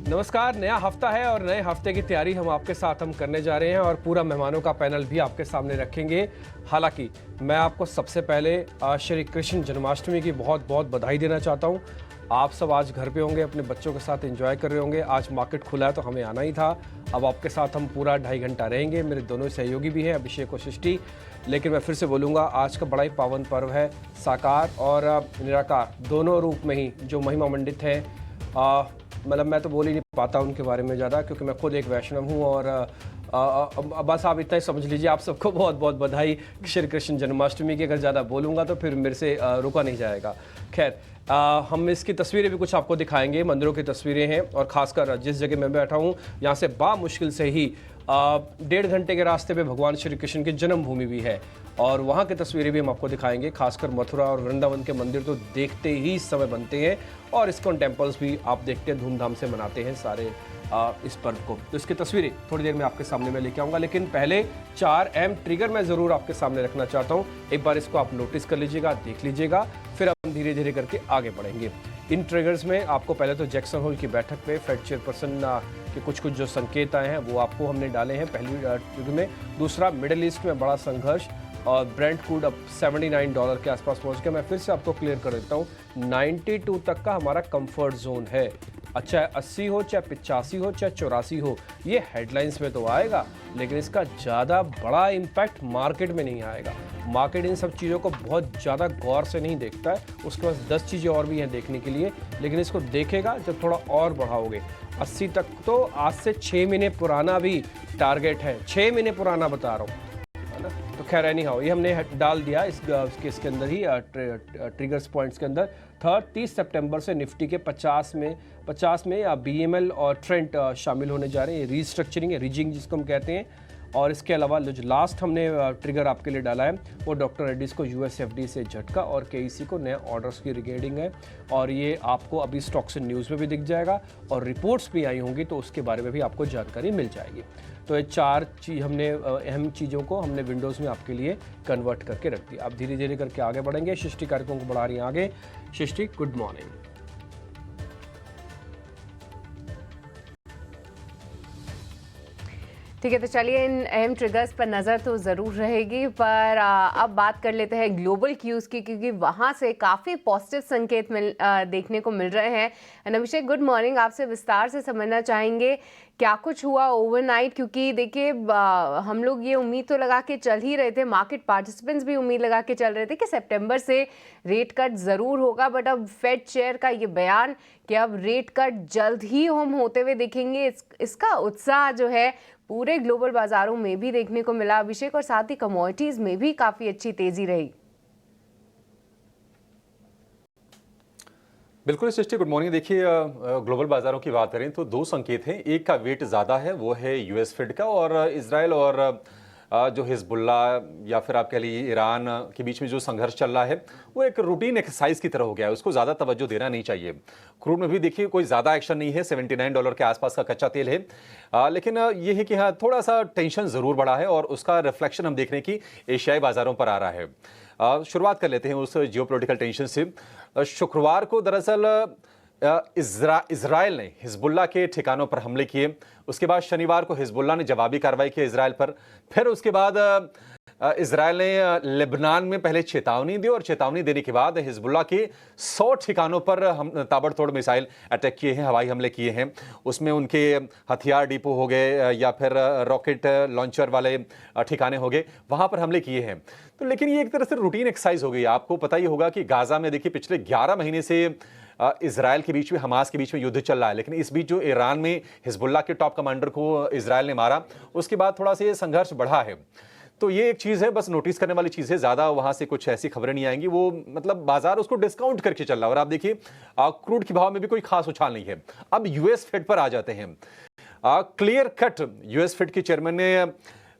नमस्कार। नया हफ्ता है और नए हफ्ते की तैयारी आपके साथ करने जा रहे हैं और पूरा मेहमानों का पैनल भी आपके सामने रखेंगे। हालांकि मैं आपको सबसे पहले श्री कृष्ण जन्माष्टमी की बहुत बहुत बधाई देना चाहता हूं। आप सब आज घर पे होंगे, अपने बच्चों के साथ एंजॉय कर रहे होंगे। आज मार्केट खुला है तो हमें आना ही था। अब आपके साथ हम पूरा 2.5 घंटा रहेंगे। मेरे दोनों सहयोगी भी हैं, अभिषेक और सृष्टि। लेकिन मैं फिर से बोलूँगा, आज का बड़ा ही पावन पर्व है। साकार और निराकार दोनों रूप में ही जो महिमा मंडित है, मतलब मैं तो बोल ही नहीं पाता उनके बारे में ज़्यादा, क्योंकि मैं खुद एक वैष्णव हूँ। और बस आप इतना ही समझ लीजिए। आप सबको बहुत बहुत बधाई श्री कृष्ण जन्माष्टमी की। अगर ज़्यादा बोलूँगा तो फिर मेरे से रुका नहीं जाएगा। खैर, हम इसकी तस्वीरें भी कुछ आपको दिखाएंगे। मंदिरों की तस्वीरें हैं और ख़ासकर जिस जगह मैं बैठा हूँ यहाँ से मुश्किल से ही 1.5 घंटे के रास्ते पे भगवान श्री कृष्ण की जन्मभूमि भी है और वहाँ की तस्वीरें भी हम आपको दिखाएंगे। खासकर मथुरा और वृंदावन के मंदिर तो देखते ही समय बनते हैं और इस्कॉन टेम्पल्स भी आप देखते हैं धूमधाम से मनाते हैं सारे इस पर्व को। तो इसकी तस्वीरें थोड़ी देर में आपके सामने मैं लेके आऊँगा, लेकिन पहले 4 अहम ट्रिगर मैं ज़रूर आपके सामने रखना चाहता हूँ। एक बार इसको आप नोटिस कर लीजिएगा, देख लीजिएगा, फिर हम धीरे धीरे करके आगे बढ़ेंगे। इन ट्रिगर्स में आपको पहले तो जैक्सन होल की बैठक पे फेड चेयरपर्सन के कुछ जो संकेत आए हैं वो आपको हमने डाले हैं पहली ट्रिगर में। दूसरा, मिडिल ईस्ट में बड़ा संघर्ष और ब्रेंट क्रूड अब $79 के आसपास पहुंच गया। मैं फिर से आपको क्लियर कर देता हूँ, 92 तक का हमारा कंफर्ट जोन है। चाहे 80 हो, चाहे 85 हो, चाहे 84 हो, ये हेडलाइंस में तो आएगा, लेकिन इसका ज़्यादा बड़ा इम्पैक्ट मार्केट में नहीं आएगा। मार्केट इन सब चीज़ों को बहुत ज़्यादा गौर से नहीं देखता है। उसके पास 10 चीज़ें और भी हैं देखने के लिए, लेकिन इसको देखेगा जब थोड़ा और बढ़ाओगे। 80 तक तो आज से 6 महीने पुराना भी टारगेट है। 6 महीने पुराना बता रहा हूँ, है ना। तो खैर, एनी हाउ, ये हमने डाल दिया इसके अंदर ही ट्रिगर्स पॉइंट्स के अंदर। 30 सितंबर से निफ्टी के 50 में BML और ट्रेंट शामिल होने जा रहे हैं। रीस्ट्रक्चरिंग है, रीजिंग जिसको हम कहते हैं। और इसके अलावा जो लास्ट हमने ट्रिगर आपके लिए डाला है वो डॉक्टर रेड्डीज को USFD से झटका और KEC को नए ऑर्डर्स की रिगार्डिंग है। और ये आपको अभी स्टॉक्स इन न्यूज़ में भी दिख जाएगा और रिपोर्ट्स भी आई होंगी तो उसके बारे में भी आपको जानकारी मिल जाएगी। तो ये 4 हमने अहम चीज़ों को हमने विंडोज़ में आपके लिए कन्वर्ट करके रख दिया। अब धीरे धीरे करके आगे बढ़ेंगे। सृष्टि कार्यक्रम को बढ़ा रही है आगे। सृष्टि, गुड मॉर्निंग। ठीक है, तो चलिए इन अहम ट्रिगर्स पर नज़र तो ज़रूर रहेगी, पर अब बात कर लेते हैं ग्लोबल क्यूज़ की, क्योंकि वहाँ से काफ़ी पॉजिटिव संकेत देखने को मिल रहे हैं। अभिषेक, गुड मॉर्निंग। आपसे विस्तार से समझना चाहेंगे क्या कुछ हुआ ओवरनाइट, क्योंकि देखिए हम लोग ये उम्मीद तो लगा के चल ही रहे थे, मार्केट पार्टिसिपेंट्स भी उम्मीद लगा के चल रहे थे कि सितंबर से रेट कट ज़रूर होगा, बट अब फेड चेयर का ये बयान कि अब रेट कट जल्द ही हम होते हुए देखेंगे, इसका उत्साह जो है पूरे ग्लोबल बाजारों में भी देखने को मिला अभिषेक, और साथ ही कमोडिटीज में भी काफी अच्छी तेजी रही। बिल्कुल सृष्टि, गुड मॉर्निंग। देखिए, ग्लोबल बाजारों की बात करें तो 2 संकेत हैं। एक का वेट ज़्यादा है, वो है US फेड का, और इजराइल और जो हिजबुल्ला या फिर आप कह लीजिए ईरान के बीच में जो संघर्ष चल रहा है वो एक रूटीन एक्सरसाइज की तरह हो गया है। उसको ज़्यादा तवज्जो देना नहीं चाहिए। क्रूड में भी देखिए कोई ज़्यादा एक्शन नहीं है, $79 के आसपास का कच्चा तेल है, लेकिन ये है कि हाँ, थोड़ा सा टेंशन ज़रूर बढ़ा है और उसका रिफ्लेक्शन हम देखने की एशियाई बाज़ारों पर आ रहा है। शुरुआत कर लेते हैं उस जियोपॉलिटिकल टेंशन से। शुक्रवार को दरअसल इजराइल ने हिजबुल्ला के ठिकानों पर हमले किए। उसके बाद शनिवार को हिजबुल्ला ने जवाबी कार्रवाई की इजराइल पर। फिर उसके बाद इजराइल ने लेबनान में पहले चेतावनी दी और चेतावनी देने के बाद हिजबुल्ला के 100 ठिकानों पर हम ताबड़तोड़ मिसाइल अटैक किए हैं, हवाई हमले किए हैं। उसमें उनके हथियार डिपो हो गए या फिर रॉकेट लॉन्चर वाले ठिकाने हो गए, वहां पर हमले किए हैं। तो लेकिन ये एक तरह से रूटीन एक्सरसाइज हो गई। आपको पता ही होगा कि गाजा में देखिए पिछले 11 महीने से इजराइल के बीच में, हमास के बीच में युद्ध चल रहा है, लेकिन इस बीच जो ईरान में हिजबुल्ला के टॉप कमांडर को इजराइल ने मारा, उसके बाद थोड़ा सा ये संघर्ष बढ़ा है। तो ये एक चीज़ है, बस नोटिस करने वाली चीज़ है। ज़्यादा वहाँ से कुछ ऐसी खबरें नहीं आएंगी, वो मतलब बाजार उसको डिस्काउंट करके चल रहा है। और आप देखिए क्रूड के भाव में भी कोई खास उछाल नहीं है। अब US फेड पर आ जाते हैं। क्लियर कट US फेड के चेयरमैन ने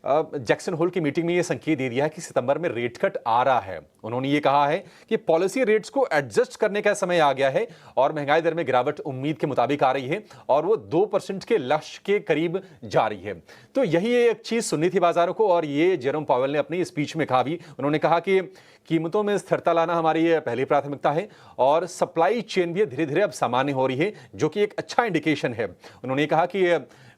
जैक्सन होल की मीटिंग में यह संकेत दे दिया है कि सितंबर में रेट कट आ रहा है। उन्होंने ये कहा है कि पॉलिसी रेट्स को एडजस्ट करने का समय आ गया है और महंगाई दर में गिरावट उम्मीद के मुताबिक आ रही है और वो 2% के लक्ष्य के करीब जा रही है। तो यही एक चीज सुननी थी बाजारों को और ये जेरोम पावेल ने अपनी स्पीच में कहा भी। उन्होंने कहा कि कीमतों में स्थिरता लाना हमारी ये पहली प्राथमिकता है और सप्लाई चेन भी धीरे धीरे अब सामान्य हो रही है, जो कि एक अच्छा इंडिकेशन है। उन्होंने कहा कि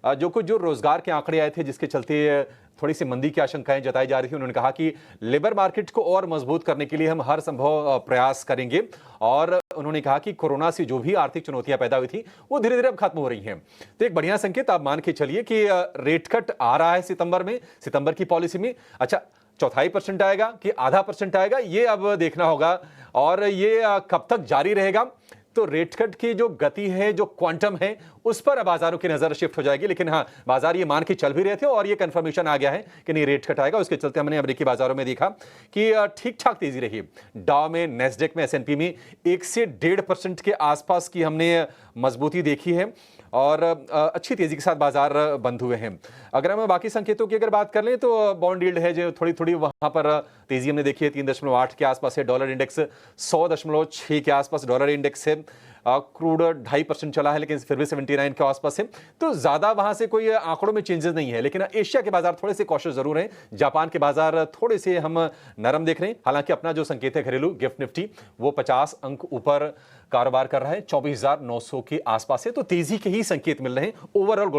जो रोजगार के आंकड़े आए थे जिसके चलते थोड़ी सी मंदी की आशंकाएं जताई जा रही थी, उन्होंने कहा कि लेबर मार्केट को और मजबूत करने के लिए हम हर संभव प्रयास करेंगे। और उन्होंने कहा कि कोरोना से जो भी आर्थिक चुनौतियां पैदा हुई थी वो धीरे धीरे अब खत्म हो रही हैं। तो एक बढ़िया संकेत आप मान के चलिए कि रेट कट आ रहा है सितंबर की पॉलिसी में। अच्छा, 0.25% आएगा कि आधा % आएगा, ये अब देखना होगा और ये कब तक जारी रहेगा। तो रेट कट की जो गति है, जो क्वांटम है, उस पर बाजारों की नजर शिफ्ट हो जाएगी। लेकिन हाँ, बाजार ये मान के चल भी रहे थे और ये कंफर्मेशन आ गया है कि नहीं रेट कट आएगा। उसके चलते हमने अमेरिकी बाजारों में देखा कि ठीक ठाक तेजी रही। डाउ में, नेस्डेक में, S&P में 1 से 1.5% के आसपास की हमने मजबूती देखी है और अच्छी तेजी के साथ बाजार बंद हुए हैं। अगर हम बाकी संकेतों की अगर बात कर लें तो बॉन्ड यील्ड है जो थोड़ी वहां पर तेजी हमने देखी है, 3.8 के आसपास है। डॉलर इंडेक्स 100.6 के आसपास डॉलर इंडेक्स है। क्रूड 2.5% चला है लेकिन फिर भी 79 के आसपास है। तो ज्यादा वहां से कोई आंकड़ों में चेंजेस नहीं है। लेकिन एशिया के बाजार थोड़े से कॉशियस जरूर हैं। जापान के बाजार थोड़े से हम नरम देख रहे हैं। हालांकि अपना जो संकेत है घरेलू गिफ्ट निफ्टी वो 50 अंक ऊपर कारोबार कर रहा है, 24,900 के आसपास है। तो तेजी के ही संकेत मिल रहे हैं ओवरऑल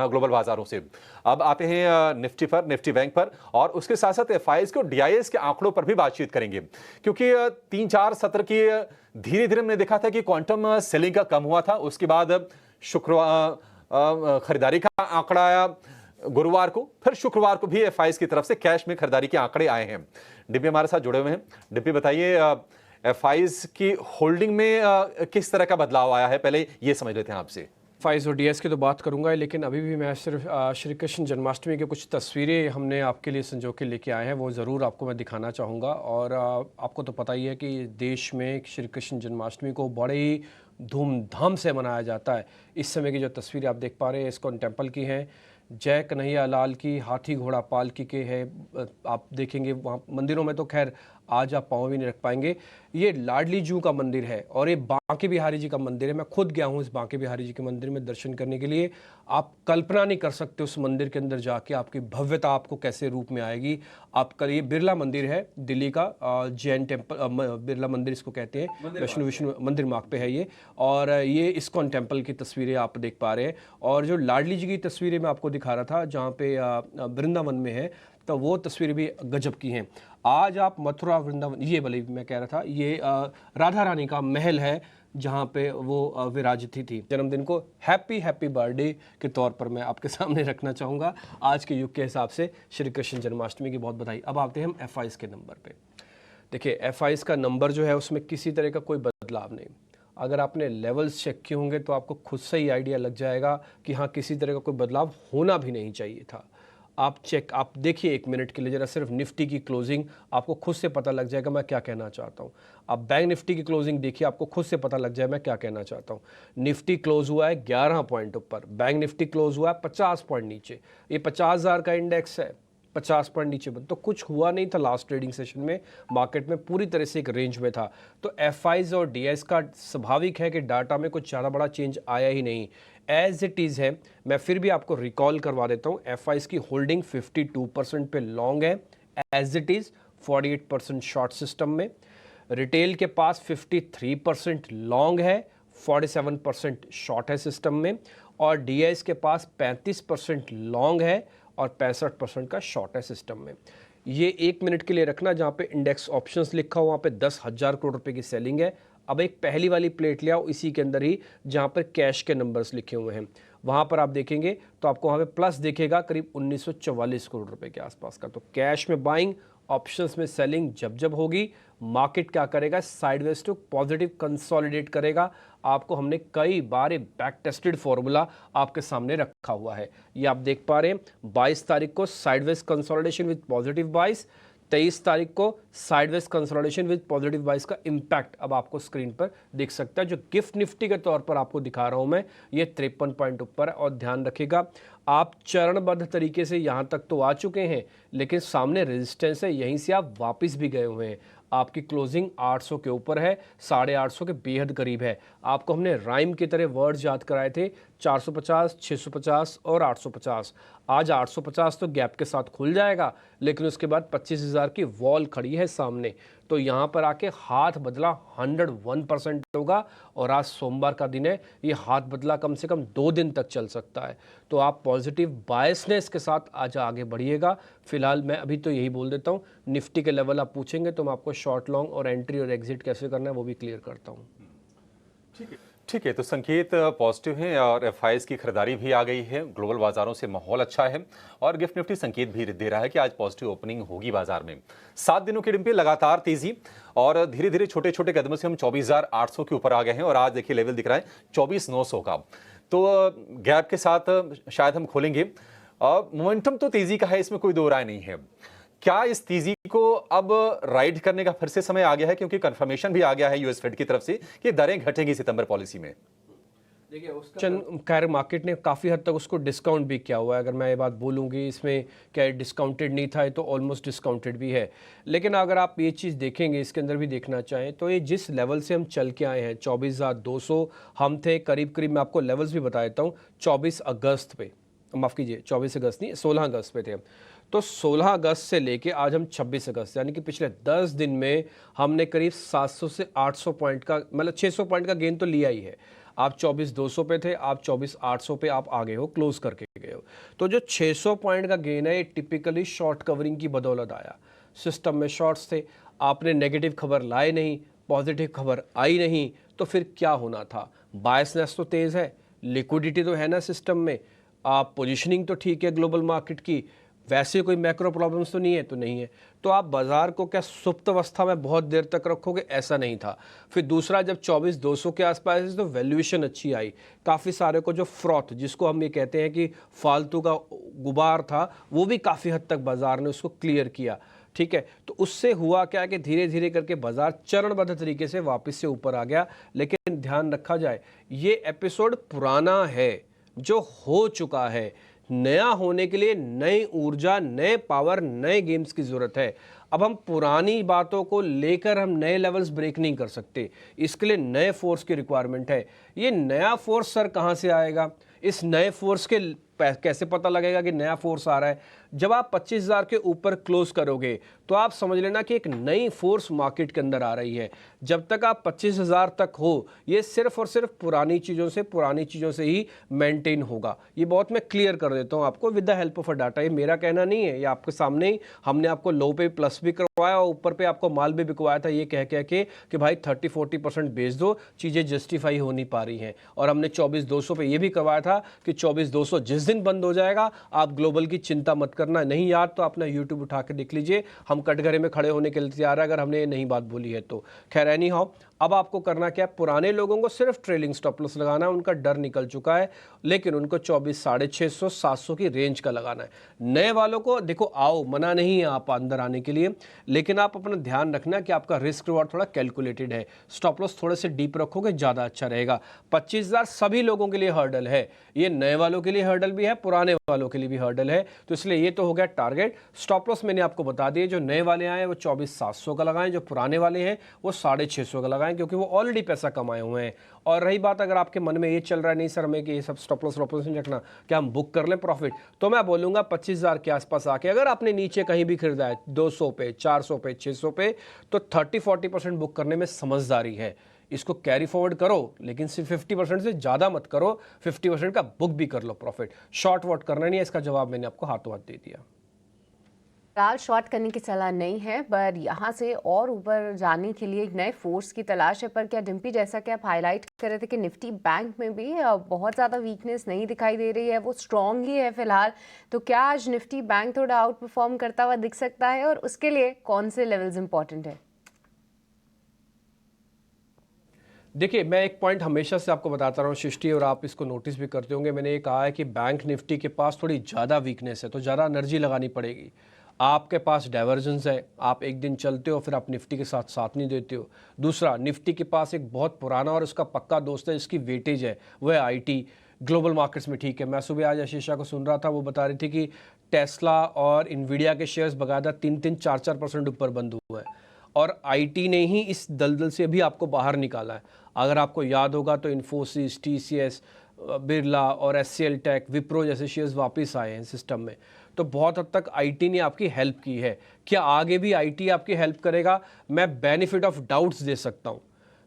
ग्लोबल बाजारों से। अब आते हैं निफ्टी बैंक पर और उसके साथ साथ एफआईएस के और डीआईएस के आंकड़ों पर भी बातचीत करेंगे, क्योंकि 3-4 सत्र की धीरे धीरे हमने देखा था कि क्वांटम सेलिंग का कम हुआ था। उसके बाद शुक्रवार खरीदारी का आंकड़ा आया गुरुवार को, फिर शुक्रवार को भी एफआईएस की तरफ से कैश में खरीदारी के आंकड़े आए हैं। डिप्टी हमारे साथ जुड़े हुए हैं। डिप्टी बताइए, एफआईएस की होल्डिंग में किस तरह का बदलाव आया है, पहले ये समझ लेते हैं आपसे। फाइज और डीएस की तो बात करूंगा, लेकिन अभी भी मैं सिर्फ श्री कृष्ण जन्माष्टमी की कुछ तस्वीरें हमने आपके लिए संजो के लेके आए हैं, वो ज़रूर आपको मैं दिखाना चाहूँगा। और आपको तो पता ही है कि देश में श्री कृष्ण जन्माष्टमी को बड़े ही धूमधाम से मनाया जाता है। इस समय की जो तस्वीरें आप देख पा रहे हैं इस्कॉन टेम्पल की हैं, जय कन्हैया लाल की, हाथी घोड़ा पालकी के है। आप देखेंगे वहाँ मंदिरों में तो खैर आज आप पाँव भी नहीं रख पाएंगे। ये लाडली जू का मंदिर है और ये बांके बिहारी जी का मंदिर है। मैं खुद गया हूँ इस बांके बिहारी जी के मंदिर में दर्शन करने के लिए। आप कल्पना नहीं कर सकते उस मंदिर के अंदर जाके आपकी भव्यता आपको कैसे रूप में आएगी। आपका ये बिरला मंदिर है, दिल्ली का जैन टेम्पल, बिरला मंदिर इसको कहते हैं, विष्णु मंदिर मार्ग पे है ये। और ये इस्कॉन टेम्पल की तस्वीरें आप देख पा रहे हैं। और जो लाडली जी की तस्वीरें मैं आपको दिखा रहा था जहाँ पे वृंदावन में है, तो वो तस्वीरें भी गजब की हैं। आज आप मथुरा वृंदावन, ये भले मैं कह रहा था, ये राधा रानी का महल है जहाँ पे वो विराजती थी। जन्मदिन को हैप्पी बर्थडे के तौर पर मैं आपके सामने रखना चाहूँगा। आज के युग के हिसाब से श्री कृष्ण जन्माष्टमी की बहुत बधाई। अब आते हैं हम एफआईएस के नंबर पे। देखिए एफआईएस का नंबर जो है उसमें किसी तरह का कोई बदलाव नहीं। अगर आपने लेवल्स चेक किए होंगे तो आपको खुद से ही आइडिया लग जाएगा कि हाँ किसी तरह का कोई बदलाव होना भी नहीं चाहिए था। आप देखिए 1 मिनट के लिए जरा सिर्फ निफ्टी की क्लोजिंग, आपको खुद से पता लग जाएगा मैं क्या कहना चाहता हूँ। आप बैंक निफ्टी की क्लोजिंग देखिए, आपको खुद से पता लग जाए मैं क्या कहना चाहता हूँ। निफ्टी क्लोज हुआ है 11 पॉइंट ऊपर, बैंक निफ्टी क्लोज हुआ है 50 पॉइंट नीचे। ये 50,000 का इंडेक्स है, 50 पॉइंट नीचे तो कुछ हुआ नहीं था लास्ट ट्रेडिंग सेशन में। मार्केट में पूरी तरह से एक रेंज में था। तो एफआईज और डीएस का स्वाभाविक है कि डाटा में कुछ ज़्यादा बड़ा चेंज आया ही नहीं, एज इट इज़ है। मैं फिर भी आपको रिकॉल करवा देता हूँ, एफआईज की होल्डिंग 52% पे लॉन्ग है, as it is 48% short system में। रिटेल के पास 53% लॉन्ग है, 47% शॉर्ट है सिस्टम में। और डीएस के पास 35% लॉन्ग है और 65% का शॉर्ट है सिस्टम में। ये 1 मिनट के लिए रखना, जहाँ पे इंडेक्स ऑप्शंस लिखा हो वहाँ पे 10,000 करोड़ रुपए की सेलिंग है। अब एक पहली वाली प्लेट ले आओ इसी के अंदर ही जहाँ पर कैश के नंबर्स लिखे हुए हैं, वहाँ पर आप देखेंगे तो आपको वहाँ पे प्लस दिखेगा करीब 1944 करोड़ रुपए के आसपास का। तो कैश में बाइंग, ऑप्शंस में सेलिंग जब होगी, मार्केट क्या करेगा, साइडवेज टू पॉजिटिव कंसोलिडेट करेगा। आपको हमने कई बार बैक टेस्टेड फॉर्मूला आपके सामने रखा हुआ है, ये आप देख पा रहे हैं। 22 तारीख को साइडवेज कंसोलिडेशन विद पॉजिटिव बाइस, 23 तारीख को साइडवेज कंसोलिडेशन विद पॉजिटिव बाइस का इम्पैक्ट अब आपको स्क्रीन पर दिख सकता है। जो गिफ्ट निफ्टी के तौर पर आपको दिखा रहा हूं मैं, ये 53 पॉइंट ऊपर है। और ध्यान रखिएगा आप चरणबद्ध तरीके से यहां तक तो आ चुके हैं, लेकिन सामने रेजिस्टेंस है, यहीं से आप वापस भी गए हुए हैं। आपकी क्लोजिंग 800 के ऊपर है, 850 के बेहद करीब है। आपको हमने राइम की तरह वर्ड्स याद कराए थे, 450, 650 और 850। आज 850 तो गैप के साथ खुल जाएगा, लेकिन उसके बाद 25,000 की वॉल खड़ी है सामने। तो यहाँ पर आके हाथ बदला 101% होगा, और आज सोमवार का दिन है, ये हाथ बदला कम से कम 2 दिन तक चल सकता है। तो आप पॉजिटिव बायसनेस के साथ आज आगे बढ़िएगा। फिलहाल मैं अभी तो यही बोल देता हूँ, निफ्टी के लेवल आप पूछेंगे तो मैं आपको शॉर्ट लॉन्ग और एंट्री और एग्जिट कैसे करना है वो भी क्लियर करता हूँ। ठीक है, तो संकेत पॉजिटिव हैं और एफआईएस की खरीदारी भी आ गई है। ग्लोबल बाजारों से माहौल अच्छा है और गिफ्ट निफ्टी संकेत भी दे रहा है कि आज पॉजिटिव ओपनिंग होगी बाजार में। 7 दिनों के दिन पे लगातार तेजी और धीरे धीरे छोटे छोटे कदमों से हम 24,800 के ऊपर आ गए हैं और आज देखिए लेवल दिख रहा है 24,900 का। तो गैप के साथ शायद हम खोलेंगे। मोमेंटम तो तेजी का है, इसमें कोई दो राय नहीं है। क्या इस तेजी को अब राइड करने का फिर से समय आ गया है, क्योंकि कंफर्मेशन भी आ गया है यूएस फेड की तरफ से कि दरें घटेंगी सितंबर पॉलिसी में? देखिए उसका खैर मार्केट ने काफ़ी हद तक उसको डिस्काउंट भी किया हुआ है। अगर मैं ये बात बोलूँगी इसमें क्या डिस्काउंटेड नहीं था, तो ऑलमोस्ट डिस्काउंटेड भी है। लेकिन अगर आप ये चीज़ देखेंगे, इसके अंदर भी देखना चाहें, तो ये जिस लेवल से हम चल के आए हैं 24,200 हम थे करीब करीब। मैं आपको लेवल्स भी बता देता हूँ। 24 अगस्त पे, माफ़ कीजिए 24 अगस्त नहीं, 16 अगस्त पे थे हम। तो 16 अगस्त से लेके आज हम 26 अगस्त, यानी कि पिछले 10 दिन में हमने करीब 700 से 800 पॉइंट का, मतलब 600 पॉइंट का गेन तो लिया ही है। आप 24,200 पे थे, आप 24,800 पे आप आगे हो, क्लोज करके गए हो। तो जो 600 पॉइंट का गेन है, ये टिपिकली शॉर्ट कवरिंग की बदौलत आया। सिस्टम में शॉर्ट्स थे, आपने नेगेटिव खबर लाए नहीं, पॉजिटिव खबर आई नहीं, तो फिर क्या होना था? बायसनेस तो तेज़ है, लिक्विडिटी तो है ना सिस्टम में, आप पोजीशनिंग तो ठीक है ग्लोबल मार्केट की, वैसे कोई मैक्रो प्रॉब्लम्स तो नहीं है, तो नहीं है। तो आप बाजार को क्या सुप्त अवस्था में बहुत देर तक रखोगे? ऐसा नहीं था। फिर दूसरा, जब 24,200 के आसपास तो वैल्यूएशन अच्छी आई। काफ़ी सारे को जो फ्रॉथ, जिसको हम ये कहते हैं कि फालतू का गुबार था, वो भी काफ़ी हद तक बाजार ने उसको क्लियर किया। ठीक है, तो उससे हुआ क्या कि धीरे धीरे करके बाजार चरणबद्ध तरीके से वापस से ऊपर आ गया। लेकिन ध्यान रखा जाए, ये एपिसोड पुराना है, जो हो चुका है। नया होने के लिए नई ऊर्जा, नए पावर, नए गेम्स की जरूरत है। अब हम पुरानी बातों को लेकर हम नए लेवल्स ब्रेक नहीं कर सकते, इसके लिए नए फोर्स की रिक्वायरमेंट है। ये नया फोर्स सर कहाँ से आएगा? इस नए फोर्स के कैसे पता लगेगा कि नया फोर्स आ रहा है? जब आप 25,000 के ऊपर क्लोज करोगे तो आप समझ लेना कि एक नई फोर्स मार्केट के अंदर आ रही है। जब तक आप 25,000 तक हो, ये सिर्फ और सिर्फ पुरानी चीज़ों से ही मेंटेन होगा। ये बहुत मैं क्लियर कर देता हूँ आपको with the help of a data. ये मेरा कहना नहीं है, ये आपके सामने ही हमने आपको लो पे प्लस भी करवाया और ऊपर पे आपको माल भी बिकवाया था, ये कह के कि भाई 30-40% बेच दो, चीज़ें जस्टिफाई हो नहीं पा रही हैं। और हमने 24,200 पे ये भी करवाया था कि 24,200 जिस दिन बंद हो जाएगा, आप ग्लोबल की चिंता मत करना। नहीं याद तो अपना यूट्यूब उठा के देख लीजिए, हम कटघरे में खड़े होने के लिए तैयार है अगर हमने ये नहीं बात बोली है तो। खैर एनी हाउ, अब आपको करना क्या है? पुराने लोगों को सिर्फ ट्रेलिंग स्टॉप लॉस लगाना है, उनका डर निकल चुका है, लेकिन उनको 24,650, 700 की रेंज का लगाना है। नए वालों को देखो, आओ, मना नहीं है आप अंदर आने के लिए, लेकिन आप अपना ध्यान रखना कि आपका रिस्क रिवॉर्ड थोड़ा कैलकुलेटेड है। स्टॉप लॉस थोड़े से डीप रखोगे ज़्यादा अच्छा रहेगा। 25,000 सभी लोगों के लिए हर्डल है, ये नए वालों के लिए हर्डल भी है, पुराने वालों के लिए भी हर्डल है। तो इसलिए ये तो हो गया टारगेट। स्टॉप लॉस मैंने आपको बता दिए, जो नए वाले आए वो 24,700 का लगाएं, जो पुराने वाले हैं वो 650 का लगाएं, क्योंकि वो ऑलरेडी पैसा कमाए हुए हैं। और रही बात, अगर आपके मन में ये चल रहा है नहीं सर हमें कि ये सब स्टॉप लॉस नहीं रखना, क्या हम बुक कर लें प्रॉफिट, तो मैं बोलूँगा 25,000 के आसपास आके अगर आपने नीचे कहीं भी खरीदा है 200 पे, 400 पे, 600 पे, तो 30-40% बुक करने में समझदारी है। इसको कैरी फॉरवर्ड करो, लेकिन सिर्फ 50% से ज़्यादा मत करो, 50% का बुक भी कर लो प्रॉफिट। शॉर्ट वॉट करना नहीं है, इसका जवाब मैंने आपको हाथों हाथ दे दिया। फिलहाल शॉर्ट करने की सलाह नहीं है, पर यहाँ से और ऊपर जाने के लिए एक नए फोर्स की तलाश है। पर क्या डिम्पी, जैसा कि आप हाईलाइट कर रहे थे कि निफ्टी बैंक में भी बहुत ज़्यादा वीकनेस नहीं दिखाई दे रही है, वो स्ट्रॉन्ग ही है फिलहाल, तो क्या आज निफ्टी बैंक थोड़ा आउट परफॉर्म करता हुआ दिख सकता है और उसके लिए कौन से लेवल्स इंपॉर्टेंट है? देखिए, मैं एक पॉइंट हमेशा से आपको बताता रहा हूँ सृष्टि, और आप इसको नोटिस भी करते होंगे, मैंने ये कहा है कि बैंक निफ्टी के पास थोड़ी ज़्यादा वीकनेस है, तो ज़्यादा एनर्जी लगानी पड़ेगी। आपके पास डाइवर्जेंस है, आप एक दिन चलते हो फिर आप निफ्टी के साथ साथ नहीं देते हो। दूसरा, निफ्टी के पास एक बहुत पुराना और उसका पक्का दोस्त है, जिसकी वेटेज है, वो है आईटी। ग्लोबल मार्केट्स में ठीक है, मैं सुबह आज आशीषा को सुन रहा था, वो बता रही थी कि टेस्ला और इन्वीडिया के शेयर्स बकायदा 3-3, 4-4% ऊपर बंद हुए हैं, और आईटी ने ही इस दलदल से भी आपको बाहर निकाला है। अगर आपको याद होगा तो इन्फोसिस, टीसीएस, बिरला और एचसीएल टेक, विप्रो जैसे शेयर्स वापस आए हैं सिस्टम में, तो बहुत हद तक आईटी ने आपकी हेल्प की है। क्या आगे भी आईटी आपकी हेल्प करेगा? मैं बेनिफिट ऑफ डाउट्स दे सकता हूँ।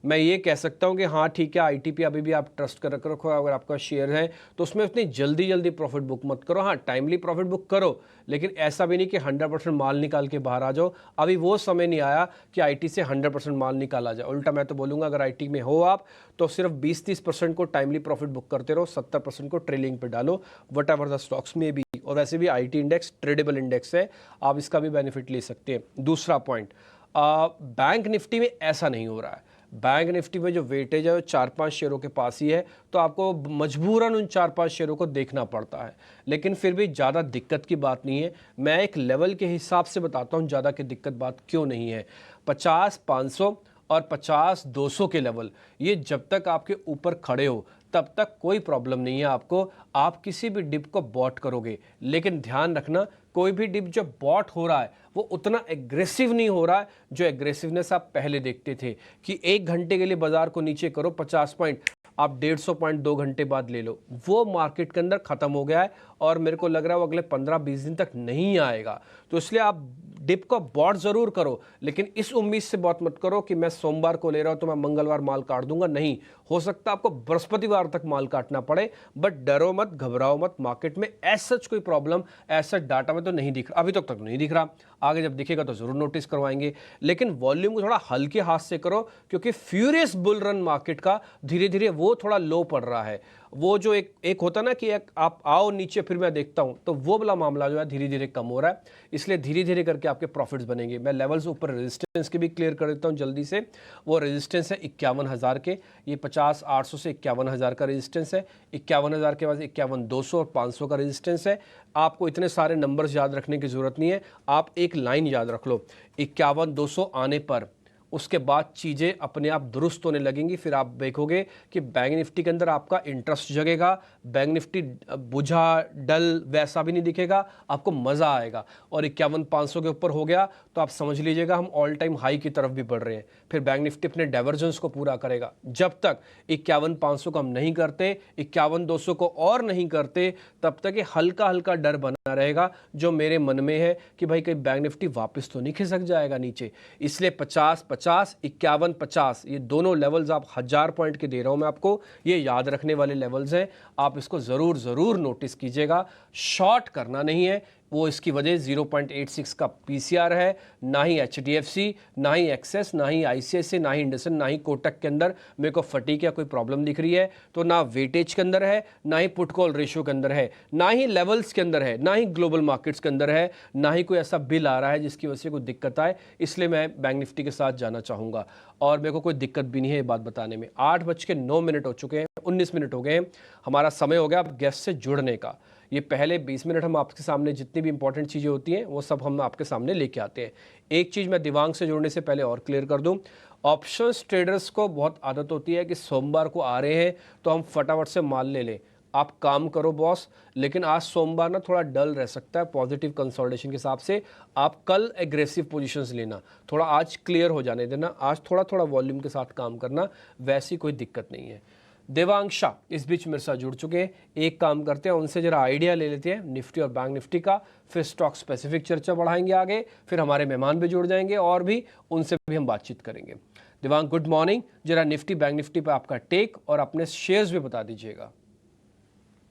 मैं ये कह सकता हूँ कि हाँ ठीक है, आईटी पे अभी भी आप ट्रस्ट कर रखो। अगर आपका शेयर है तो उसमें उतनी जल्दी प्रॉफिट बुक मत करो। हाँ, टाइमली प्रॉफिट बुक करो, लेकिन ऐसा भी नहीं कि 100% माल निकाल के बाहर आ जाओ। अभी वो समय नहीं आया कि आईटी से 100% माल निकाला जाए। उल्टा मैं तो बोलूँगा, अगर आईटी में हो आप तो सिर्फ 20-30% को टाइमली प्रॉफिट बुक करते रहो, 70% को ट्रेलिंग पे डालो, वट एवर द स्टॉक्स में भी। और वैसे भी आईटी इंडेक्स ट्रेडेबल इंडेक्स है, आप इसका भी बेनिफिट ले सकते हैं। दूसरा पॉइंट, बैंक निफ्टी में ऐसा नहीं हो रहा है। बैंक निफ्टी में जो वेटेज है वो 4-5 शेयरों के पास ही है, तो आपको मजबूरन उन 4-5 शेयरों को देखना पड़ता है। लेकिन फिर भी ज़्यादा दिक्कत की बात नहीं है। मैं एक लेवल के हिसाब से बताता हूँ ज़्यादा की दिक्कत बात क्यों नहीं है। 50-500 और 50-200 के लेवल, ये जब तक आपके ऊपर खड़े हो तब तक कोई प्रॉब्लम नहीं है आपको। आप किसी भी डिप को बॉट करोगे, लेकिन ध्यान रखना, कोई भी डिप जो बॉट हो रहा है वो उतना एग्रेसिव नहीं हो रहा है जो एग्रेसिवनेस आप पहले देखते थे कि 1 घंटे के लिए बाजार को नीचे करो 50 पॉइंट, आप 150 पॉइंट 2 घंटे बाद ले लो। वो मार्केट के अंदर खत्म हो गया है और मेरे को लग रहा है वो अगले 15-20 दिन तक नहीं आएगा। तो इसलिए आप डिप को बॉट जरूर करो, लेकिन इस उम्मीद से बॉट मत करो कि मैं सोमवार को ले रहा हूं तो मैं मंगलवार माल काट दूंगा। नहीं, हो सकता है आपको बृहस्पतिवार तक माल काटना पड़े, बट डरो मत, घबराओ मत। मार्केट में ऐसा कोई प्रॉब्लम ऐसा डाटा में तो नहीं दिख रहा, अभी तक नहीं दिख रहा। आगे जब दिखेगा तो जरूर नोटिस करवाएंगे, लेकिन वॉल्यूम को थोड़ा हल्के हाथ से करो, क्योंकि फ्यूरियस बुल रन मार्केट का धीरे धीरे वो थोड़ा लो पड़ रहा है। वो जो एक होता ना कि आप आओ नीचे फिर मैं देखता हूं, तो वो वाला मामला जो है धीरे धीरे कम हो रहा है। इसलिए धीरे धीरे करके आपके प्रॉफिट्स बनेंगे। मैं लेवल्स ऊपर रेजिस्टेंस के भी क्लियर कर देता हूं जल्दी से। वो रेजिस्टेंस है 51,000 के, ये 50,800 से 51,000 का रेजिस्टेंस है। 51,000 के बाद 51,200 और 500 का रेजिस्टेंस है। आपको इतने सारे नंबर्स याद रखने की जरूरत नहीं है, आप एक लाइन याद रख लो। 51,200 आने पर उसके बाद चीज़ें अपने आप दुरुस्त होने लगेंगी। फिर आप देखोगे कि बैंक निफ्टी के अंदर आपका इंटरेस्ट जगेगा। बैंक निफ्टी बुझा डल वैसा भी नहीं दिखेगा, आपको मज़ा आएगा। और 51,500 के ऊपर हो गया तो आप समझ लीजिएगा हम ऑल टाइम हाई की तरफ भी बढ़ रहे हैं। फिर बैंक निफ्टी अपने डाइवर्जेंस को पूरा करेगा। जब तक 51,500 को हम नहीं करते, 51,200 को और नहीं करते, तब तक ये हल्का हल्का डर बना रहेगा जो मेरे मन में है कि भाई कहीं बैंक निफ्टी वापस तो नहीं खिसक जाएगा नीचे। इसलिए 50, 51, 50 ये दोनों लेवल्स आप 1000 पॉइंट के दे रहा हूं मैं आपको, ये याद रखने वाले लेवल्स हैं। आप इसको जरूर नोटिस कीजिएगा। शॉर्ट करना नहीं है, वो इसकी वजह 0.86 का पीसीआर है। ना ही एचडीएफसी, ना ही एक्सेस, ना ही आईसीआईसीआई, ना ही इंडसइंड, ना ही कोटक के अंदर मेरे को फटीक या कोई प्रॉब्लम दिख रही है। तो ना वेटेज के अंदर है, ना ही पुट कॉल रेशियो के अंदर है, ना ही लेवल्स के अंदर है, ना ही ग्लोबल मार्केट्स के अंदर है, ना ही कोई ऐसा बिल आ रहा है जिसकी वजह से कोई दिक्कत आए। इसलिए मैं बैंक निफ्टी के साथ जाना चाहूँगा और मेरे को कोई दिक्कत भी नहीं है ये बात बताने में। 8:09 हो चुके हैं, 19 मिनट हो गए हैं, हमारा समय हो गया अब गेस्ट से जुड़ने का। ये पहले 20 मिनट हम आपके सामने जितनी भी इंपॉर्टेंट चीज़ें होती हैं वो सब हम आपके सामने लेके आते हैं। एक चीज़ मैं दिवांग से जुड़ने से पहले और क्लियर कर दूं, ऑप्शंस ट्रेडर्स को बहुत आदत होती है कि सोमवार को आ रहे हैं तो हम फटाफट से माल ले लें। आप काम करो बॉस, लेकिन आज सोमवार ना थोड़ा डल रह सकता है पॉजिटिव कंसोलिडेशन के हिसाब से। आप कल एग्रेसिव पोजीशंस लेना, थोड़ा आज क्लियर हो जाने देना, आज थोड़ा वॉल्यूम के साथ काम करना, वैसी कोई दिक्कत नहीं है। देवांग शाह इस बीच मेरे साथ जुड़ चुके हैं। एक काम करते हैं, उनसे जरा आइडिया ले लेते हैं निफ्टी और बैंक निफ्टी का, फिर स्टॉक स्पेसिफिक चर्चा बढ़ाएंगे आगे, फिर हमारे मेहमान भी जुड़ जाएंगे और भी उनसे भी हम बातचीत करेंगे। देवांग गुड मॉर्निंग, जरा निफ्टी बैंक निफ्टी पर आपका टेक और अपने शेयर्स भी बता दीजिएगा।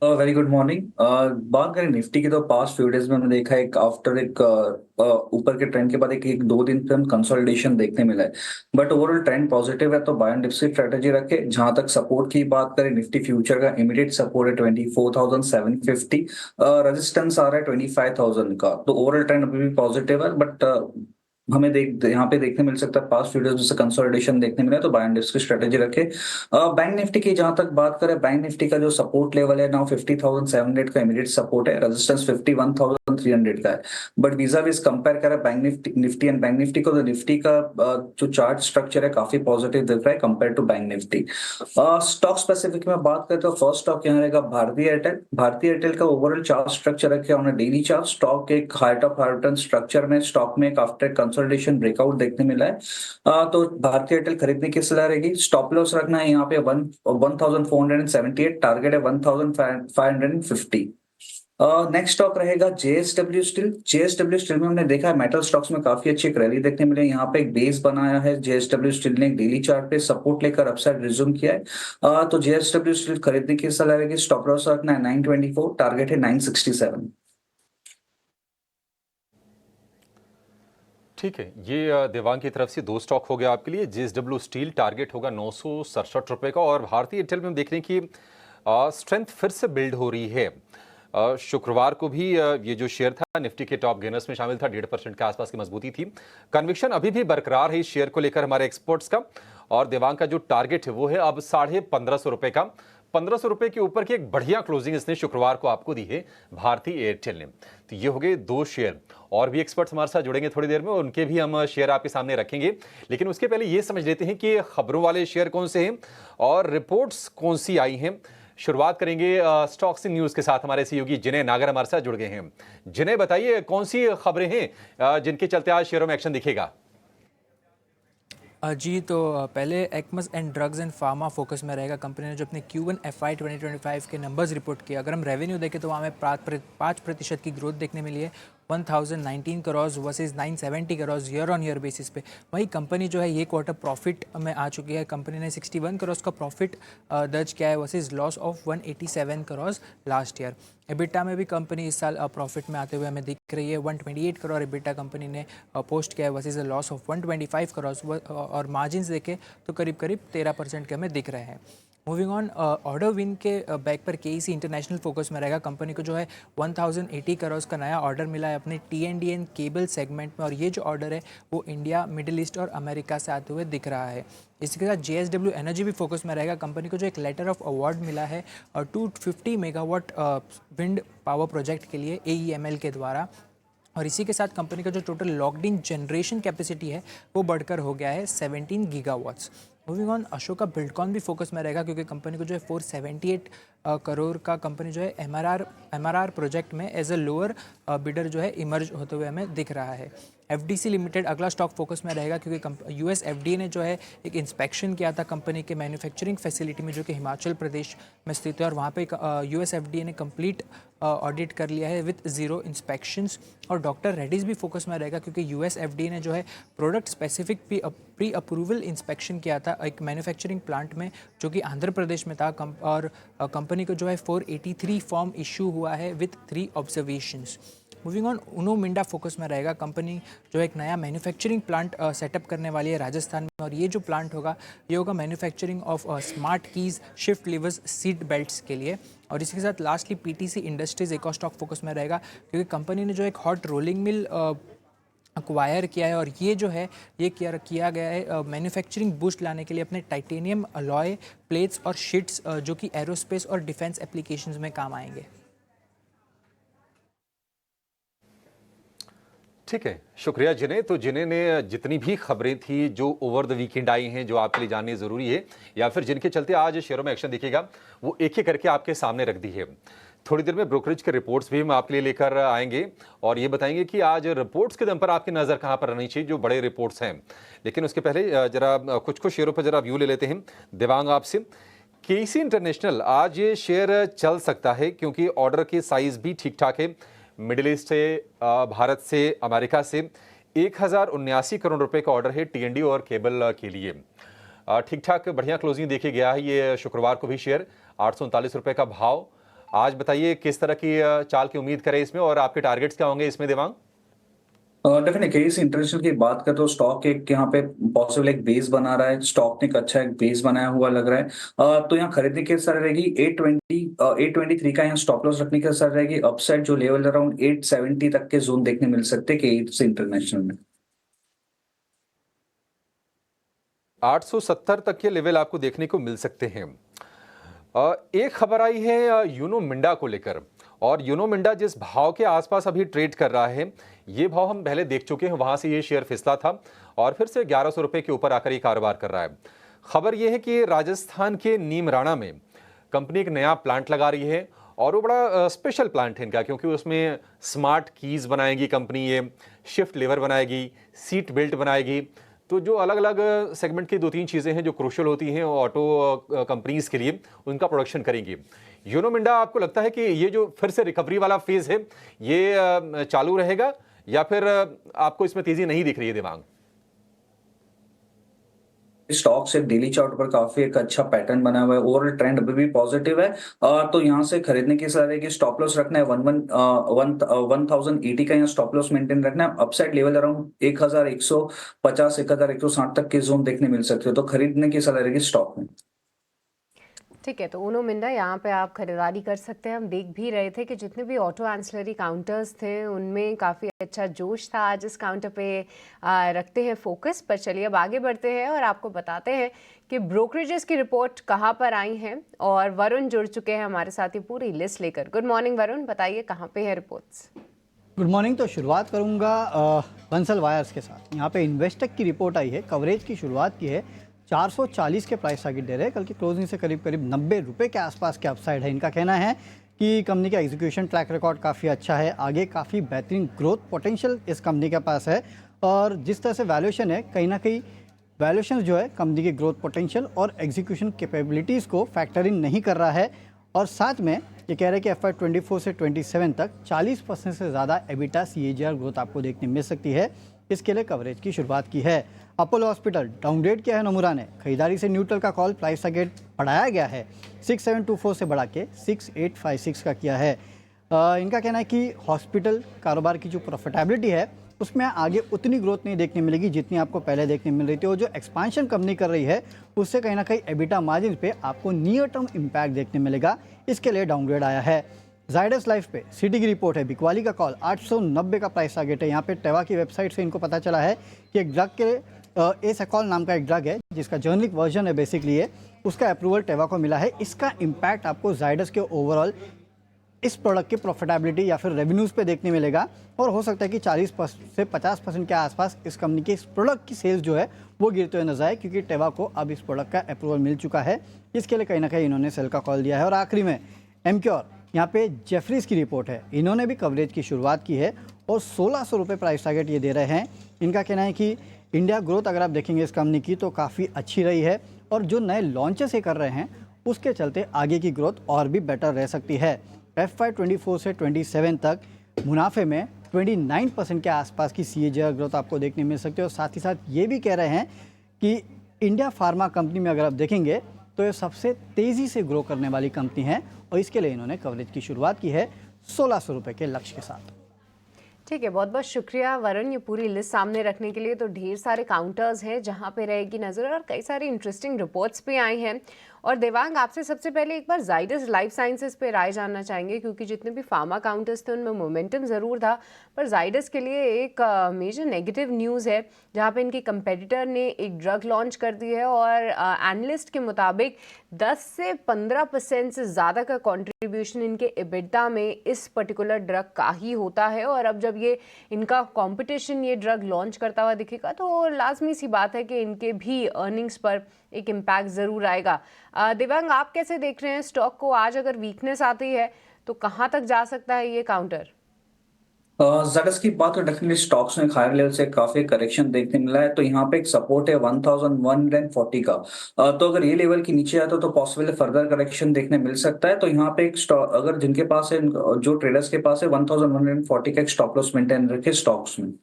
Very good morning. बात करें निफ्टी की तो पास्ट फ्यू डेज में हमने देखा है आफ्टर एक ऊपर के ट्रेंड के बाद एक 2 दिन पे हम कंसोलिडेशन देखने मिला है, बट ओवरऑल ट्रेंड पॉजिटिव है। तो बाय एंड डिप की स्ट्रेटेजी रखे। जहां तक सपोर्ट की बात करें, निफ्टी फ्यूचर का इमीडिएट सपोर्ट है 24,750, रेजिस्टेंस आ रहा है 25,000 का। तो ओवरऑल ट्रेंड अभी भी पॉजिटिव है, बट हमें यहाँ पे देखने मिल सकता है पास्ट फ्यू डेज से कंसोलिडेशन देखने मिला है। तो बाय एंड डिप्स की स्ट्रेटेजी रखे। बैंक निफ्टी की जहां तक बात करें, बैंक निफ्टी का जो सपोर्ट लेवल है नाउ 50,700 का इमीडिएट सपोर्ट है, रेजिस्टेंस 51,300 का है। बट वीजा वीज कंपेयर करें bank Nifty and bank Nifty को, तो निफ्टी का जो चार्ट स्ट्रक्चर है काफी पॉजिटिव दिख रहा है compare to bank Nifty. Stock specific में बात करें तो फर्स्ट स्टॉक यहाँ रहेगा भारतीय एयरटेल। भारतीय एयरटेल का ओवरऑल चार्ट स्ट्रक्चर रखे ऑन डेली चार्ट। स्टॉक एक हाइट ऑफ हार्टन स्ट्रक्चर में, स्टॉक में आफ्टर कंसोलिडेशन ब्रेकआउट देखने मिला है। तो भारतीय एयरटेल खरीदने की सलाह रहेगी। स्टॉप लॉस रखना है यहाँ पे 1478, टारगेट है 1550। नेक्स्ट स्टॉक रहेगा जेएसडब्ल्यू स्टील। जेएसडब्ल्यू स्टील में हमने देखा है मेटल स्टॉक्स में काफी अच्छी एक रैली देखने मिली है। यहाँ पे एक बेस बनाया है जेएसडब्ल्यू स्टील ने, एक डेली चार्ट पे सपोर्ट लेकर अपसाइड रिज्यूम किया है। तो जेएसडब्ल्यू स्टील खरीदने की सलाह रहेगी। स्टॉप लॉस रखना है 924, टारगेट है 967। ठीक है, ये देवांग की तरफ से 2 स्टॉक हो गया आपके लिए। जेएसडब्ल्यू स्टील टारगेट होगा 967 रुपए का, और भारतीय एयरटेल में हम देख रहे हैं कि स्ट्रेंथ फिर से बिल्ड हो रही है। शुक्रवार को भी ये जो शेयर था निफ्टी के टॉप गेनर्स में शामिल था, 1.5% के आसपास की मजबूती थी। कन्विक्शन अभी भी बरकरार है इस शेयर को लेकर हमारे एक्सपर्ट्स का, और देवांग का जो टारगेट है वो है अब 1550 रुपए का। 1500 रुपए के ऊपर की एक बढ़िया क्लोजिंग इसने शुक्रवार को आपको दी है भारतीय एयरटेल ने। तो ये हो गए 2 शेयर, और भी एक्सपर्ट्स हमारे साथ जुड़ेंगे थोड़ी देर में, उनके भी हम शेयर आपके सामने रखेंगे। लेकिन उसके पहले ये समझ लेते हैं कि खबरों वाले शेयर कौन से हैं और रिपोर्ट्स कौन सी आई हैं। शुरुआत करेंगे स्टॉक्स इन न्यूज के साथ। हमारे सहयोगी जिने नागर हमारे साथ जुड़ गए हैं। जिने बताइए कौन सी खबरें हैं जिनके चलते आज शेयरों में एक्शन दिखेगा? जी, तो पहले एक्मस and drugs and pharma focus में रहेगा। कंपनी ने जो अपने Q1 FY 2025 के नंबर्स रिपोर्ट किए, अगर हम रेवेन्यू देखें तो वहाँ में 5% की ग्रोथ देखने मिली है, 1019 crore versus 970 crore year on year basis पे। वही कंपनी जो है ये क्वार्टर प्रॉफिट में आ चुकी है। कंपनी ने 61 करोड़ का प्रॉफिट दर्ज किया है versus loss of 187 crore last year. EBITDA में भी कंपनी इस साल प्रॉफिट में आते हुए हमें दिख रही है। 128 करोड़ एबिटा कंपनी ने पोस्ट किया है वर्सेस लॉस ऑफ 125 करोड़, और मार्जिन्स देखें तो करीब 13% के हमें दिख रहे हैं। मूविंग ऑन, ऑर्डर विन के बैक पर केईसी इंटरनेशनल फोकस में रहेगा। कंपनी को जो है 1080 करोड़ का नया ऑर्डर मिला है अपने TNDN केबल सेगमेंट में, और ये जो ऑर्डर है वो इंडिया, मिडिल ईस्ट और अमेरिका से आते हुए दिख रहा है। इसके साथ JSW एनर्जी भी फोकस में रहेगा। कंपनी को जो एक लेटर ऑफ अवार्ड मिला है 250 मेगावाट विंड पावर प्रोजेक्ट के लिए AEML के द्वारा, और इसी के साथ कंपनी का जो total locked in generation capacity है वो बढ़कर हो गया है 17 gigawatts. Moving on, Ashoka Buildcon भी फोकस में रहेगा क्योंकि कंपनी को जो है 478 करोड़ का कंपनी जो है MRR प्रोजेक्ट में एज अ लोअर बिडर जो है इमर्ज होते हुए हमें दिख रहा है। FDC लिमिटेड अगला स्टॉक फोकस में रहेगा क्योंकि US FDA ने जो है एक इंस्पेक्शन किया था कंपनी के मैन्युफैक्चरिंग फैसिलिटी में जो कि हिमाचल प्रदेश में स्थित है, और वहाँ पे US FDA ने कंप्लीट ऑडिट कर लिया है विथ 0 इंस्पेक्शंस। और डॉक्टर रेड्डीज़ भी फोकस में रहेगा क्योंकि US FDA ने जो है product specific pre approval inspection किया था एक मैन्युफैक्चरिंग प्लांट में जो कि आंध्र प्रदेश में था, और कंपनी को जो है 483 फॉर्म इशू हुआ है with 3 observations. Moving on, Uno Minda focus में रहेगा। कंपनी जो एक नया मैन्युफैक्चरिंग प्लांट सेटअप करने वाली है राजस्थान में, और ये जो प्लांट होगा ये होगा manufacturing of smart keys, shift levers, seat belts के लिए। और इसके साथ लास्टली PTC इंडस्ट्रीज एक और स्टॉक फोकस में रहेगा क्योंकि कंपनी ने जो एक हॉट रोलिंग मिल अक्वायर किया है, और ये जो है ये किया गया है मैन्युफैक्चरिंग बूस्ट लाने के लिए अपने टाइटेनियम अलॉय प्लेट्स और शीट्स जो कि एरोस्पेस और डिफेंस एप्लीकेशंस में काम आएंगे। ठीक है, शुक्रिया जिने। तो जिने ने जितनी भी खबरें थी जो ओवर द वीकेंड आई हैं, जो आपके लिए जाननी जरूरी है या फिर जिनके चलते आज शेयरों में एक्शन दिखेगा, वो एक एक करके आपके सामने रख दी है। थोड़ी देर में ब्रोकरेज के रिपोर्ट्स भी हम आपके लिए लेकर आएंगे और ये बताएंगे कि आज रिपोर्ट्स के दम पर आपकी नज़र कहाँ पर रहनी चाहिए, जो बड़े रिपोर्ट्स हैं। लेकिन उसके पहले जरा कुछ शेयरों पर जरा व्यू ले लेते हैं देवांग आपसे। केसी इंटरनेशनल, आज ये शेयर चल सकता है क्योंकि ऑर्डर की साइज भी ठीक ठाक है। मिडिल ईस्ट से, भारत से, अमेरिका से 1079 करोड़ रुपए का ऑर्डर है TND और केबल के लिए। ठीक ठाक बढ़िया क्लोजिंग देखी गया है ये शुक्रवार को भी शेयर 839 रुपए का भाव। आज बताइए किस तरह की चाल की उम्मीद करें इसमें और आपके टारगेट्स क्या होंगे इसमें देवांग? डेफिनेटली केसी इंटरनेशनल की बात करें तो स्टॉक एक यहाँ पे पॉसिबल एक बेस बना रहा है। स्टॉक ने एक अच्छा एक बेस बनाया हुआ लग रहा है। तो यहाँ खरीदने की असर रहेगी 823 का यहाँ स्टॉप लॉस रखने की असर रहेगी। अपसाइड जो लेवल अराउंड 870 तक के जोन देखने मिल सकते हैं केसी इंटरनेशनल में। 870 तक के लेवल आपको देखने को मिल सकते हैं। एक खबर आई है यूनो मिंडा को लेकर, और यूनो मिंडा जिस भाव के आसपास अभी ट्रेड कर रहा है, ये भाव हम पहले देख चुके हैं। वहां से ये शेयर फिसला था और फिर से 1100 रुपए के ऊपर आकर ये कारोबार कर रहा है। खबर ये है कि राजस्थान के नीमराणा में कंपनी एक नया प्लांट लगा रही है और वो बड़ा स्पेशल प्लांट है इनका, क्योंकि उसमें स्मार्ट कीज़ बनाएगी कंपनी, ये शिफ्ट लीवर बनाएगी, सीट बेल्ट बनाएगी। तो जो अलग अलग सेगमेंट की 2-3 चीज़ें हैं जो क्रूशियल होती हैं ऑटो कंपनीज के लिए, उनका प्रोडक्शन करेंगी। यूनो मिंडा, आपको लगता है कि ये जो फिर से रिकवरी वाला फेज है ये चालू रहेगा या फिर आपको इसमें तेजी नहीं दिख रही है देवांग? स्टॉक से डेली चार्ट पर काफी एक अच्छा पैटर्न बना हुआ है, ओवरऑल ट्रेंड अभी भी पॉजिटिव है। तो यहाँ से खरीदने की सलाह है कि स्टॉप लॉस रखना है 1080 का, यहाँ स्टॉप लॉस मेंटेन रखना है। अपसाइड लेवल अराउंड 1150 1160 तक के जोन देखने मिल सकते हो, तो खरीदने की सलाह रहेगी स्टॉक में। ठीक है, तो उनो मिंडा यहाँ पे आप खरीदारी कर सकते हैं। हम देख भी रहे थे कि जितने भी ऑटो एंसिलरी काउंटर्स थे उनमें काफ़ी अच्छा जोश था। आज इस काउंटर पे रखते हैं फोकस पर। चलिए अब आगे बढ़ते हैं और आपको बताते हैं कि ब्रोकरेजेस की रिपोर्ट कहाँ पर आई हैं, और वरुण जुड़ चुके हैं हमारे साथ ही पूरी लिस्ट लेकर। गुड मॉर्निंग वरुण, बताइए कहाँ पे है रिपोर्ट्स? Good morning. तो शुरुआत करूंगा बंसल वायर्स के साथ। यहाँ पे इन्वेस्टेक की रिपोर्ट आई है, कवरेज की शुरुआत की है, 440 के प्राइस टारगेट दे रहे हैं। कल की क्लोजिंग से करीब 90 रुपये के आसपास के अपसाइड है। इनका कहना है कि कंपनी का एग्जीक्यूशन ट्रैक रिकॉर्ड काफ़ी अच्छा है, आगे काफ़ी बेहतरीन ग्रोथ पोटेंशियल इस कंपनी के पास है। और जिस तरह से वैल्यूएशन है, कहीं ना कहीं वैल्यूएशन जो है कंपनी की ग्रोथ पोटेंशियल और एग्जीक्यूशन कैपेबिलिटीज़ को फैक्टर इन नहीं कर रहा है। और साथ में ये कह रहे हैं कि FY24 से 27 तक 40% से ज़्यादा एबिटा CAGR ग्रोथ आपको देखने मिल सकती है। इसके लिए कवरेज की शुरुआत की है। अपोलो हॉस्पिटल डाउनग्रेड किया है नोमुरा ने, खरीदारी से न्यूट्रल का कॉल, प्राइस टारगेट बढ़ाया गया है 6724 से बढ़ा के 6856 का किया है। इनका कहना है कि हॉस्पिटल कारोबार की जो प्रॉफिटेबिलिटी है उसमें आगे उतनी ग्रोथ नहीं देखने मिलेगी जितनी आपको पहले देखने मिल रही थी, और जो एक्सपांशन कंपनी कर रही है उससे कहीं ना कहीं एबिटा मार्जिन पे आपको नियर टर्म इम्पैक्ट देखने मिलेगा। इसके लिए डाउनग्रेड आया है। जाइडस लाइफ पे सिटी की रिपोर्ट है, बिकवाली का कॉल, 890 का प्राइस टारगेट है। यहाँ पे टेवा की वेबसाइट से इनको पता चला है कि एक ड्रग के एसएकॉल नाम का एक ड्रग है जिसका जर्नलिक वर्जन है बेसिकली है, उसका अप्रूवल टेवा को मिला है। इसका इम्पैक्ट आपको जाइडस के ओवरऑल इस प्रोडक्ट की प्रॉफिटेबिलिटी या फिर रेवेन्यूज़ पे देखने मिलेगा, और हो सकता है कि 40% से 50% के आसपास इस कंपनी के इस प्रोडक्ट की सेल्स जो है वो गिरते हुए नजर आए, क्योंकि टेवा को अब इस प्रोडक्ट का अप्रूवल मिल चुका है। इसके लिए कहीं ना कहीं इन्होंने सेल का कॉल दिया है। और आखिरी में एमक्योर, यहाँ पे जेफरीज की रिपोर्ट है, इन्होंने भी कवरेज की शुरुआत की है और 1600 रुपये प्राइस टारगेट ये दे रहे हैं। इनका कहना है कि इंडिया ग्रोथ अगर आप देखेंगे इस कंपनी की तो काफ़ी अच्छी रही है, और जो नए लॉन्चेस ये कर रहे हैं उसके चलते आगे की ग्रोथ और भी बेटर रह सकती है। FY24 से 27 तक मुनाफे में 29% के आसपास की CAGR ग्रोथ आपको देखने मिल सकती है। और साथ ही साथ ये भी कह रहे हैं कि इंडिया फार्मा कंपनी में अगर आप देखेंगे तो ये सबसे तेज़ी से ग्रो करने वाली कंपनी है, और इसके लिए इन्होंने कवरेज की शुरुआत की है 1600 रुपये के लक्ष्य के साथ। ठीक है, बहुत बहुत शुक्रिया वरुण ये पूरी लिस्ट सामने रखने के लिए। तो ढेर सारे काउंटर्स हैं जहां पे रहेगी नज़र, और कई सारी इंटरेस्टिंग रिपोर्ट्स भी आई हैं। और देवांग, आपसे सबसे पहले एक बार जाइडस लाइफ साइंसेस पे राय जानना चाहेंगे, क्योंकि जितने भी फार्मा काउंटर्स थे उनमें मोमेंटम ज़रूर था, पर जाइडस के लिए एक मेजर नेगेटिव न्यूज़ है जहाँ पे इनके कंपेटिटर ने एक ड्रग लॉन्च कर दी है, और एनालिस्ट के मुताबिक 10 से 15% से ज़्यादा का कंट्रीब्यूशन इनके एबिटा में इस पर्टिकुलर ड्रग का ही होता है। और अब जब ये इनका कंपटीशन ये ड्रग लॉन्च करता हुआ दिखेगा तो लाजमी सी बात है कि इनके भी अर्निंग्स पर एक इम्पैक्ट ज़रूर आएगा। देवांग, आप कैसे देख रहे हैं स्टॉक को? आज अगर वीकनेस आती है तो कहाँ तक जा सकता है ये काउंटर? जाइडस की बात तो डेफिनेटली स्टॉक्स में हायर लेवल से काफी करेक्शन देखने मिला है, तो यहाँ पे एक सपोर्ट है 1140 का। तो अगर ये लेवल के नीचे आता तो पॉसिबल फर्दर करेक्शन देखने मिल सकता है। तो यहाँ पे एक स्टॉक अगर जिनके पास है, जो ट्रेडर्स के पास है, 1140 का एक स्टॉप लॉस मेंटेन रखे स्टॉक्स में।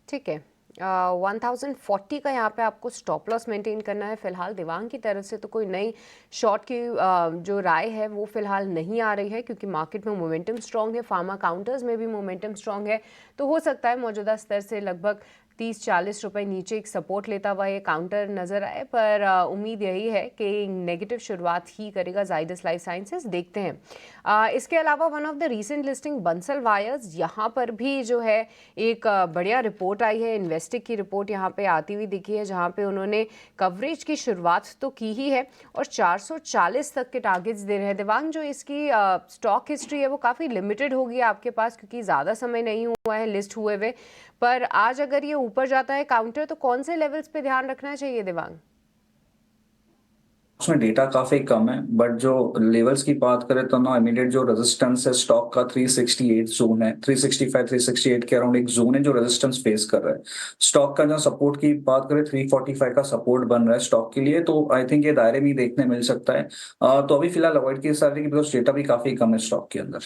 ठीक है, 1040 का यहाँ पे आपको स्टॉप लॉस मेंटेन करना है। फिलहाल देवांग की तरफ से तो कोई नई शॉर्ट की जो राय है वो फिलहाल नहीं आ रही है, क्योंकि मार्केट में मोमेंटम स्ट्रांग है, फार्मा काउंटर्स में भी मोमेंटम स्ट्रांग है। तो हो सकता है मौजूदा स्तर से लगभग 30-40 रुपए नीचे एक सपोर्ट लेता हुआ ये काउंटर नजर आए, पर उम्मीद यही है कि नेगेटिव शुरुआत ही करेगा जाइडस लाइफ साइंसेस। देखते हैं। इसके अलावा one of the recent listing Bansal wires, यहाँ पर भी जो है एक बढ़िया रिपोर्ट आई है। इन्वेस्टिक की रिपोर्ट यहाँ पे आती हुई दिखी है, जहाँ पे उन्होंने कवरेज की शुरुआत तो की ही है और 440 तक के टारगेट्स दे रहे हैं। दिवांग, जो इसकी स्टॉक हिस्ट्री है वो काफ़ी लिमिटेड होगी आपके पास, क्योंकि ज़्यादा समय नहीं हुआ है लिस्ट हुए हुए, पर आज अगर ये ऊपर जाता है काउंटर तो कौन से लेवल्स पे ध्यान रखना चाहिए दिवांग? उसमें डेटा काफी कम है, बट जो लेवल्स की बात करें तो ना इमीडिएट जो रेजिस्टेंस है स्टॉक का 368 जोन है, 365 368 के अराउंड एक जोन है जो रेजिस्टेंस फेस कर रहा है। स्टॉक का जो सपोर्ट की बात करें 345 का सपोर्ट बन रहा है स्टॉक के लिए, तो आई थिंक ये दायरे में ही देखने मिल सकता है। तो अभी फिलहाल अवॉइड की सारी बिकॉज डेटा भी काफी कम है स्टॉक के अंदर।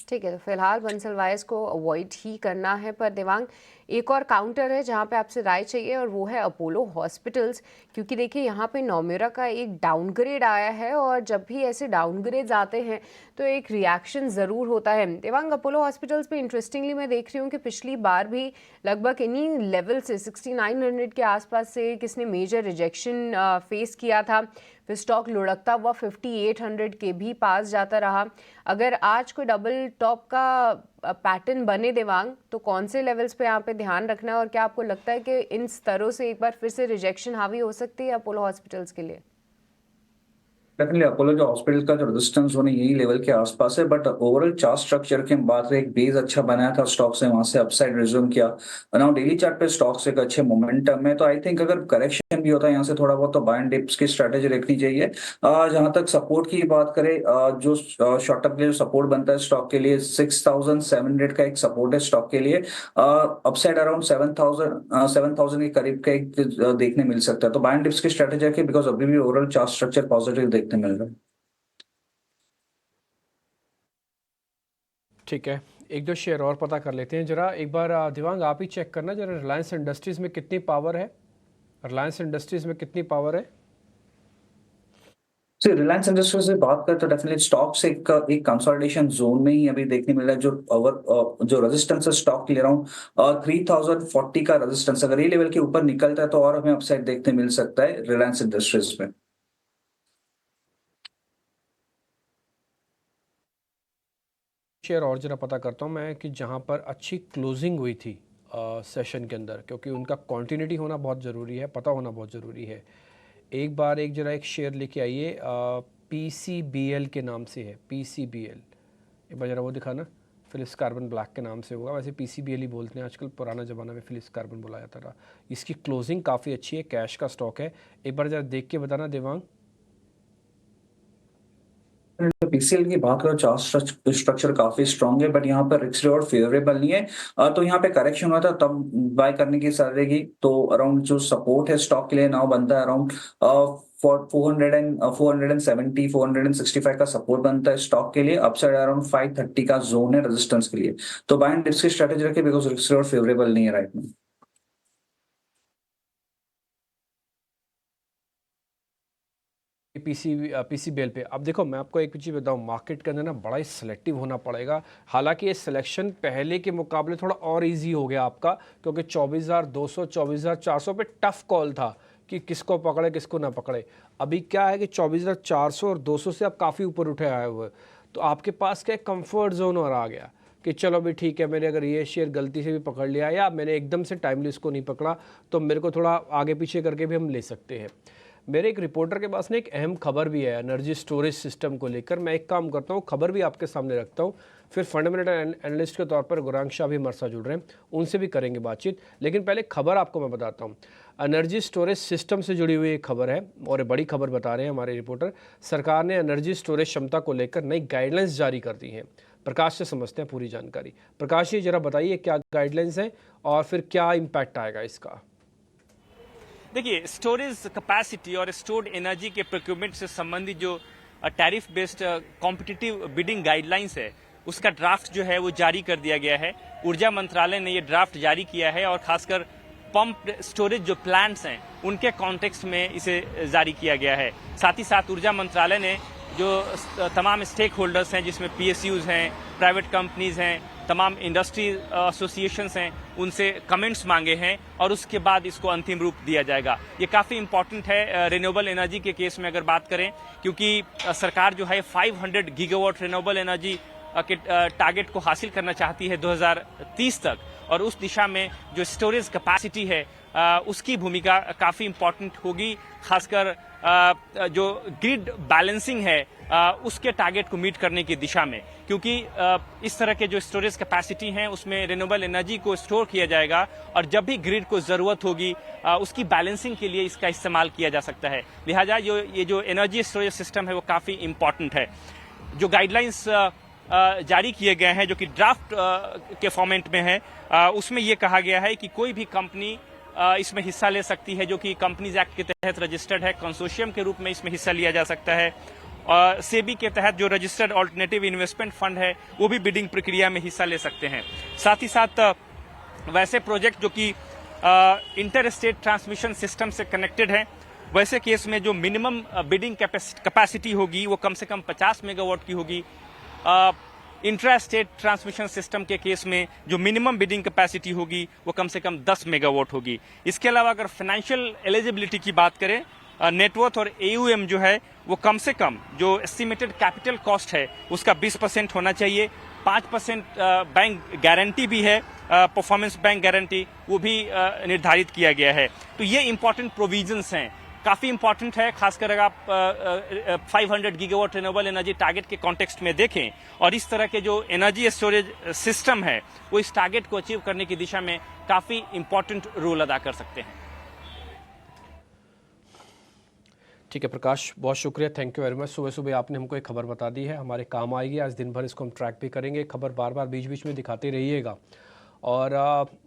ठीक है, तो फिलहाल बंसल वायर्स को अवॉइड ही करना है। पर देवांग, एक और काउंटर है जहां पे आपसे राय चाहिए और वो है अपोलो हॉस्पिटल्स, क्योंकि देखिए यहाँ पे नोमेरा का एक डाउनग्रेड आया है और जब भी ऐसे डाउनग्रेड्स आते हैं तो एक रिएक्शन ज़रूर होता है। देवांग, अपोलो हॉस्पिटल्स पे इंटरेस्टिंगली मैं देख रही हूँ कि पिछली बार भी लगभग इन्हीं लेवल से 6900 के आसपास से किसने मेजर रिजेक्शन फेस किया था, फिर स्टॉक लुढ़कता हुआ 5800 के भी पास जाता रहा। अगर आज कोई डबल टॉप का पैटर्न बने देवांग, तो कौन से लेवल्स पे यहाँ पे ध्यान रखना है और क्या आपको लगता है कि इन स्तरों से एक बार फिर से रिजेक्शन हावी हो सकती है अपोलो हॉस्पिटल्स के लिए? डेफिनेटली अपोलो जो हॉस्पिटल का जो रेजिस्टेंस होने यही लेवल के आसपास है, बट ओवरऑल चार्ट स्ट्रक्चर की हम बात करें, एक बेस अच्छा बनाया था स्टॉक से, वहां से अपसाइड रिज्यूम किया। नाउ डेली चार्ट पे स्टॉक से एक अच्छे मोमेंटम है, तो आई थिंक अगर करेक्शन भी होता है यहाँ से थोड़ा बहुत तो बाय एंड डिप्स की स्ट्रेटेजी रखनी चाहिए। जहां तक सपोर्ट की बात करें, जो शॉर्ट टर्म के लिए जो सपोर्ट बनता है स्टॉक के लिए 6700 का एक सपोर्ट है स्टॉक के लिए। अपसाइड अराउंड 7000 के करीब का एक देखने मिल सकता है, तो बाय एंड डिप्स की स्ट्रेटेजी रखिए बिकॉज अभी भी ओवरऑल चार्ट स्ट्रक्चर पॉजिटिव देखने मिल रहा है। ठीक है, एक दो शेयर और पता कर लेते हैं जरा। एक बार दिवांग आप ही चेक करना जरा, रिलायंस इंडस्ट्रीज में कितनी पावर है, रिलायंस इंडस्ट्रीज में कितनी पावर है? रिलायंस इंडस्ट्रीज से बात करें तो डेफिनेटली स्टॉक से एक कंसोलिडेशन जोन में ही अभी देखने मिल रहा है। जो रेजिस्टेंस है स्टॉक के लिए अराउंड 3040 का रेजिस्टेंस, अगर ये लेवल के ऊपर निकलता है तो और हमें अपसाइड देखने मिल सकता है रिलायंस इंडस्ट्रीज में। शेयर और जरा पता करता हूँ मैं कि जहाँ पर अच्छी क्लोजिंग हुई थी सेशन के अंदर, क्योंकि उनका कॉन्टिन्यूटी होना बहुत ज़रूरी है, पता होना बहुत ज़रूरी है। एक बार एक जरा एक शेयर लेके आइए, PCBL के नाम से है, PCBL। एक बार जरा वो दिखाना, फिलिप्स कार्बन ब्लैक के नाम से होगा, वैसे PCBL ही बोलते हैं आजकल, पुराना ज़माना में फिलिप्स कार्बन बोला जाता था। इसकी क्लोजिंग काफ़ी अच्छी है, कैश का स्टॉक है। एक बार जरा देख के बताना देवांग। पीसीएल की बात करो, चार्ट स्ट्रक्चर काफी स्ट्रांग है, बट यहाँ पर रिस्क रिवॉर्ड फेवरेबल नहीं है। तो यहाँ पे करेक्शन हुआ था तब बाय करने की सलाह रहेगी। तो अराउंड जो सपोर्ट है स्टॉक के लिए नाउ बनता है अराउंड 470 465 का सपोर्ट बनता है स्टॉक के लिए। अपसाइड अराउंड 530 का जोन है रेजिस्टेंस के लिए। तो बाय एंड डिप्स की स्ट्रेटेजी रखिए बिकॉज रिस्क रिवॉर्ड फेवरेबल नहीं है राइट में। PCBL पे अब देखो, मैं आपको एक चीज़ बताऊँ, मार्केट के अंदर ना बड़ा ही सिलेक्टिव होना पड़ेगा। हालांकि ये सिलेक्शन पहले के मुकाबले थोड़ा और इजी हो गया आपका, क्योंकि 24,200 24,400 पे टफ कॉल था कि किसको पकड़े किसको ना पकड़े। अभी क्या है कि 24,400 और 200 से आप काफ़ी ऊपर उठे आए हुए, तो आपके पास क्या कंफर्ट जोन और आ गया कि चलो भी ठीक है, मैंने अगर ये शेयर गलती से भी पकड़ लिया या मैंने एकदम से टाइमली इसको नहीं पकड़ा, तो मेरे को थोड़ा आगे पीछे करके भी हम ले सकते हैं। मेरे एक रिपोर्टर के पास ना एक अहम खबर भी है एनर्जी स्टोरेज सिस्टम को लेकर। मैं एक काम करता हूँ, खबर भी आपके सामने रखता हूँ, फिर फंडामेंटल एनालिस्ट के तौर पर गुरांग शाह भी हमारे साथ जुड़ रहे हैं, उनसे भी करेंगे बातचीत। लेकिन पहले खबर आपको मैं बताता हूँ, एनर्जी स्टोरेज सिस्टम से जुड़ी हुई एक खबर है और एक बड़ी खबर बता रहे हैं हमारे रिपोर्टर। सरकार ने एनर्जी स्टोरेज क्षमता को लेकर नई गाइडलाइंस जारी कर दी हैं। प्रकाश से समझते हैं पूरी जानकारी। प्रकाश जी जरा बताइए क्या गाइडलाइंस हैं और फिर क्या इम्पैक्ट आएगा इसका? देखिए, स्टोरेज कैपेसिटी और स्टोर्ड एनर्जी के प्रोक्योरमेंट से संबंधित जो tariff based competitive bidding guidelines है, उसका ड्राफ्ट जो है वो जारी कर दिया गया है। ऊर्जा मंत्रालय ने ये ड्राफ्ट जारी किया है और खासकर पंप स्टोरेज जो प्लांट्स हैं उनके कॉन्टेक्स्ट में इसे जारी किया गया है। साथ ही साथ ऊर्जा मंत्रालय ने जो तमाम स्टेक होल्डर्स हैं, जिसमें PSUs हैं, प्राइवेट कंपनीज हैं, तमाम इंडस्ट्री एसोसिएशंस हैं, उनसे कमेंट्स मांगे हैं और उसके बाद इसको अंतिम रूप दिया जाएगा। ये काफ़ी इंपॉर्टेंट है रिन्यूएबल एनर्जी के केस में अगर बात करें, क्योंकि सरकार जो है 500 गीगावाट रिन्यूएबल एनर्जी के टारगेट को हासिल करना चाहती है 2030 तक, और उस दिशा में जो स्टोरेज कैपेसिटी है उसकी भूमिका काफ़ी इम्पोर्टेंट होगी, खासकर जो ग्रिड बैलेंसिंग है उसके टारगेट को मीट करने की दिशा में, क्योंकि इस तरह के जो स्टोरेज कैपेसिटी हैं उसमें रिन्यूएबल एनर्जी को स्टोर किया जाएगा और जब भी ग्रिड को ज़रूरत होगी उसकी बैलेंसिंग के लिए इसका इस्तेमाल किया जा सकता है। लिहाजा ये जो एनर्जी स्टोरेज सिस्टम है वो काफ़ी इम्पोर्टेंट है। जो गाइडलाइंस जारी किए गए हैं जो कि ड्राफ्ट के फॉर्मेट में है, उसमें ये कहा गया है कि कोई भी कंपनी इसमें हिस्सा ले सकती है जो कि कंपनीज एक्ट के तहत रजिस्टर्ड है, कंसोर्शियम के रूप में इसमें हिस्सा लिया जा सकता है। सेबी के तहत जो रजिस्टर्ड ऑल्टरनेटिव इन्वेस्टमेंट फंड है वो भी बिडिंग प्रक्रिया में हिस्सा ले सकते हैं। साथ ही साथ वैसे प्रोजेक्ट जो कि इंटर स्टेट ट्रांसमिशन सिस्टम से कनेक्टेड है, वैसे केस में जो मिनिमम बिडिंग कैपेसिटी होगी वो कम से कम 50 मेगावाट की होगी। इंट्रा स्टेट ट्रांसमिशन सिस्टम के केस में जो मिनिमम बिडिंग कैपेसिटी होगी वो कम से कम 10 मेगावाट होगी। इसके अलावा अगर फाइनेंशियल एलिजिबिलिटी की बात करें, नेटवर्थ और एयूएम जो है वो कम से कम जो एस्टिमेटेड कैपिटल कॉस्ट है उसका 20% होना चाहिए। 5% बैंक गारंटी भी है, परफॉर्मेंस बैंक गारंटी, वो भी निर्धारित किया गया है। तो ये इंपॉर्टेंट प्रोविजंस हैं, काफ़ी इंपॉर्टेंट है, खासकर अगर आप 500 गीगावाट रिन्यूएबल एनर्जी टारगेट के कॉन्टेक्स्ट में देखें और इस तरह के जो एनर्जी स्टोरेज सिस्टम है वो इस टारगेट को अचीव करने की दिशा में काफ़ी इंपॉर्टेंट रोल अदा कर सकते हैं। ठीक है प्रकाश, बहुत शुक्रिया, थैंक यू वेरी मच। सुबह सुबह आपने हमको एक खबर बता दी है, हमारे काम आएगी, आज दिन भर इसको हम ट्रैक भी करेंगे। खबर बार बार बीच बीच में दिखाते रहिएगा। और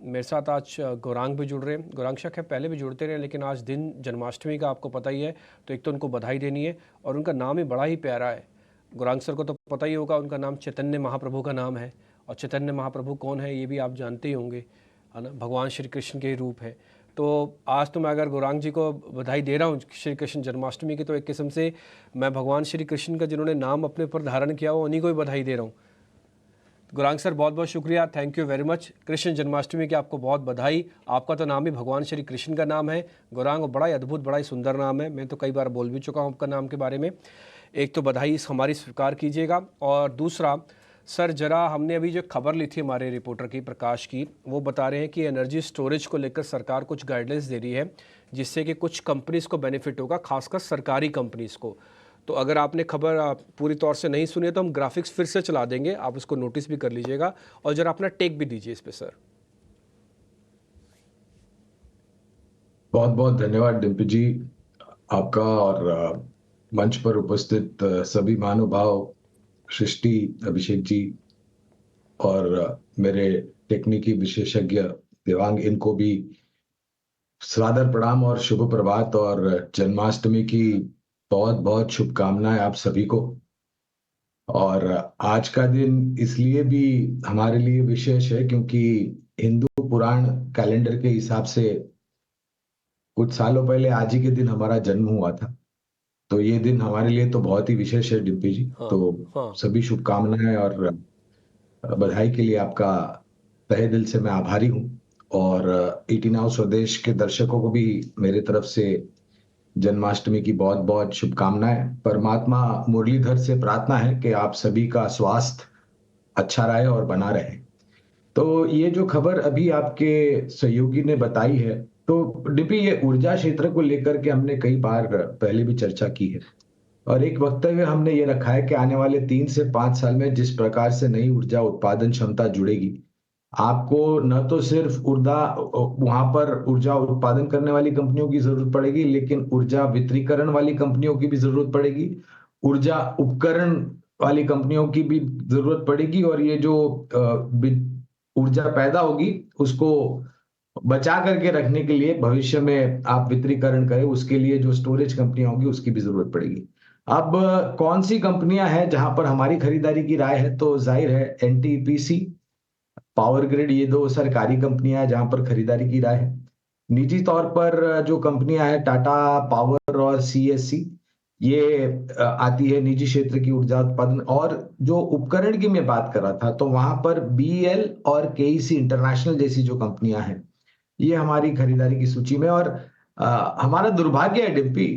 मेरे साथ आज गौरांग भी जुड़ रहे हैं। गौरांग शक है पहले भी जुड़ते रहे, लेकिन आज दिन जन्माष्टमी का आपको पता ही है, तो एक तो उनको बधाई देनी है और उनका नाम ही बड़ा ही प्यारा है। गौरांग सर को तो पता ही होगा, उनका नाम चैतन्य महाप्रभु का नाम है। और चैतन्य महाप्रभु कौन है ये भी आप जानते ही होंगे, है ना, भगवान श्री कृष्ण के रूप है। तो आज तो मैं अगर गौरांग जी को बधाई दे रहा हूँ श्री कृष्ण जन्माष्टमी की, तो एक किस्म से मैं भगवान श्री कृष्ण का जिन्होंने नाम अपने ऊपर धारण किया हो उन्हीं को ही बधाई दे रहा हूँ। गौरांग सर बहुत बहुत शुक्रिया, thank you very much. Krishna Janmashtami की आपको बहुत बधाई। आपका तो नाम ही भगवान श्री कृष्ण का नाम है गौरांग, बड़ा ही अद्भुत, बड़ा ही सुंदर नाम है। मैं तो कई बार बोल भी चुका हूँ आपका नाम के बारे में। एक तो बधाई हमारी स्वीकार कीजिएगा, और दूसरा सर जरा हमने अभी जो खबर ली थी हमारे रिपोर्टर की प्रकाश की, वो बता रहे हैं कि एनर्जी स्टोरेज को लेकर सरकार कुछ गाइडलाइंस दे रही है जिससे कि कुछ कंपनीज़ को बेनिफिट होगा, खासकर सरकारी कंपनीज़ को। तो अगर आपने खबर पूरी तौर से नहीं सुनी है तो हम ग्राफिक्स फिर से चला देंगे, आप उसको नोटिस भी कर लीजिएगा और जरा अपना टेक भी दीजिए इस पे सर। बहुत बहुत धन्यवाद डिम्पी जी आपका, और मंच पर उपस्थित सभी महानुभाव, सृष्टि, अभिषेक जी और मेरे तकनीकी विशेषज्ञ देवांग, इनको भी सादर प्रणाम और शुभ प्रभात और जन्माष्टमी की बहुत बहुत शुभकामनाएं आप सभी को। और आज का दिन इसलिए भी हमारे लिए विशेष है क्योंकि हिंदू पुराण कैलेंडर के हिसाब से कुछ सालों पहले आज ही के दिन हमारा जन्म हुआ था। तो ये दिन हमारे लिए तो बहुत ही विशेष है डिम्पी जी। तो सभी शुभकामनाएं और बधाई के लिए आपका तहे दिल से मैं आभारी हूँ। और 18 नाउ स्वदेश के दर्शकों को भी मेरे तरफ से जन्माष्टमी की बहुत बहुत शुभकामनाएं। परमात्मा मुरलीधर से प्रार्थना है कि आप सभी का स्वास्थ्य अच्छा रहे और बना रहे। तो ये जो खबर अभी आपके सहयोगी ने बताई है, तो डिम्पी ये ऊर्जा क्षेत्र को लेकर के हमने कई बार पहले भी चर्चा की है और एक वक्तव्य हमने ये रखा है कि आने वाले 3 से 5 साल में जिस प्रकार से नई ऊर्जा उत्पादन क्षमता जुड़ेगी, आपको न तो सिर्फ वहां पर ऊर्जा उत्पादन करने वाली कंपनियों की जरूरत पड़ेगी, लेकिन ऊर्जा वितरीकरण वाली कंपनियों की भी जरूरत पड़ेगी, ऊर्जा उपकरण वाली कंपनियों की भी जरूरत पड़ेगी। और ये जो ऊर्जा पैदा होगी उसको बचा करके रखने के लिए भविष्य में आप वितरीकरण करें, उसके लिए जो स्टोरेज कंपनियां होंगी उसकी भी जरूरत पड़ेगी। अब कौन सी कंपनियां हैं जहां पर हमारी खरीदारी की राय है, तो जाहिर है एनटीपीसी, पावर ग्रिड, ये 2 सरकारी कंपनियां हैं जहां पर खरीदारी की राय है। निजी तौर पर जो कंपनियां हैं टाटा पावर और सीएससी, ये आती है निजी क्षेत्र की ऊर्जा उत्पादन। और जो उपकरण की मैं बात कर रहा था, तो वहां पर बीएल और केईसी इंटरनेशनल जैसी जो कंपनियां हैं ये हमारी खरीदारी की सूची में। और हमारा दुर्भाग्य है डिम्पी,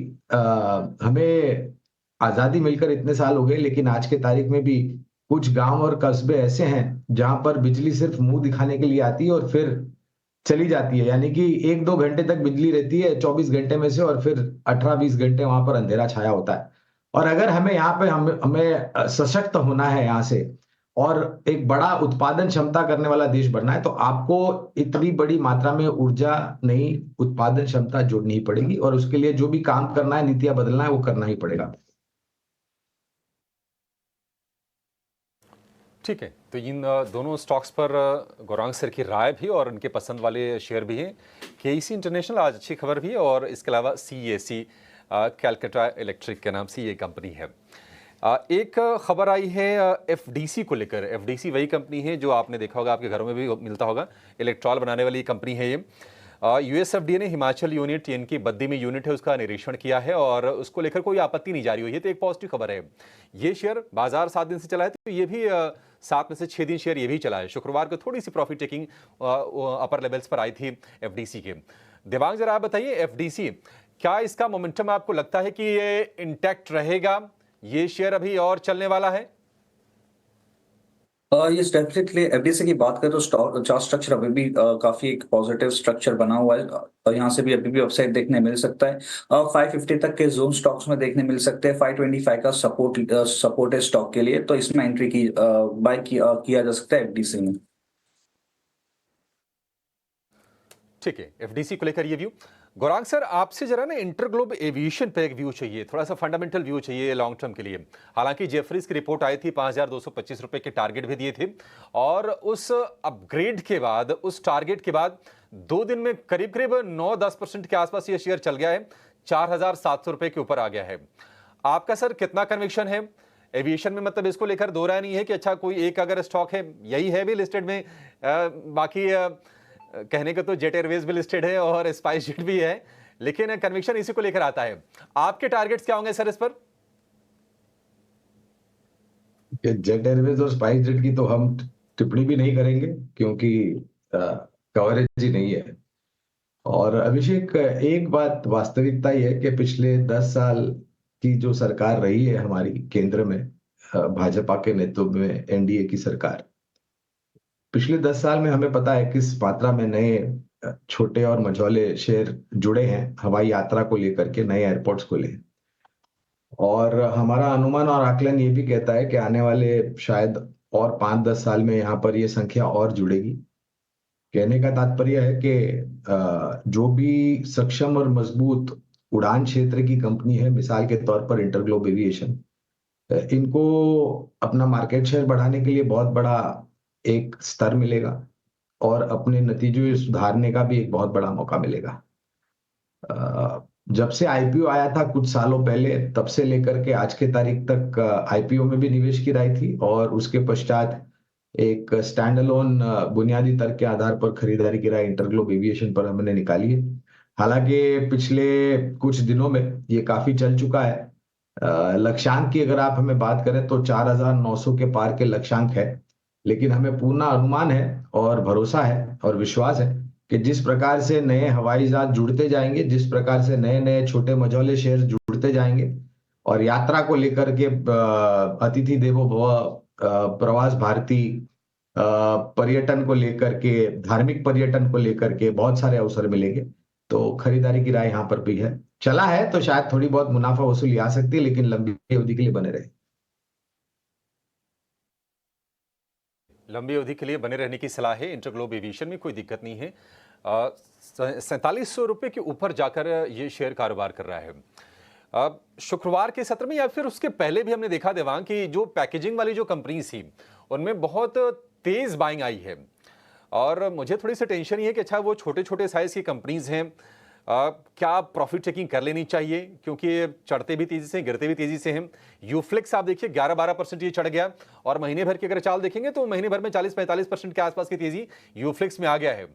हमें आजादी मिलकर इतने साल हो गए, लेकिन आज के तारीख में भी कुछ गांव और कस्बे ऐसे हैं जहां पर बिजली सिर्फ मुंह दिखाने के लिए आती है और फिर चली जाती है, यानी कि 1-2 घंटे तक बिजली रहती है 24 घंटे में से, और फिर 18-20 घंटे वहां पर अंधेरा छाया होता है। और अगर हमें यहाँ पे हमें सशक्त होना है यहाँ से, और एक बड़ा उत्पादन क्षमता करने वाला देश बनना है, तो आपको इतनी बड़ी मात्रा में ऊर्जा नहीं, उत्पादन क्षमता जोड़नी ही पड़ेगी, और उसके लिए जो भी काम करना है, नीतियां बदलना है, वो करना ही पड़ेगा। ठीक है, तो इन दोनों स्टॉक्स पर गौरांग सर की राय भी और उनके पसंद वाले शेयर भी हैं। केईसी इंटरनेशनल आज अच्छी खबर भी है, और इसके अलावा CESC कैलकाटा इलेक्ट्रिक के नाम से ये कंपनी है। एक खबर आई है FDC को लेकर। FDC वही कंपनी है जो आपने देखा होगा, आपके घरों में भी मिलता होगा, इलेक्ट्रॉल बनाने वाली कंपनी है ये। USFDA ने हिमाचल यूनिट की बद्दी में यूनिट है उसका निरीक्षण किया है, और उसको लेकर कोई आपत्ति नहीं जारी हुई है, तो एक पॉजिटिव खबर है। ये शेयर बाजार 7 दिन से चला है, तो ये भी 7 में से 6 दिन शेयर ये भी चला है। शुक्रवार को थोड़ी सी प्रॉफिट टेकिंग अपर लेवल्स पर आई थी FDC के। देवांग, जरा आप बताइए, FDC क्या इसका मोमेंटम आपको लगता है कि ये इंटैक्ट रहेगा, ये शेयर अभी और चलने वाला है? ये डेफिनेटली एफडीसी की बात करें तो चार्ट स्ट्रक्चर अभी भी काफी एक पॉजिटिव स्ट्रक्चर बना हुआ है, और यहाँ से भी अभी भी अपसाइड देखने मिल सकता है। 550 तक के जोन स्टॉक्स में देखने मिल सकते हैं। 525 का सपोर्ट है स्टॉक के लिए, तो इसमें एंट्री की बाय किया जा सकता है एफडीसी में। ठीक है, FDC को लेकर ये व्यू। गौरांग सर, आपसे जरा ना इंटरग्लोब एविएशन पे एक व्यू चाहिए, थोड़ा सा फंडामेंटल व्यू चाहिए लॉन्ग टर्म के लिए। हालांकि जेफरीज की रिपोर्ट आई थी, 5,225 रुपए के टारगेट भी दिए थे, और उस अपग्रेड के बाद, उस टारगेट के बाद 2 दिन में करीब करीब 9-10% के आसपास ये शेयर चल गया है, 4,700 रुपए के ऊपर आ गया है। आपका सर कितना कन्विक्शन है एविएशन में? मतलब इसको लेकर दो राय नहीं है कि अच्छा कोई एक अगर स्टॉक है, यही है भी लिस्टेड में, बाकी कहने को तो जेट एयरवेज भी लिस्टेड है और स्पाइस जेट भी है, लेकिन कन्विक्शन इसी को लेकर आता है। आपके टारगेट्स क्या होंगे सर इस पर? जेट एयरवेज और स्पाइस जेट की तो हम टिप्पणी भी नहीं करेंगे, क्योंकि कवरेज ही नहीं है। और अभिषेक, एक बात वास्तविकता ही है कि पिछले 10 साल की जो सरकार रही है हमारी केंद्र में, भाजपा के नेतृत्व में एनडीए की सरकार, पिछले 10 साल में हमें पता है किस मात्रा में नए छोटे और मझौले शहर जुड़े हैं हवाई यात्रा को लेकर के, नए एयरपोर्ट्स को ले। और हमारा अनुमान और आकलन ये भी कहता है कि आने वाले शायद और 5-10 साल में यहाँ पर ये संख्या और जुड़ेगी। कहने का तात्पर्य है कि जो भी सक्षम और मजबूत उड़ान क्षेत्र की कंपनी है, मिसाल के तौर पर इंटरग्लोब एविएशन, इनको अपना मार्केट शेयर बढ़ाने के लिए बहुत बड़ा एक स्तर मिलेगा, और अपने नतीजे सुधारने का भी एक बहुत बड़ा मौका मिलेगा। जब से आईपीओ आया था कुछ सालों पहले, तब से लेकर के आज के तारीख तक आईपीओ में भी निवेश की राय थी, और उसके पश्चात एक स्टैंड अलोन बुनियादी तर्क के आधार पर खरीदारी की राय इंटरग्लोब एविएशन पर हमने निकाली है। हालांकि पिछले कुछ दिनों में ये काफी चल चुका है। लक्ष्यांक की अगर आप हमें बात करें तो 4,900 के पार के लक्ष्यांक है, लेकिन हमें पूर्ण अनुमान है और भरोसा है और विश्वास है कि जिस प्रकार से नए हवाई जहाज जुड़ते जाएंगे, जिस प्रकार से नए नए छोटे मझौले शहर जुड़ते जाएंगे, और यात्रा को लेकर के अतिथि देवो भव, प्रवास भारती, पर्यटन को लेकर के, धार्मिक पर्यटन को लेकर के बहुत सारे अवसर मिलेंगे। तो खरीदारी की राय यहाँ पर भी है। चला है तो शायद थोड़ी बहुत मुनाफा वसूली आ सकती है, लेकिन लंबी अवधि के लिए बने रहे। लंबी अवधि के लिए बने रहने की सलाह है। इंटरग्लोब एविएशन में कोई दिक्कत नहीं है। 4700 रुपए के ऊपर जाकर ये शेयर कारोबार कर रहा है। शुक्रवार के सत्र में या फिर उसके पहले भी हमने देखा देवांग कि जो पैकेजिंग वाली जो कंपनीज थी उनमें बहुत तेज बाइंग आई है, और मुझे थोड़ी सी टेंशन ही है कि अच्छा वो छोटे छोटे साइज की कंपनीज हैं, क्या प्रॉफिट टेकिंग कर लेनी चाहिए, क्योंकि ये चढ़ते भी तेजी से, गिरते भी तेजी से हैं। यूफ्लिक्स आप देखिए 11-12% ये चढ़ गया, और महीने भर की अगर चाल देखेंगे तो महीने भर में 40-45% के आसपास की तेजी यूफ्लिक्स में आ गया है।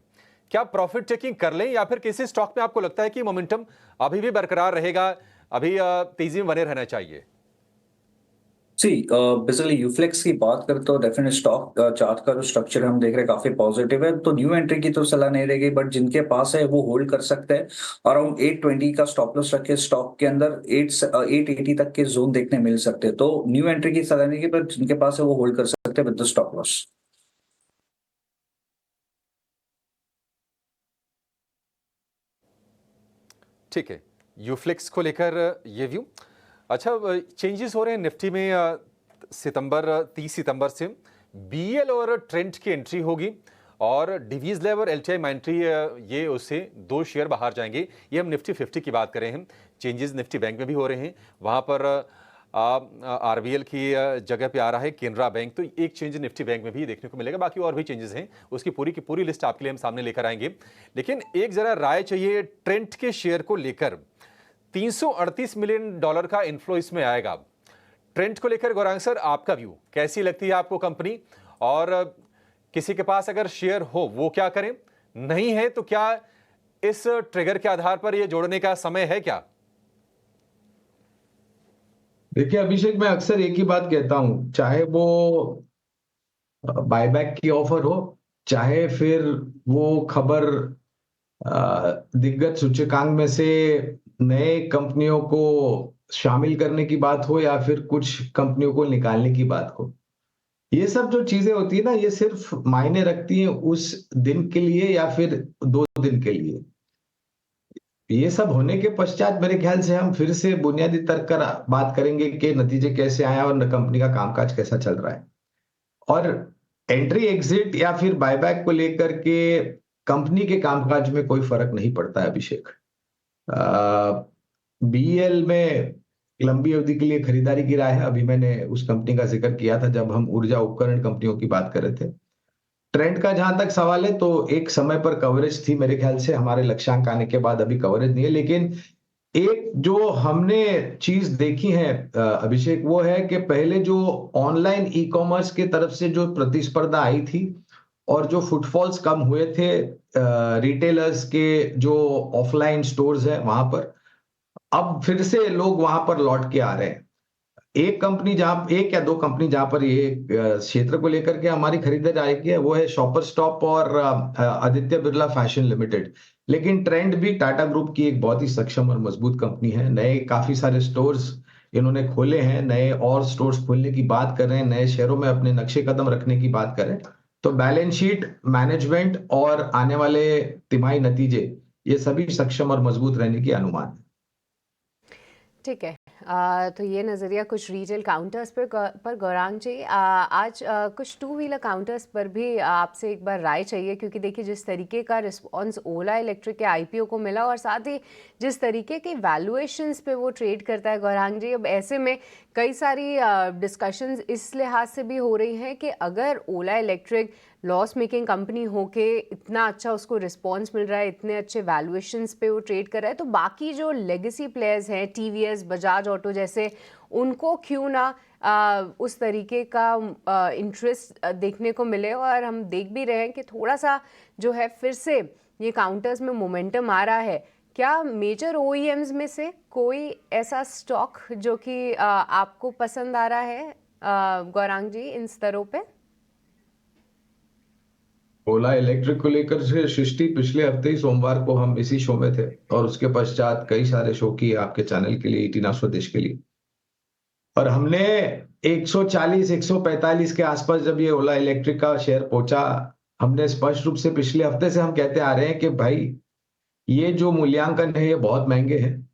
क्या प्रॉफिट टेकिंग कर लें, या फिर किसी स्टॉक में आपको लगता है कि मोमेंटम अभी भी बरकरार रहेगा, अभी तेजी में बने रहना चाहिए? बेसिकली यूफ्लेक्स की बात करें तो डेफिनेट स्टॉक चार्ट का जो स्ट्रक्चर हम देख रहे हैं काफी पॉजिटिव है, तो न्यू एंट्री की तो सलाह नहीं रहेगी, बट जिनके पास है वो होल्ड कर सकते हैं। अराउंड 820 का स्टॉप लॉस रखे स्टॉक के अंदर 880 तक के जोन देखने मिल सकते हैं, तो न्यू एंट्री की सलाह नहीं, बट जिनके पास है वो होल्ड कर सकते हैं विद द स्टॉप लॉस। ठीक है, यूफ्लिक्स को लेकर ये व्यू। अच्छा, चेंजेस हो रहे हैं निफ्टी में। 30 सितंबर से बीएल और ट्रेंट की एंट्री होगी और डिवीज लेव और एलटीआई माइंट्री ये उससे 2 शेयर बाहर जाएंगे। ये हम निफ्टी 50 की बात कर रहे हैं। चेंजेस निफ्टी बैंक में भी हो रहे हैं, वहां पर आरबीएल की जगह पे आ रहा है केनरा बैंक, तो एक चेंज निफ्टी बैंक में भी देखने को मिलेगा। बाकी और भी चेंजेस हैं, उसकी पूरी की पूरी लिस्ट आपके लिए हम सामने लेकर आएंगे। लेकिन एक जरा राय चाहिए ट्रेंट के शेयर को लेकर। $338 मिलियन का इन्फ्लो इसमें आएगा। ट्रेंट को लेकर गौरांग सर, आपका व्यू कैसी लगती है आपको कंपनी? और किसी के पास अगर शेयर हो वो क्या करें, नहीं है तो क्या इस ट्रिगर के आधार पर ये जोड़ने का समय है क्या? देखिए अभिषेक, मैं अक्सर एक ही बात कहता हूं, चाहे वो बायबैक की ऑफर हो, चाहे फिर वो खबर दिग्गज सूचकांक में से नए कंपनियों को शामिल करने की बात हो या फिर कुछ कंपनियों को निकालने की बात हो, ये सब जो चीजें होती है ना, ये सिर्फ मायने रखती हैं उस दिन के लिए या फिर 2 दिन के लिए। ये सब होने के पश्चात मेरे ख्याल से हम फिर से बुनियादी तर्क कर बात करेंगे कि नतीजे कैसे आए और कंपनी का कामकाज कैसा चल रहा है। और एंट्री एग्जिट या फिर बायबैक को लेकर के कंपनी के कामकाज में कोई फर्क नहीं पड़ता है अभिषेक। बीएल में लंबी अवधि के लिए खरीदारी की राय है। अभी मैंने उस कंपनी का जिक्र किया था जब हम ऊर्जा उपकरण कंपनियों की बात कर रहे थे। ट्रेंड का जहां तक सवाल है तो एक समय पर कवरेज थी, मेरे ख्याल से हमारे लक्ष्यांक आने के बाद अभी कवरेज नहीं है। लेकिन एक जो हमने चीज देखी है अभिषेक, वो है कि पहले जो ऑनलाइन ई कॉमर्स के तरफ से जो प्रतिस्पर्धा आई थी और जो फुटफॉल्स कम हुए थे रिटेलर्स के जो ऑफलाइन स्टोर्स है वहां पर, अब फिर से लोग वहां पर लौट के आ रहे हैं। एक या दो कंपनी जहां पर ये क्षेत्र को लेकर के हमारी खरीदारी आएगी है, वो है शॉपर स्टॉप और आदित्य बिरला फैशन लिमिटेड। लेकिन ट्रेंड भी टाटा ग्रुप की एक बहुत ही सक्षम और मजबूत कंपनी है। नए काफी सारे स्टोर्स इन्होंने खोले हैं, नए और स्टोर्स खोलने की बात कर रहे हैं, नए शहरों में अपने नक्शे कदम रखने की बात कर रहे हैं। तो बैलेंस शीट, मैनेजमेंट और आने वाले तिमाही नतीजे, ये सभी सक्षम और मजबूत रहने की अनुमान है। ठीक है, तो ये नज़रिया कुछ रिटेल काउंटर्स पर गौरांग जी, आज कुछ 2 व्हीलर काउंटर्स पर भी आपसे एक बार राय चाहिए, क्योंकि देखिए जिस तरीके का रिस्पांस ओला इलेक्ट्रिक के आईपीओ को मिला और साथ ही जिस तरीके की वैल्यूएशंस पे वो ट्रेड करता है गौरांग जी, अब ऐसे में कई सारी डिस्कशंस इस लिहाज से भी हो रही हैं कि अगर ओला इलेक्ट्रिक लॉस मेकिंग कंपनी होके इतना अच्छा उसको रिस्पांस मिल रहा है, इतने अच्छे वैल्यूएशंस पे वो ट्रेड कर रहा है, तो बाकी जो लेगेसी प्लेयर्स हैं टीवीएस, बजाज ऑटो जैसे, उनको क्यों ना उस तरीके का इंटरेस्ट देखने को मिले। और हम देख भी रहे हैं कि थोड़ा सा जो है फिर से ये काउंटर्स में मोमेंटम आ रहा है। क्या मेजर ओईएम्स में से कोई ऐसा स्टॉक जो कि आपको पसंद आ रहा है गौरांग जी इन स्तरों पे? ओला इलेक्ट्रिक को लेकर से सृष्टि, पिछले हफ्ते ही सोमवार को हम इसी शो में थे और उसके पश्चात कई सारे शो किए आपके चैनल के लिए, 18 स्वदेश के लिए, और हमने 140-145 के आसपास जब ये ओला इलेक्ट्रिक का शेयर पहुंचा, हमने स्पष्ट रूप से पिछले हफ्ते से हम कहते आ रहे हैं कि भाई ये जो मूल्यांकन है ये बहुत महंगे हैं।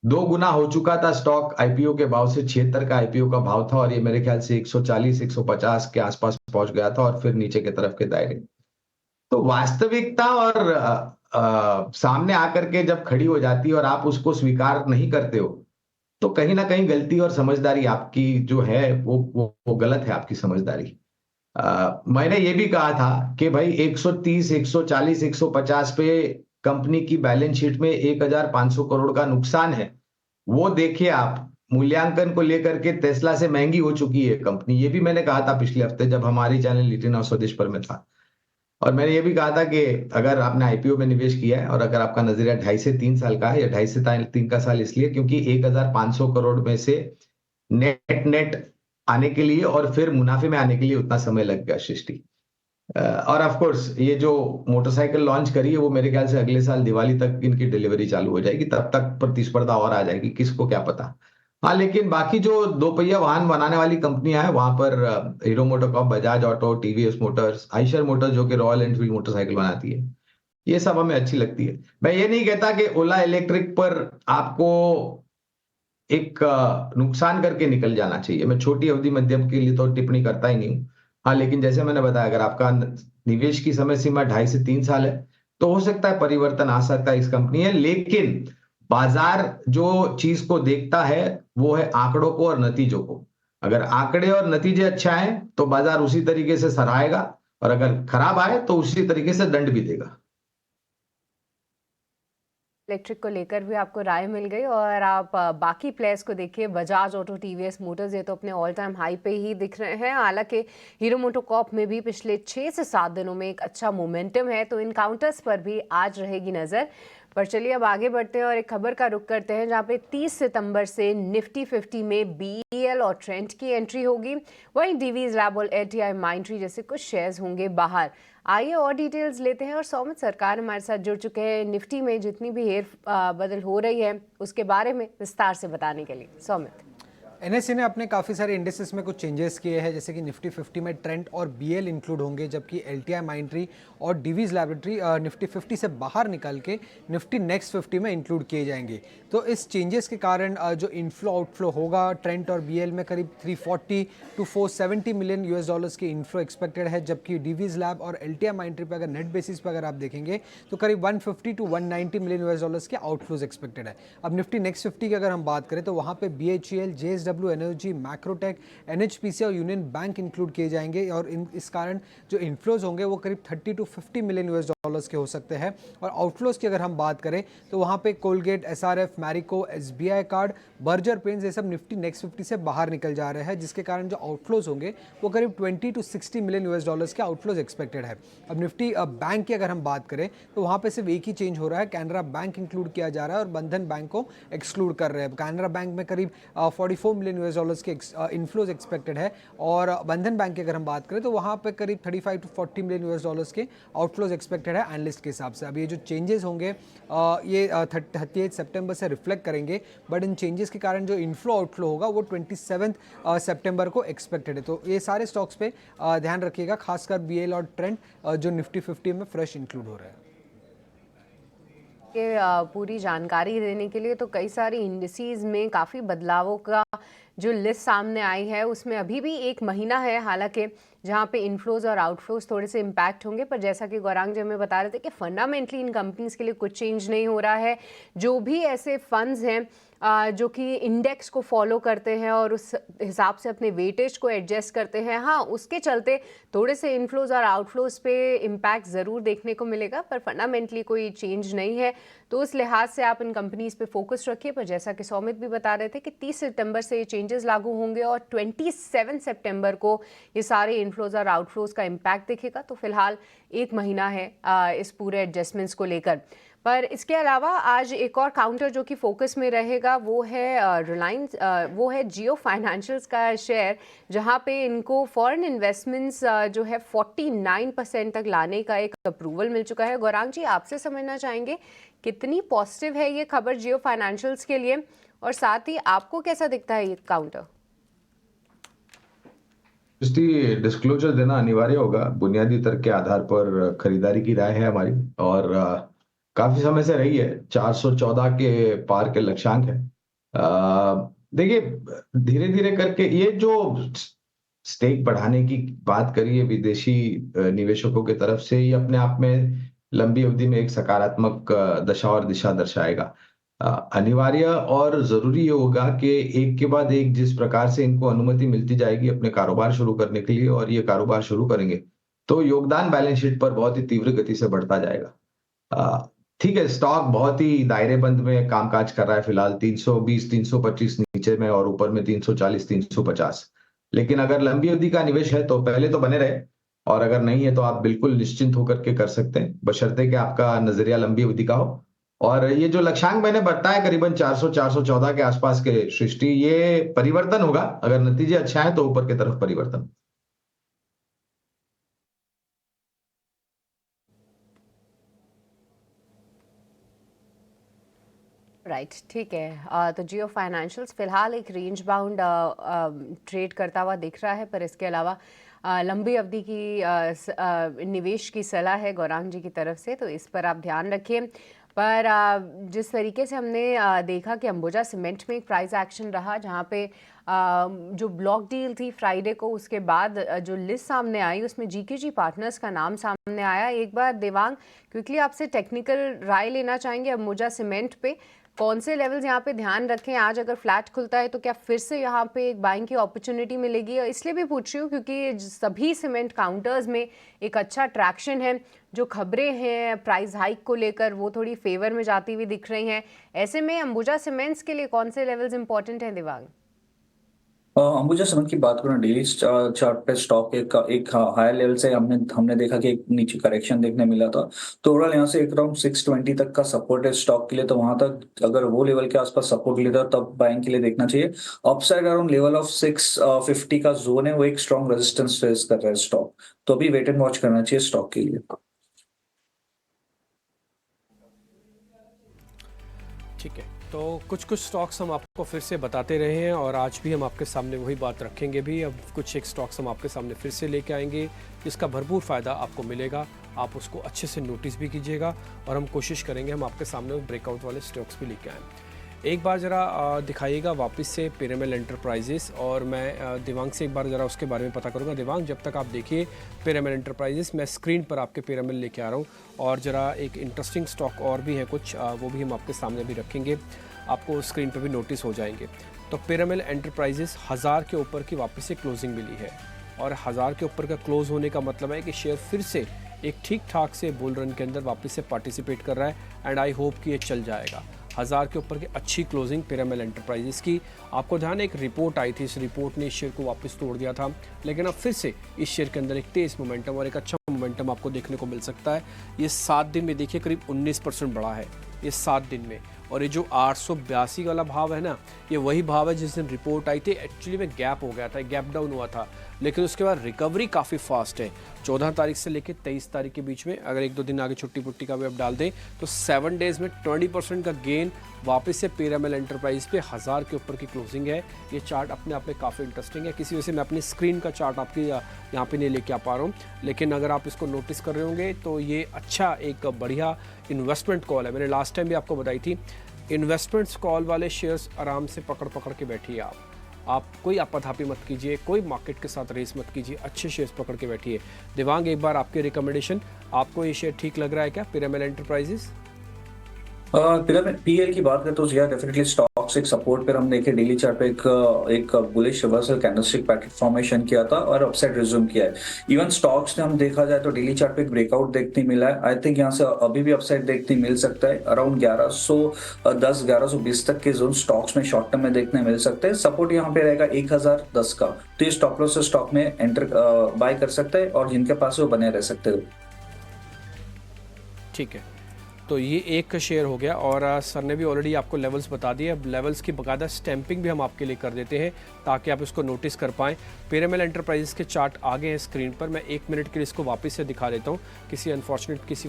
2 गुना हो चुका था स्टॉक आईपीओ के भाव से। 76 का आईपीओ का भाव था और ये मेरे ख्याल से 140-150 के आसपास पहुंच गया था और फिर नीचे की तरफ के दायरे। तो वास्तविकता और सामने आकर के जब खड़ी हो जाती है और आप उसको स्वीकार नहीं करते हो, तो कहीं ना कहीं गलती और समझदारी आपकी जो है वो गलत है, आपकी समझदारी। मैंने ये भी कहा था कि भाई 130, 140, 150 पे कंपनी की बैलेंस शीट में 1500 करोड़ का नुकसान है। वो देखिए आप, मूल्यांकन को लेकर के टेस्ला से महंगी हो चुकी है कंपनी। ये भी मैंने कहा था पिछले हफ्ते जब हमारी चैनल 18 स्वदेश पर में था। और मैंने ये भी कहा था कि अगर आपने आईपीओ में निवेश किया है और अगर आपका नजरिया 2.5 से 3 साल का है, या 2.5 से 3 का साल इसलिए क्योंकि 1500 करोड़ में से नेट आने के लिए और फिर मुनाफे में आने के लिए उतना समय लग गया सृष्टि। और ऑफ कोर्स ये जो मोटरसाइकिल लॉन्च करी है वो मेरे ख्याल से अगले साल दिवाली तक इनकी डिलीवरी चालू हो जाएगी, तब तक प्रतिस्पर्धा और आ जाएगी, किसको क्या पता। हाँ, लेकिन बाकी जो 2 पहिया वाहन बनाने वाली कंपनियां हैं वहां पर hero MotoCorp, Bajaj auto, TVS Motors, Eicher Motors जो कि रॉयल एनफील्ड मोटरसाइकिल बनाती है, ये सब हमें अच्छी लगती है। मैं ये नहीं कहता कि ओला इलेक्ट्रिक पर आपको एक नुकसान करके निकल जाना चाहिए। मैं छोटी अवधि मध्यम के लिए तो टिप्पणी करता ही नहीं हूं। हाँ, लेकिन जैसे मैंने बताया, अगर आपका निवेश की समय सीमा 2.5 से 3 साल है तो हो सकता है परिवर्तन आ सकता है इस कंपनी है। लेकिन बाजार जो चीज को देखता है वो है आंकड़ों को और नतीजों को। अगर आंकड़े और नतीजे अच्छा है तो बाजार उसी तरीके से सराहेगा, और अगर खराब आए तो उसी तरीके से दंड भी देगा। इलेक्ट्रिक को लेकर भी आपको राय मिल गई और आप बाकी प्लेयर्स को देखिए, बजाज ऑटो, टीवीएस मोटर्स, ये तो अपने ऑल टाइम हाई पे ही दिख रहे हैं। हालांकि हीरो मोटोकॉर्प में भी पिछले 6 से 7 दिनों में एक अच्छा मोमेंटम है, तो इन काउंटर्स पर भी आज रहेगी नज़र। पर चलिए अब आगे बढ़ते हैं और एक खबर का रुख करते हैं जहां पे 30 सितंबर से निफ्टी 50 में बीईएल और ट्रेंट की एंट्री होगी। वहीं डीवीज लैब और एटीआई माइंट्री जैसे कुछ शेयर्स होंगे बाहर। आइए और डिटेल्स लेते हैं और सौमित सरकार हमारे साथ जुड़ चुके हैं निफ्टी में जितनी भी हेर बदल हो रही है उसके बारे में विस्तार से बताने के लिए। सौमित, एनएससी ने अपने काफ़ी सारे इंडेक्सेस में कुछ चेंजेस किए हैं, जैसे कि निफ्टी 50 में ट्रेंट और बीएल इंक्लूड होंगे, जबकि एलटीआई माइंट्री और डीवीज लैबोरेटरी निफ्टी 50 से बाहर निकाल के निफ्टी नेक्स्ट 50 में इंक्लूड किए जाएंगे। तो इस चेंजेस के कारण जो इनफ्लो आउटफ्लो होगा, ट्रेंट और बीएल में करीब 340 टू 470 मिलियन यूएस डॉलर्स की इनफ्लो एक्सपेक्टेड है, जबकि डीवीज लैब और एलटीआई माइंट्री पर अगर नेट बेसिस पर अगर आप देखेंगे तो करीब 150 टू 190 मिलियन यूएस डॉलर्स के आउटफ्लोज एक्सपेक्टेड है। अब निफ्टी नेक्स्ट 50 की अगर हम बात करें तो वहाँ पे BHEL, JSW energy, Macrotech, NHPC और यूनियन बैंक इंक्लूड किए जाएंगे, और इस कारण जो इनफ्लोज होंगे वो करीब 30 टू 50 मिलियन यूएस डॉलर्स के हो सकते हैं। और आउटफ्लोज की अगर हम बात करें तो वहाँ पे Colgate, SRF, Marico, SBI card, Berger paints, ये सब निफ्टी नेक्स्ट 50 से बाहर निकल जा रहे हैं, जिसके कारण जो आउटफ्लोज होंगे वो करीब 20 टू 60 मिलियन यूएस डॉलर्स के आउटफ्लोज एक्सपेक्टेड है। अब निफ्टी बैंक की अगर हम बात करें तो वहाँ पे सिर्फ एक ही चेंज हो रहा है, कैनरा बैंक इंक्लूड किया जा रहा है और बंधन बैंक को एक्सक्लूड कर रहे हैं। कैनरा बैंक में करीब 44 मिलियन यूएस डॉलर्स के इनफ्लोज एक्सपेक्टेड है, और बंधन बैंक की अगर हम बात करें तो वहाँ पे करीब 35 टू 40 मिलियन यूएस डॉलर्स के आउटफ्लोज एक्सपेक्टेड है एनालिस्ट के हिसाब से। अब ये जो चेंजेस होंगे ये 38 सितंबर से रिफ्लेक्ट करेंगे, बट इन चेंजेस के कारण जो इनफ्लो आउटफ्लो होगा वो 27 सितंबर को एक्सपेक्टेड है। तो ये सारे स्टॉक्स पे ध्यान रखिएगा, खासकर बीएल और ट्रेंड जो निफ्टी 50 में फ्रेश इंक्लूड हो रहा है। पूरी जानकारी देने के लिए। तो कई सारी इंडिसेस में काफ़ी बदलावों का जो लिस्ट सामने आई है उसमें अभी भी एक महीना है, हालांकि जहां पे इनफ्लोज और आउटफ्लोज थोड़े से इम्पैक्ट होंगे, पर जैसा कि गौरांग जी हमें बता रहे थे कि फंडामेंटली इन कंपनीज के लिए कुछ चेंज नहीं हो रहा है। जो भी ऐसे फंड्स हैं जो कि इंडेक्स को फॉलो करते हैं और उस हिसाब से अपने वेटेज को एडजस्ट करते हैं, हाँ उसके चलते थोड़े से इनफ्लोज और आउटफ्लोज पे इम्पैक्ट ज़रूर देखने को मिलेगा, पर फंडामेंटली कोई चेंज नहीं है। तो उस लिहाज से आप इन कंपनीज पे फोकस रखिए। पर जैसा कि सौमित भी बता रहे थे कि 30 सितंबर से ये चेंजेस लागू होंगे और 27 सितंबर को ये सारे इनफ्लोज और आउटफ्लोज का इम्पैक्ट दिखेगा। तो फिलहाल एक महीना है इस पूरे एडजस्टमेंट्स को लेकर। पर इसके अलावा आज एक और काउंटर जो कि फोकस में रहेगा वो है रिलायंस, वो है जियो फाइनेंशियल्स का शेयर, जहां पे इनको फॉरेन इन्वेस्टमेंट्स जो है 49% तक लाने का एक अप्रूवल मिल चुका है। गौरांग जी, आपसे समझना चाहेंगे कितनी पॉजिटिव है ये खबर जियो फाइनेंशियल्स के लिए, और साथ ही आपको कैसा दिखता है ये काउंटर? इसकी डिस्क्लोजर देना अनिवार्य होगा। बुनियादी तर्क के आधार पर खरीदारी की राय है हमारी, और काफी समय से रही है। 414 के पार के लक्ष्यांक है। देखिए, धीरे धीरे करके ये जो स्टेक बढ़ाने की बात करी है विदेशी निवेशकों की तरफ से, ये अपने आप में लंबी अवधि में एक सकारात्मक दशा और दिशा दर्शाएगा। अनिवार्य और जरूरी ये होगा कि एक के बाद एक जिस प्रकार से इनको अनुमति मिलती जाएगी अपने कारोबार शुरू करने के लिए, और ये कारोबार शुरू करेंगे तो योगदान बैलेंस शीट पर बहुत ही तीव्र गति से बढ़ता जाएगा। ठीक है, स्टॉक बहुत ही दायरेबंद में कामकाज कर रहा है फिलहाल, 320 325 नीचे में और ऊपर में 340 350। लेकिन अगर लंबी अवधि का निवेश है तो पहले तो बने रहे, और अगर नहीं है तो आप बिल्कुल निश्चिंत होकर के कर सकते हैं, बशर्ते कि आपका नजरिया लंबी अवधि का हो। और ये जो लक्ष्यांक मैंने बताया करीबन 400 414 के आसपास के सृष्टि, ये परिवर्तन होगा। अगर नतीजे अच्छे आए तो ऊपर की तरफ परिवर्तन। राइट, ठीक है। तो जियो फाइनेंशियल्स फिलहाल एक रेंज बाउंड ट्रेड करता हुआ दिख रहा है, पर इसके अलावा लंबी अवधि की निवेश की सलाह है गौरांग जी की तरफ से, तो इस पर आप ध्यान रखिए। पर जिस तरीके से हमने देखा कि अंबुजा सीमेंट में एक प्राइस एक्शन रहा, जहाँ पे जो ब्लॉक डील थी फ्राइडे को, उसके बाद जो लिस्ट सामने आई उसमें जीकेजी पार्टनर्स का नाम सामने आया। एक बार देवांग क्विकली आपसे टेक्निकल राय लेना चाहेंगे अंबुजा सीमेंट पे, कौन से लेवल्स यहाँ पे ध्यान रखें? आज अगर फ्लैट खुलता है तो क्या फिर से यहाँ पे एक बाइंग की अपॉर्चुनिटी मिलेगी? और इसलिए भी पूछ रही हूँ क्योंकि सभी सीमेंट काउंटर्स में एक अच्छा ट्रैक्शन है, जो खबरें हैं प्राइस हाइक को लेकर वो थोड़ी फेवर में जाती हुई दिख रही हैं। ऐसे में अंबुजा सीमेंट्स के लिए कौन से लेवल्स इंपॉर्टेंट हैं देवांग? अंबुजा सीमेंट की बात करें, डेली चार्ट पे स्टॉक एक हायर लेवल से हमने देखा कि एक नीचे करेक्शन देखने मिला था। तो ओवरऑल यहाँ से एक अराउंड 620 तक का सपोर्ट है स्टॉक के लिए, तो वहां तक अगर वो लेवल के आसपास सपोर्ट लेता है तब बाइंग के लिए देखना चाहिए। अपसाइड अराउंड लेवल ऑफ 650 का जोन है, वो एक स्ट्रॉन्ग रेजिस्टेंस फेस कर रहा है स्टॉक, तो अभी वेट एंड वॉच करना चाहिए स्टॉक के लिए। ठीक है, तो कुछ स्टॉक्स हम आपको फिर से बताते रहे हैं और आज भी हम आपके सामने वही बात रखेंगे भी। अब कुछ एक स्टॉक्स हम आपके सामने फिर से लेके आएंगे जिसका भरपूर फ़ायदा आपको मिलेगा, आप उसको अच्छे से नोटिस भी कीजिएगा और हम कोशिश करेंगे हम आपके सामने ब्रेकआउट वाले स्टॉक्स भी लेके आएँ। एक बार ज़रा दिखाइएगा वापस से पिरामिड एंटरप्राइजेस, और मैं दिवांग से एक बार ज़रा उसके बारे में पता करूँगा। दिवांग, जब तक आप देखिए पिरामिड एंटरप्राइजेस, मैं स्क्रीन पर आपके पिरामिड लेके आ रहा हूँ और ज़रा एक इंटरेस्टिंग स्टॉक और भी है कुछ, वो भी हम आपके सामने भी रखेंगे, आपको स्क्रीन पर भी नोटिस हो जाएंगे। तो पिरामिड एंटरप्राइजेस 1000 के ऊपर की वापस से क्लोजिंग मिली है और 1000 के ऊपर का क्लोज होने का मतलब है कि शेयर फिर से एक ठीक ठाक से बुल रन के अंदर वापस से पार्टिसिपेट कर रहा है एंड आई होप कि ये चल जाएगा। 1000 के ऊपर की अच्छी क्लोजिंग पिरामिड एंटरप्राइजेस की। आपको ध्यान है एक रिपोर्ट आई थी, इस रिपोर्ट ने इस शेयर को वापस तोड़ दिया था, लेकिन अब फिर से इस शेयर के अंदर एक तेज़ मोमेंटम और एक अच्छा मोमेंटम आपको देखने को मिल सकता है। ये 7 दिन में देखिए करीब 19% बढ़ा है ये 7 दिन में, और ये जो 882 वाला भाव है ना, ये वही भाव है जिस दिन रिपोर्ट आई थी। एक्चुअली में गैप हो गया था, गैप डाउन हुआ था, लेकिन उसके बाद रिकवरी काफ़ी फास्ट है। 14 तारीख से लेकर 23 तारीख के बीच में अगर 1-2 दिन आगे छुट्टी पुट्टी का भी आप डाल दें तो 7 डेज़ में 20% का गेन वापस से पिरामिड एंटरप्राइज पे 1000 के ऊपर की क्लोजिंग है। ये चार्ट अपने आप में काफ़ी इंटरेस्टिंग है, किसी वजह से मैं अपनी स्क्रीन का चार्ट आपकी यहाँ पे नहीं लेके आ पा रहा हूँ, लेकिन अगर आप इसको नोटिस कर रहे होंगे तो ये अच्छा एक बढ़िया इन्वेस्टमेंट कॉल है। मैंने लास्ट टाइम भी आपको बताई थी, इन्वेस्टमेंट्स कॉल वाले शेयर्स आराम से पकड़ के बैठिए। आप कोई आपाधापी मत कीजिए, कोई मार्केट के साथ रेस मत कीजिए, अच्छे शेयर्स पकड़ के बैठिए। दिवांग, एक बार आपकी रिकमेंडेशन, आपको ये शेयर ठीक लग रहा है क्या पिरामिड एंटरप्राइजेस? पिरामिड पीएल की बात करें तो यार डेफिनेटली स्टॉक्स एक सपोर्ट पर हम देखे, डेली चार्ट पे एक bullish reversal candlestick pattern formation किया था और अपसाइड रिज्यूम किया है। इवन स्टॉक्स ने हम देखा जाए तो डेली चार्ट पे एक ब्रेकआउट देखने मिला है। आई थिंक यहाँ से अभी भी अपसाइड देखने मिल सकता है, अराउंड 1110-1120 तक के जोन स्टॉक्स में शॉर्ट टर्म में देखने मिल सकते हैं। सपोर्ट यहाँ पे रहेगा 1010 का, तो ये स्टॉप लॉस से स्टॉक में एंटर बाय कर सकते हैं और जिनके पास वो बने रह सकते हैं। ठीक है, तो ये एक शेयर हो गया और सर ने भी ऑलरेडी आपको लेवल्स बता दिए। अब लेवल्स की बाकायदा स्टैंपिंग भी हम आपके लिए कर देते हैं ताकि आप इसको नोटिस कर पाएँ। पिरामिड एंटरप्राइजेस के चार्ट आगे हैं स्क्रीन पर, मैं 1 मिनट के लिए इसको वापस से दिखा देता हूँ। किसी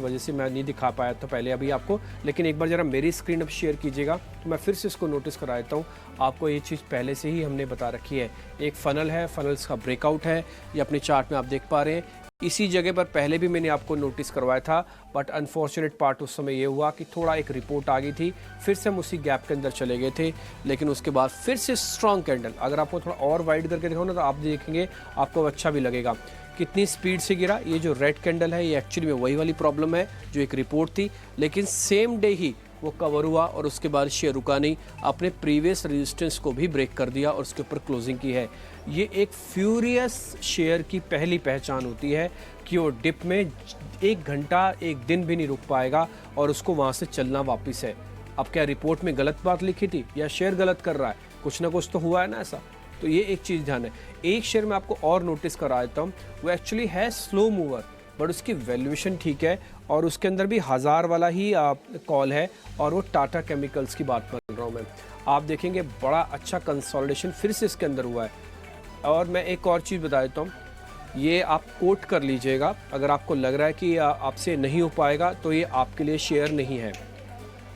वजह से मैं नहीं दिखा पाया था पहले अभी आपको, लेकिन एक बार ज़रा मेरी स्क्रीन अब शेयर कीजिएगा तो मैं फिर से इसको नोटिस करा देता हूँ आपको। ये चीज़ पहले से ही हमने बता रखी है, एक फनल है, फनल्स का ब्रेकआउट है, ये अपने चार्ट में आप देख पा रहे हैं। इसी जगह पर पहले भी मैंने आपको नोटिस करवाया था, बट अनफॉर्चुनेट पार्ट उस समय ये हुआ कि थोड़ा एक रिपोर्ट आ गई थी, फिर से हम उसी गैप के अंदर चले गए थे, लेकिन उसके बाद फिर से स्ट्रॉन्ग कैंडल। अगर आपको थोड़ा और वाइड करके दिखाऊँ ना तो आप देखेंगे आपको अच्छा भी लगेगा कितनी स्पीड से गिरा। ये जो रेड कैंडल है ये एक्चुअली में वही वाली प्रॉब्लम है जो एक रिपोर्ट थी, लेकिन सेम डे ही वो कवर हुआ और उसके बाद शेयर रुका नहीं, अपने प्रीवियस रेजिस्टेंस को भी ब्रेक कर दिया और उसके ऊपर क्लोजिंग की है। ये एक फ्यूरियस शेयर की पहली पहचान होती है कि वो डिप में 1 घंटा 1 दिन भी नहीं रुक पाएगा और उसको वहाँ से चलना वापस है। अब क्या रिपोर्ट में गलत बात लिखी थी या शेयर गलत कर रहा है? कुछ ना कुछ तो हुआ है ना ऐसा, तो ये एक चीज़ ध्यान है। एक शेयर में आपको और नोटिस करा देता हूँ, वो एक्चुअली है स्लो मूवर बट उसकी वैल्यूएशन ठीक है और उसके अंदर भी 1000 वाला ही कॉल है और वो टाटा केमिकल्स की बात कर रहा हूँ मैं। आप देखेंगे बड़ा अच्छा कंसोलिडेशन फिर से इसके अंदर हुआ है। और मैं एक और चीज़ बता देता हूँ, ये आप कोट कर लीजिएगा, अगर आपको लग रहा है कि आपसे नहीं हो पाएगा तो ये आपके लिए शेयर नहीं है।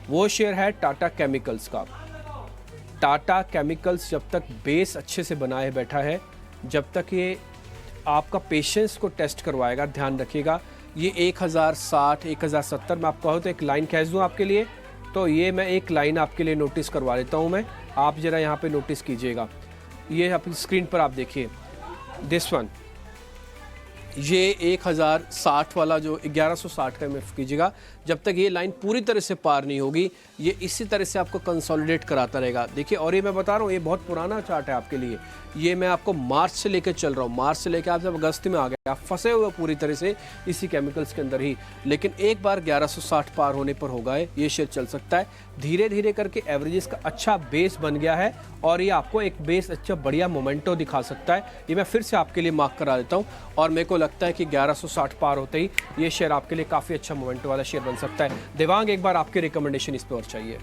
वो शेयर है टाटा केमिकल्स का। टाटा केमिकल्स जब तक बेस अच्छे से बनाए बैठा है, जब तक ये आपका पेशेंस को टेस्ट करवाएगा, ध्यान रखिएगा। ये 1060, 1070 मैं आपको कहूँ तो एक लाइन खींच दूँ आपके लिए, तो ये मैं एक लाइन आपके लिए नोटिस करवा लेता हूँ मैं, आप ज़रा यहाँ पे नोटिस कीजिएगा। ये अपनी स्क्रीन पर आप देखिए, दिस वन, ये 1060 वाला जो 1160 का एमएफ कीजिएगा, जब तक ये लाइन पूरी तरह से पार नहीं होगी ये इसी तरह से आपको कंसोलिडेट कराता रहेगा। देखिए, और ये मैं बता रहा हूँ, ये बहुत पुराना चार्ट है आपके लिए, ये मैं आपको मार्च से लेकर चल रहा हूँ, मार्च से लेकर आप जब अगस्त में आ गए, आप फंसे हुए पूरी तरह से इसी केमिकल्स के अंदर ही। लेकिन एक बार 1160 पार होने पर होगा ये शेयर चल सकता है। धीरे धीरे करके एवरेजेस का अच्छा बेस बन गया है और ये आपको एक बेस अच्छा बढ़िया मोमेंटो दिखा सकता है। ये मैं फिर से आपके लिए मार्क करा देता हूँ और मेरे को लगता है कि 1160 पार होते ही ये शेयर आपके लिए काफ़ी अच्छा मोमेंटो वाला शेयर बन सकता है। देवांग, एक बार आपकी रिकमेंडेशन इस पर और चाहिए।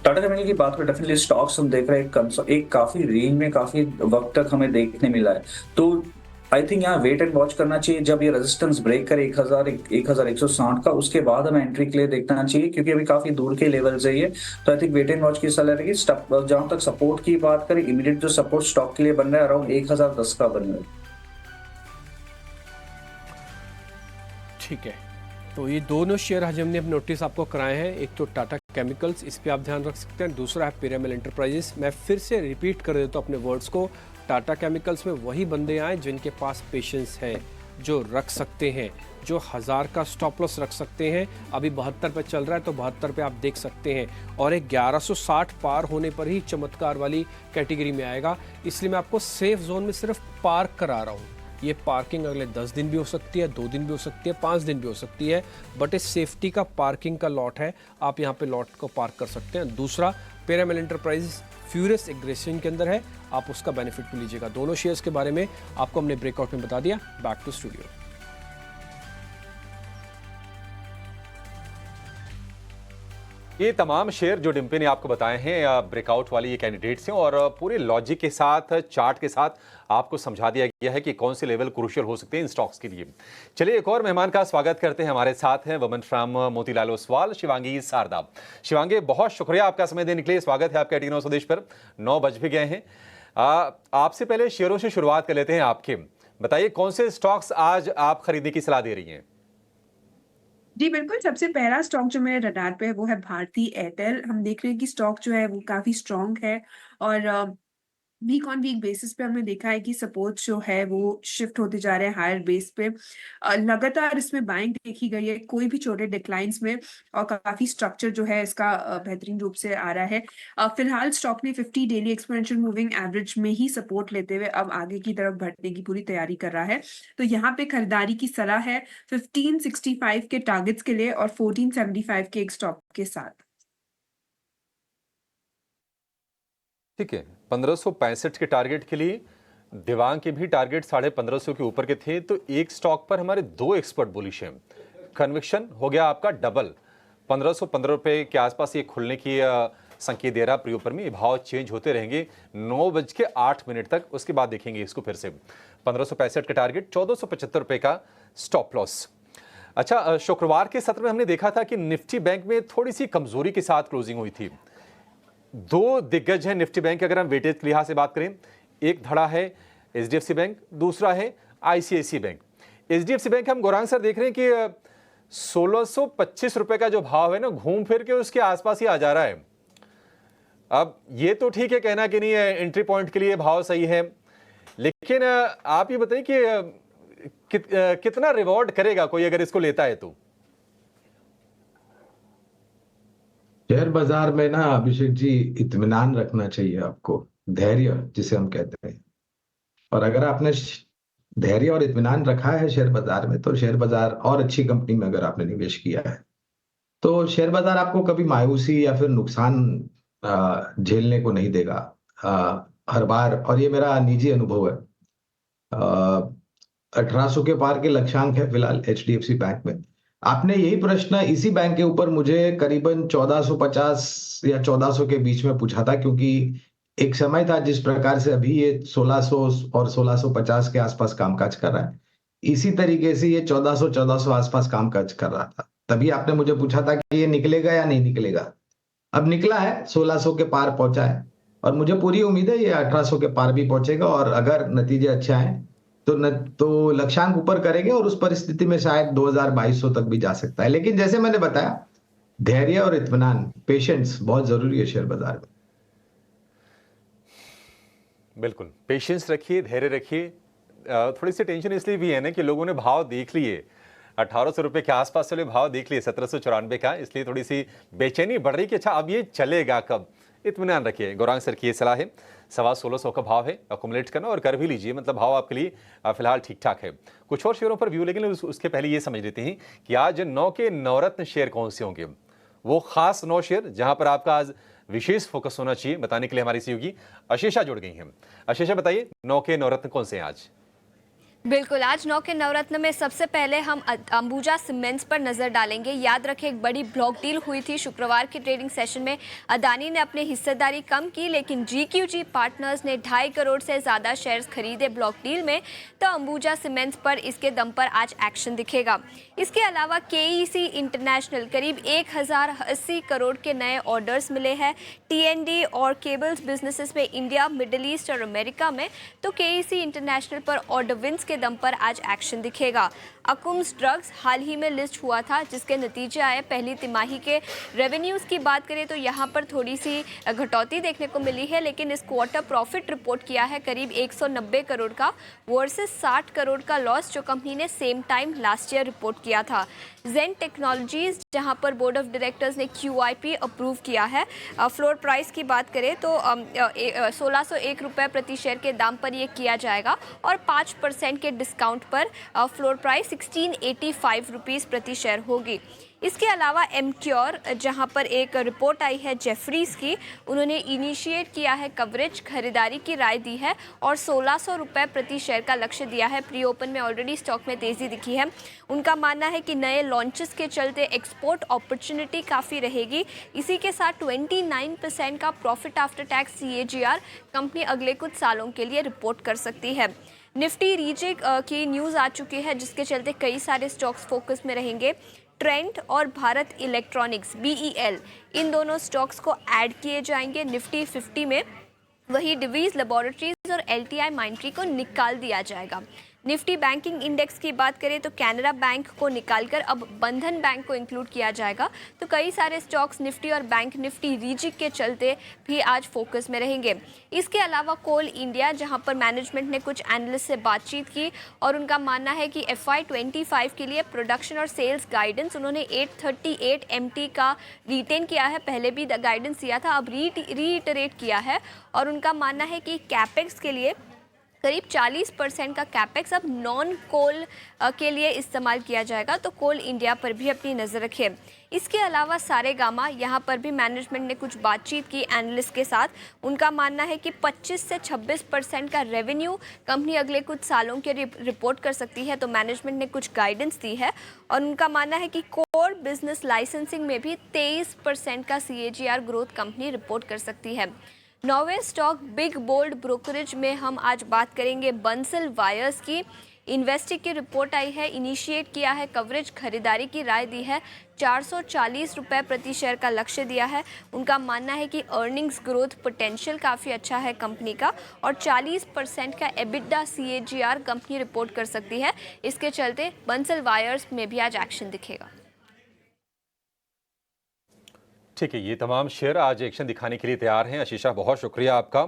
टाटा कैपिटल की बात करें, डेफिनेटली स्टॉक्स हम देख रहे हैं एक काफी रेंज में काफी वक्त तक हमें देखने मिला है, तो आई थिंक यहाँ वेट एंड वॉच करना चाहिए। जब ये रेजिस्टेंस ब्रेक करे 1160 का, उसके बाद हमें एंट्री के लिए देखना चाहिए, क्योंकि अभी काफी दूर के लेवल से ये, तो I think wait and watch की सलाह रहेगी। जहां तक सपोर्ट की बात करें, इमीडिएट जो सपोर्ट स्टॉक के लिए बन रहा है अराउंड 1010 का बन रहा है। ठीक है, तो ये दोनों शेयर आज हमने नोटिस आपको कराए हैं। एक तो टाटा केमिकल्स, इस पे आप ध्यान रख सकते हैं, दूसरा है पिरामिल एंटरप्राइजेस। मैं फिर से रिपीट कर देता हूँ अपने वर्ड्स को, टाटा केमिकल्स में वही बंदे आए जिनके पास पेशेंस है, जो रख सकते हैं, जो 1000 का स्टॉप लॉस रख सकते हैं। अभी 72 पे चल रहा है तो 72 पे आप देख सकते हैं, और एक 1160 पार होने पर ही चमत्कार वाली कैटेगरी में आएगा। इसलिए मैं आपको सेफ जोन में सिर्फ पार्क करा रहा हूँ। ये पार्किंग अगले 10 दिन भी हो सकती है, 2 दिन भी हो सकती है, 5 दिन भी हो सकती है, बट इस सेफ्टी का पार्किंग का लॉट है, आप यहाँ पे लॉट को पार्क कर सकते हैं। दूसरा, पिरामिल एंटरप्राइजेस फ्यूरियस एग्रेशन के अंदर है, आप उसका बेनिफिट भी लीजिएगा। दोनों शेयर्स के बारे में आपको हमने ब्रेकआउट में बता दिया। Back to studio. ये तमाम शेयर जो डिम्पी ने आपको बताए हैं ब्रेकआउट वाली ये कैंडिडेट्स हैं, और पूरे लॉजिक के साथ, चार्ट के साथ आपको समझा दिया गया है कि कौन से लेवल क्रूशियल हो सकते हैं इन स्टॉक्स के लिए। चलिए एक और मेहमान का स्वागत करते हैं। हमारे साथ हैं वुमन फ्रॉम मोतीलाल ओसवाल, शिवांगी सारदा। शिवांगी, बहुत शुक्रिया आपका समय देने के लिए। स्वागत है आपका टी9 स्वदेश पर। 9 बज भी गए हैं। आपसे पहले शेयरों से शुरुआत कर लेते हैं आपके। बताइए कौन से स्टॉक्स आज आप खरीदने की सलाह दे रही हैं? जी बिल्कुल, सबसे पहला स्टॉक जो मेरे रडार पे है वो है भारती एयरटेल। हम देख रहे हैं कि स्टॉक जो है वो काफ़ी स्ट्रॉन्ग है, और वीक ऑन वीक बेसिस पे हमने देखा है कि सपोर्ट जो है वो शिफ्ट होते जा रहे हैं हायर बेस पे। लगातार इसमें बाइंग देखी गई है, कोई भी छोटे डिक्लाइंस में, और काफ़ी स्ट्रक्चर जो है इसका बेहतरीन रूप से आ रहा है। फिलहाल स्टॉक ने 50 डेली एक्सपोनेंशियल मूविंग एवरेज में ही सपोर्ट लेते हुए अब आगे की तरफ बढ़ने की पूरी तैयारी कर रहा है। तो यहाँ पे खरीदारी की सलाह है 1565 के टारगेट्स के लिए और 1475 के एक स्टॉप के साथ। ठीक है, 1565 के टारगेट के लिए, देवांग के भी टारगेट 1550 के ऊपर के थे, तो एक स्टॉक पर हमारे 2 एक्सपर्ट बुलिश हैं। कन्विक्शन हो गया आपका डबल, 1515 रुपए के आसपास ये खुलने की संकेत दे रहा। प्री ओपर में ये भाव चेंज होते रहेंगे 9:08 तक, उसके बाद देखेंगे इसको फिर से। 1565 का टारगेट, 1475 रुपए का स्टॉप लॉस। अच्छा, शुक्रवार के सत्र में हमने देखा था कि निफ्टी बैंक में थोड़ी सी कमजोरी के साथ क्लोजिंग हुई थी। 2 दिग्गज हैं निफ्टी बैंक, अगर हम वेटेज के लिहाज से बात करें, एक धड़ा है एचडीएफसी बैंक, दूसरा है आईसीआईसी बैंक। एचडीएफसी बैंक हम गौरांग सर देख रहे हैं कि 1625 रुपए का जो भाव है ना, घूम फिर के उसके आसपास ही आ जा रहा है। अब ये तो ठीक है कहना कि नहीं है एंट्री पॉइंट के लिए भाव सही है, लेकिन आप ये बताइए कि कितना रिवॉर्ड करेगा कोई अगर इसको लेता है तो? शेयर बाजार में ना अभिषेक जी, इत्मीनान रखना चाहिए आपको, धैर्य जिसे हम कहते हैं। और अगर आपने धैर्य और इत्मीनान रखा है शेयर बाजार में, तो शेयर बाजार और अच्छी कंपनी में अगर आपने निवेश किया है, तो शेयर बाजार आपको कभी मायूसी या फिर नुकसान झेलने को नहीं देगा हर बार। और ये मेरा निजी अनुभव है। 1800 के पार के लक्ष्यांक है फिलहाल एचडीएफसी बैंक में। आपने यही प्रश्न इसी बैंक के ऊपर मुझे करीबन 1450 या 1400 के बीच में पूछा था, क्योंकि एक समय था जिस प्रकार से अभी ये 1600 और 1650 के आसपास कामकाज कर रहा है, इसी तरीके से ये 1400 आसपास कामकाज कर रहा था। तभी आपने मुझे पूछा था कि ये निकलेगा या नहीं निकलेगा। अब निकला है, 1600 के पार पहुंचा है, और मुझे पूरी उम्मीद है ये 1800 के पार भी पहुंचेगा, और अगर नतीजे अच्छे आए तो लक्ष्यांक ऊपर करेंगे, और उस परिस्थिति में शायद 2200 तक भी जा सकता है। लेकिन जैसे मैंने बताया, धैर्य और इत्मीनान, पेशेंस बहुत जरूरी है शेयर बाजार में। बिल्कुल, पेशेंस रखिए, धैर्य रखिए। थोड़ी सी टेंशन इसलिए भी है ना कि लोगों ने भाव देख लिए, 1800 रुपए के आसपास चले भाव देख लिए 1794 का, इसलिए थोड़ी सी बेचैनी बढ़ रही कि अच्छा अब ये चलेगा कब। इत्मीनान रखिए। गौरांग सर की ये सलाह है। 1650 का भाव है, अकुमुलेट करना और कर भी लीजिए, मतलब भाव आपके लिए फिलहाल ठीक ठाक है। कुछ और शेयरों पर व्यू, लेकिन उसके पहले ये समझ लेते हैं कि आज 9 के नवरत्न शेयर कौन से होंगे, वो खास 9 शेयर जहां पर आपका आज विशेष फोकस होना चाहिए। बताने के लिए हमारी सहयोगी अशेषा जुड़ गई हैं। अशेषा, बताइए 9 के नवरत्न कौन से हैं आज? बिल्कुल, आज 9 के नवरत्न में सबसे पहले हम अंबुजा सीमेंट्स पर नजर डालेंगे। याद रखें, एक बड़ी ब्लॉक डील हुई थी शुक्रवार के ट्रेडिंग सेशन में। अदानी ने अपनी हिस्सेदारी कम की, लेकिन GQG पार्टनर्स ने 2.5 करोड़ से ज्यादा शेयर्स खरीदे ब्लॉक डील में, तो अंबुजा सीमेंट्स पर इसके दम पर आज एक्शन दिखेगा। इसके अलावा KEC इंटरनेशनल करीब 1080 करोड़ के नए ऑर्डर्स मिले हैं TND और केबल्स बिजनेसेस में इंडिया, मिडिल ईस्ट और अमेरिका में, तो KEC इंटरनेशनल पर ऑर्डर विंस के दम पर आज एक्शन दिखेगा। अकुम्स ड्रग्स हाल ही में लिस्ट हुआ था, जिसके नतीजे आए। पहली तिमाही के रेवेन्यूज़ की बात करें तो यहाँ पर थोड़ी सी घटौती देखने को मिली है, लेकिन इस क्वार्टर प्रॉफिट रिपोर्ट किया है करीब 190 करोड़ का, वर्सेस 60 करोड़ का लॉस जो कंपनी ने same time last year report किया था। जेन टेक्नोलॉजीज, जहाँ पर बोर्ड ऑफ डायरेक्टर्स ने QIP अप्रूव किया है। फ्लोर प्राइस की बात करें तो 1601 रुपये प्रति शेयर के दाम पर ये किया जाएगा, और 5% के डिस्काउंट पर फ्लोर प्राइस 1685 रुपीज़ प्रति शेयर होगी। इसके अलावा एमक्योर, जहां पर एक रिपोर्ट आई है जेफरीज की, उन्होंने इनिशिएट किया है कवरेज, खरीदारी की राय दी है और 1600 रुपये प्रति शेयर का लक्ष्य दिया है। प्री ओपन में ऑलरेडी स्टॉक में तेजी दिखी है। उनका मानना है कि नए लॉन्चेस के चलते एक्सपोर्ट अपॉर्चुनिटी काफ़ी रहेगी। इसी के साथ 29% का profit after tax CAGR company अगले कुछ सालों के लिए रिपोर्ट कर सकती है। निफ्टी रीजिक की न्यूज़ आ चुकी है, जिसके चलते कई सारे स्टॉक्स फोकस में रहेंगे। ट्रेंड और भारत इलेक्ट्रॉनिक्स BEL, इन दोनों स्टॉक्स को ऐड किए जाएंगे निफ्टी 50 में। वही डिवीज लेबोरेटरीज और LTI माइंट्री को निकाल दिया जाएगा। निफ्टी बैंकिंग इंडेक्स की बात करें तो कैनरा बैंक को निकालकर अब बंधन बैंक को इंक्लूड किया जाएगा। तो कई सारे स्टॉक्स निफ्टी और बैंक निफ्टी रीजिक के चलते भी आज फोकस में रहेंगे। इसके अलावा कोल इंडिया, जहां पर मैनेजमेंट ने कुछ एनालिस्ट से बातचीत की और उनका मानना है कि FY25 के लिए प्रोडक्शन और सेल्स गाइडेंस उन्होंने 838 MT का रिटेन किया है। पहले भी गाइडेंस दिया था, अब रीइटरेट किया है। और उनका मानना है कि कैपेक्स के लिए करीब 40% का कैपेक्स अब नॉन कोल के लिए इस्तेमाल किया जाएगा। तो कोल इंडिया पर भी अपनी नज़र रखें। इसके अलावा सारेगामा, यहाँ पर भी मैनेजमेंट ने कुछ बातचीत की एनालिस्ट के साथ। उनका मानना है कि 25 से 26% का रेवेन्यू कंपनी अगले कुछ सालों के रिपोर्ट कर सकती है। तो मैनेजमेंट ने कुछ गाइडेंस दी है और उनका मानना है कि कोर बिजनेस लाइसेंसिंग में भी 23% का CAGR ग्रोथ कंपनी रिपोर्ट कर सकती है। नौवें स्टॉक बिग बोल्ड ब्रोकरेज में हम आज बात करेंगे बंसल वायर्स की। इन्वेस्टिक की रिपोर्ट आई है, इनिशिएट किया है कवरेज, खरीदारी की राय दी है, 440 रुपये प्रति शेयर का लक्ष्य दिया है। उनका मानना है कि अर्निंग्स ग्रोथ पोटेंशियल काफ़ी अच्छा है कंपनी का और 40% का EBITDA CAGR कंपनी रिपोर्ट कर सकती है। इसके चलते बंसल वायर्स में भी आज एक्शन दिखेगा। ठीक है, ये तमाम शेयर आज एक्शन दिखाने के लिए तैयार हैं। आशीषा, बहुत शुक्रिया आपका।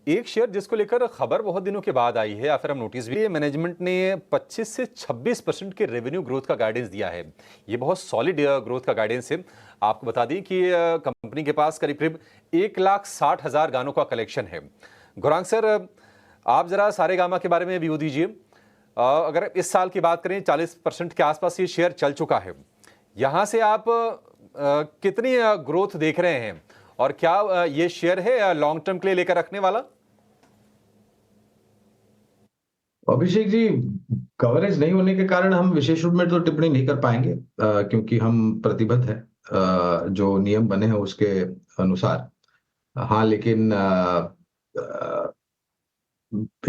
एक शेयर जिसको लेकर खबर बहुत दिनों के बाद आई है या फिर हम नोटिस भी, मैनेजमेंट ने 25 से 26% के रेवेन्यू ग्रोथ का गाइडेंस दिया है। ये बहुत सॉलिड ग्रोथ का गाइडेंस है। आपको बता दें कि कंपनी के पास करीब करीब 1,60,000 गानों का कलेक्शन है। गौरांग सर, आप जरा सारेगामा के बारे में व्यू दीजिए। अगर इस साल की बात करें 40% के आसपास ये शेयर चल चुका है, यहाँ से आप कितनी ग्रोथ देख रहे हैं और क्या ये शेयर है लॉन्ग टर्म के लिए लेकर रखने वाला? अभिषेक जी, कवरेज नहीं होने के कारण हम विशेष रूप में तो टिप्पणी नहीं कर पाएंगे, क्योंकि हम प्रतिबद्ध हैं जो नियम बने हैं उसके अनुसार। हाँ, लेकिन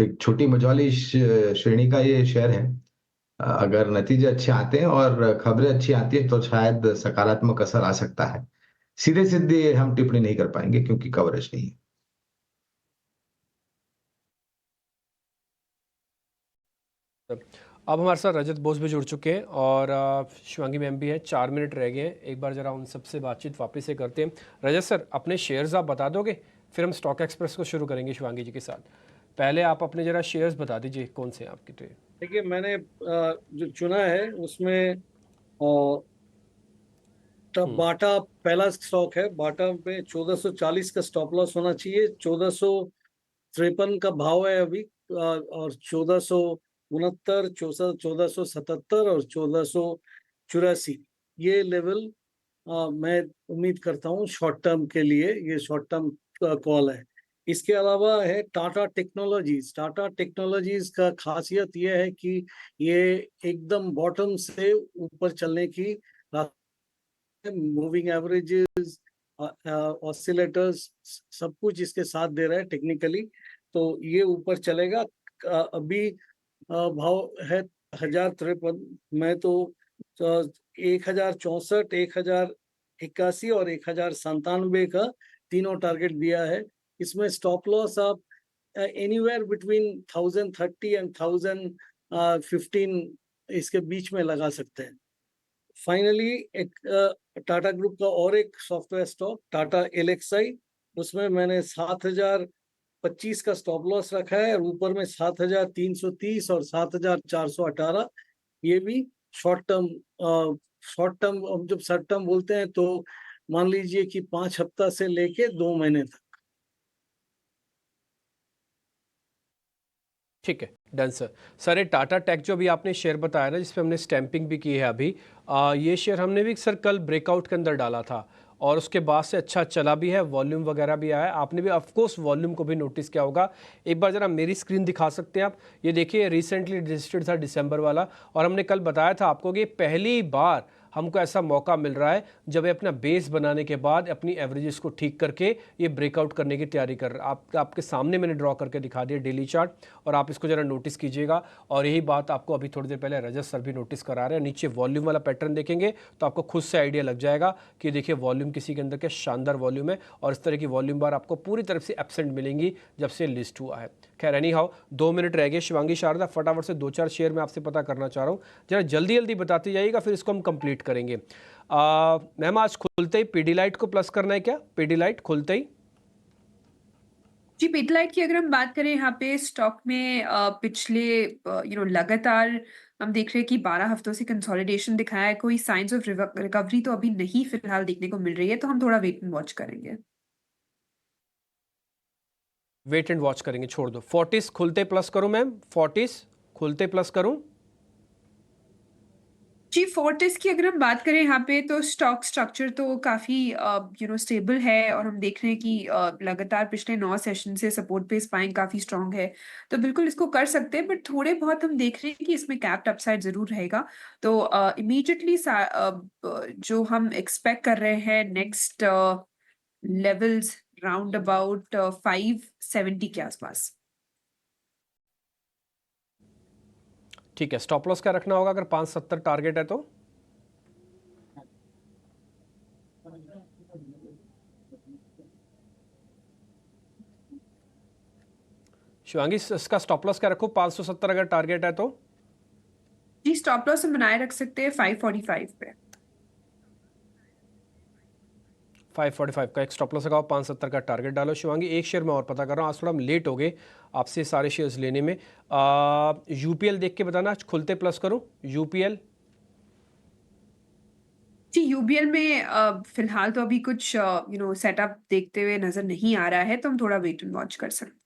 एक छोटी मझौली श्रेणी का ये शेयर है। अगर नतीजे अच्छे आते हैं और खबरें अच्छी आती हैं तो शायद सकारात्मक असर आ सकता है। सीधे सीधे हम टिप्पणी नहीं कर पाएंगे क्योंकि कवरेज नहीं है। अब हमारे साथ रजत बोस भी जुड़ चुके हैं और शिवांगी मैम भी हैं। 4 मिनट रह गए हैं, एक बार ज़रा उन सबसे बातचीत वापस से करते हैं। रजत सर, अपने शेयर्स आप बता दोगे, फिर हम स्टॉक एक्सप्रेस को शुरू करेंगे शिवांगी जी के साथ। पहले आप अपने ज़रा शेयर्स बता दीजिए, कौन से हैं आपके ट्रेड। देखिए, मैंने जो चुना है उसमें बाटा पहला स्टॉक है। बाटा में 1440 का स्टॉप लॉस होना चाहिए। 1453 का भाव है अभी, और 1469, 1477 और 1484 ये लेवल मैं उम्मीद करता हूँ शॉर्ट टर्म के लिए। ये शॉर्ट टर्म कॉल है। इसके अलावा है टाटा टेक्नोलॉजीज। टाटा टेक्नोलॉजीज का खासियत ये है कि ये एकदम बॉटम से ऊपर चलने की मूविंग एवरेजेस, ऑसिलेटर्स, सब कुछ इसके साथ दे रहा है टेक्निकली, तो ये ऊपर चलेगा। अभी भाव है 1053 में, तो 1064, 1081 और 1097 का तीनों टारगेट दिया है। इसमें स्टॉप लॉस आप एनीवेयर बिटवीन 1030 एंड 1015 इसके बीच में लगा सकते हैं। फाइनली एक टाटा ग्रुप का और एक सॉफ्टवेयर स्टॉक टाटा एलेक्साई, उसमें मैंने 7025 का स्टॉप लॉस रखा है और ऊपर में 7330 और 7418। ये भी शॉर्ट टर्म हम जब शॉर्ट टर्म बोलते हैं तो मान लीजिए कि 5 हफ्ता से लेके 2 महीने तक। ठीक है, डन सर। सर, ये टाटा टेक जो अभी आपने शेयर बताया ना, जिसपे हमने स्टैंपिंग भी की है अभी, ये शेयर हमने भी सर कल ब्रेकआउट के अंदर डाला था और उसके बाद से अच्छा चला भी है, वॉल्यूम वगैरह भी आया है। आपने भी ऑफकोर्स वॉल्यूम को भी नोटिस किया होगा। एक बार ज़रा मेरी स्क्रीन दिखा सकते हैं आप। ये देखिए, रिसेंटली रजिस्टर्ड था दिसंबर वाला, और हमने कल बताया था आपको कि पहली बार हमको ऐसा मौका मिल रहा है जब ये अपना बेस बनाने के बाद अपनी एवरेजेस को ठीक करके ये ब्रेकआउट करने की तैयारी कर रहा है। आपके सामने मैंने ड्रॉ करके दिखा दिया डेली चार्ट, और आप इसको ज़रा नोटिस कीजिएगा। और यही बात आपको अभी थोड़ी देर पहले रजत सर भी नोटिस करा रहे हैं। नीचे वॉल्यूम वाला पैटर्न देखेंगे तो आपको खुद से आइडिया लग जाएगा कि देखिए वॉल्यूम किसी के अंदर क्या शानदार वॉल्यूम है, और इस तरह की वॉल्यूम बार आपको पूरी तरफ से एब्सेंट मिलेंगी जब से लिस्ट हुआ है। खैर, एनी हाउ 2 मिनट रह गए। शिवांगी शारदा, फटाफट से 2-4 शेयर मैं आपसे पता करना चाह रहा हूँ, जरा जल्दी जल्दी बताते जाइएगा, फिर इसको हम कंप्लीट करेंगे। मैम, आज खुलते ही पीडीलाइट को प्लस करना है क्या? पीडीलाइट खुलते ही जी, पीडीलाइट की अगर हम बात करें यहाँ पे स्टॉक में पिछले लगातार हम देख रहे हैं कि 12 हफ्तों से कंसोलिडेशन दिखाया है। कोई साइंस ऑफ रिकवरी तो अभी नहीं फिलहाल देखने को मिल रही है, तो हम थोड़ा वेट एंड वॉच करेंगे। वेट एंड वॉच करेंगे, छोड़ दो। फोर्टिस खुलते प्लस करूं मैम? फोर्टिस खुलते प्लस करूं? जी, फोर्टिस की अगर हम बात करें यहाँ पे, तो स्टॉक स्ट्रक्चर तो काफी स्टेबल है, और हम देख रहे हैं कि लगातार पिछले 9 सेशन से सपोर्ट बेस बाइंग काफी स्ट्रांग है, तो बिल्कुल इसको कर सकते हैं। बट थोड़े बहुत हम देख रहे हैं कि इसमें कैप्ड अपसाइड जरूर रहेगा, तो इमीडिएटली जो हम एक्सपेक्ट कर रहे हैं नेक्स्ट लेवल्स राउंड अबाउट 570 के आसपास। ठीक है, स्टॉप लॉस क्या रखना होगा अगर 570 टारगेट है तो? शिवांगी, इसका स्टॉप लॉस क्या रखूं 570 अगर टारगेट है तो? जी, स्टॉप लॉस हम बनाए रख सकते हैं 545 पे। 545 का एक स्टॉप लॉस लगाओ, 570 का टारगेट डालो। शिवांगी, एक शेयर मैं और पता कर रहा हूँ, आज थोड़ा हम लेट हो गए आपसे सारे शेयर्स लेने में। यूपीएल देख के बताना, खुलते प्लस करूँ यूपीएल? जी, यूबीएल में फिलहाल तो अभी कुछ सेटअप देखते हुए नजर नहीं आ रहा है, तो हम थोड़ा वेट एंड वॉच कर सकते हैं।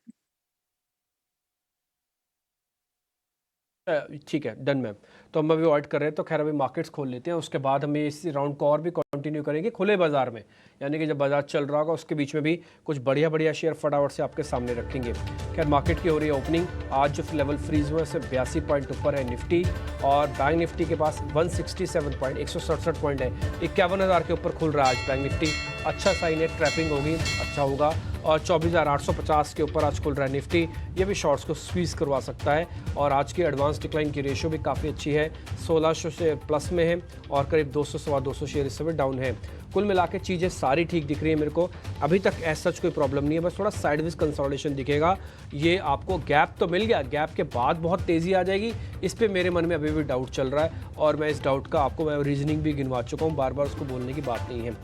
ठीक है, डन मैम। तो हम अभी अवॉइड कर रहे हैं, तो खैर अभी मार्केट्स खोल लेते हैं, उसके बाद हम इस राउंड को और भी कंटिन्यू करेंगे खुले बाजार में, यानी कि जब बाजार चल रहा होगा उसके बीच में भी कुछ बढ़िया बढ़िया शेयर फटाफट से आपके सामने रखेंगे। खैर, मार्केट की हो रही है ओपनिंग। आज जो लेवल फ्रीज हुआ है सिर्फ 82 पॉइंट ऊपर है निफ्टी, और बैंक निफ्टी के पास 167 पॉइंट 167 पॉइंट है, 51,000 के ऊपर खुल रहा है आज बैंक निफ्टी। अच्छा साइन है, ट्रैपिंग होगी, अच्छा होगा। और 24,850 के ऊपर आज खुल रहा है निफ्टी, ये भी शॉर्ट्स को स्क्वीज करवा सकता है। और आज की एडवांस डिक्लाइन की रेशियो भी काफ़ी अच्छी है, 1600 से प्लस में है, और करीब 200 सवा 200 शेयर इस समय डाउन है। कुल मिला के चीज़ें सारी ठीक दिख रही है मेरे को। अभी तक ऐसा कोई प्रॉब्लम नहीं है, बस थोड़ा साइडवेज कंसोलिडेशन दिखेगा। ये आपको गैप तो मिल गया, गैप के बाद बहुत तेज़ी आ जाएगी, इस पे मेरे मन में अभी भी डाउट चल रहा है और मैं इस डाउट का आपको मैं रीजनिंग भी गिनवा चुका हूँ, बार बार उसको बोलने की बात नहीं है।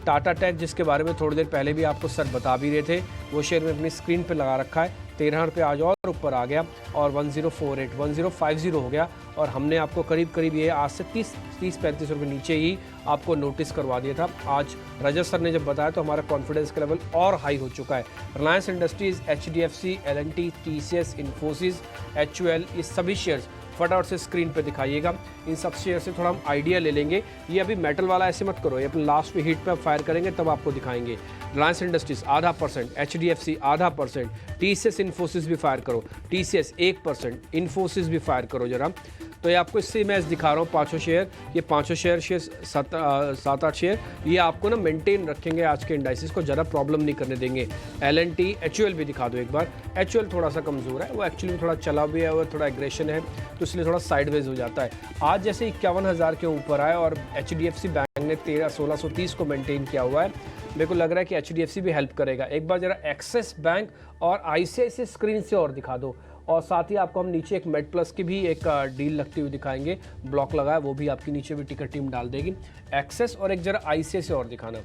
टाटा टेक जिसके बारे में थोड़ी देर पहले भी आपको सर बता भी रहे थे, वो शेयर में अपनी स्क्रीन पर लगा रखा है, 13 रुपये आज और ऊपर आ गया और 1048 1050 हो गया और हमने आपको करीब करीब ये आज से 30-35 रुपये नीचे ही आपको नोटिस करवा दिया था। आज रजत सर ने जब बताया तो हमारा कॉन्फिडेंस का लेवल और हाई हो चुका है। Reliance industries, HDFC, L&T, TCS, Infosys, HUL, ये सभी शेयर्स फटाफट से स्क्रीन पे दिखाइएगा। इन सब शेयर से थोड़ा हम आइडिया ले लेंगे। ये अभी मेटल वाला ऐसे मत करो, ये अपने लास्ट पे हीट पे फायर करेंगे तब आपको दिखाएंगे। Reliance industries 0.5%, HDFC 0.5%, TCS Infosys भी फायर करो, TCS 1%, इन्फोसिस भी फायर करो जरा। तो ये आपको इससे मैं दिखा रहा हूँ पाँचों शेयर, ये पाँचों शेयर 7-8 शेयर ये आपको ना मेंटेन रखेंगे आज के इंडाइसिस को, ज़्यादा प्रॉब्लम नहीं करने देंगे। L&T, HUL भी दिखा दो एक बार। HUL थोड़ा सा कमज़ोर है, वो एक्चुअली थोड़ा चला भी है, वो थोड़ा एग्रेशन है तो इसलिए थोड़ा साइडवेज हो जाता है। आज जैसे 51,000 के ऊपर आए और HDFC बैंक ने 1630 को मेंटेन किया हुआ है, मेरे को लग रहा है कि HDFC भी हेल्प करेगा। एक बार जरा एक्सिस बैंक और ICICI स्क्रीन से और दिखा दो और साथ ही आपको हम नीचे एक मेड प्लस की भी एक डील लगती हुई दिखाएंगे, ब्लॉक लगा है वो भी आपकी नीचे भी टिकट टीम डाल देगी। एक्सेस और एक जरा ICICI और दिखाना,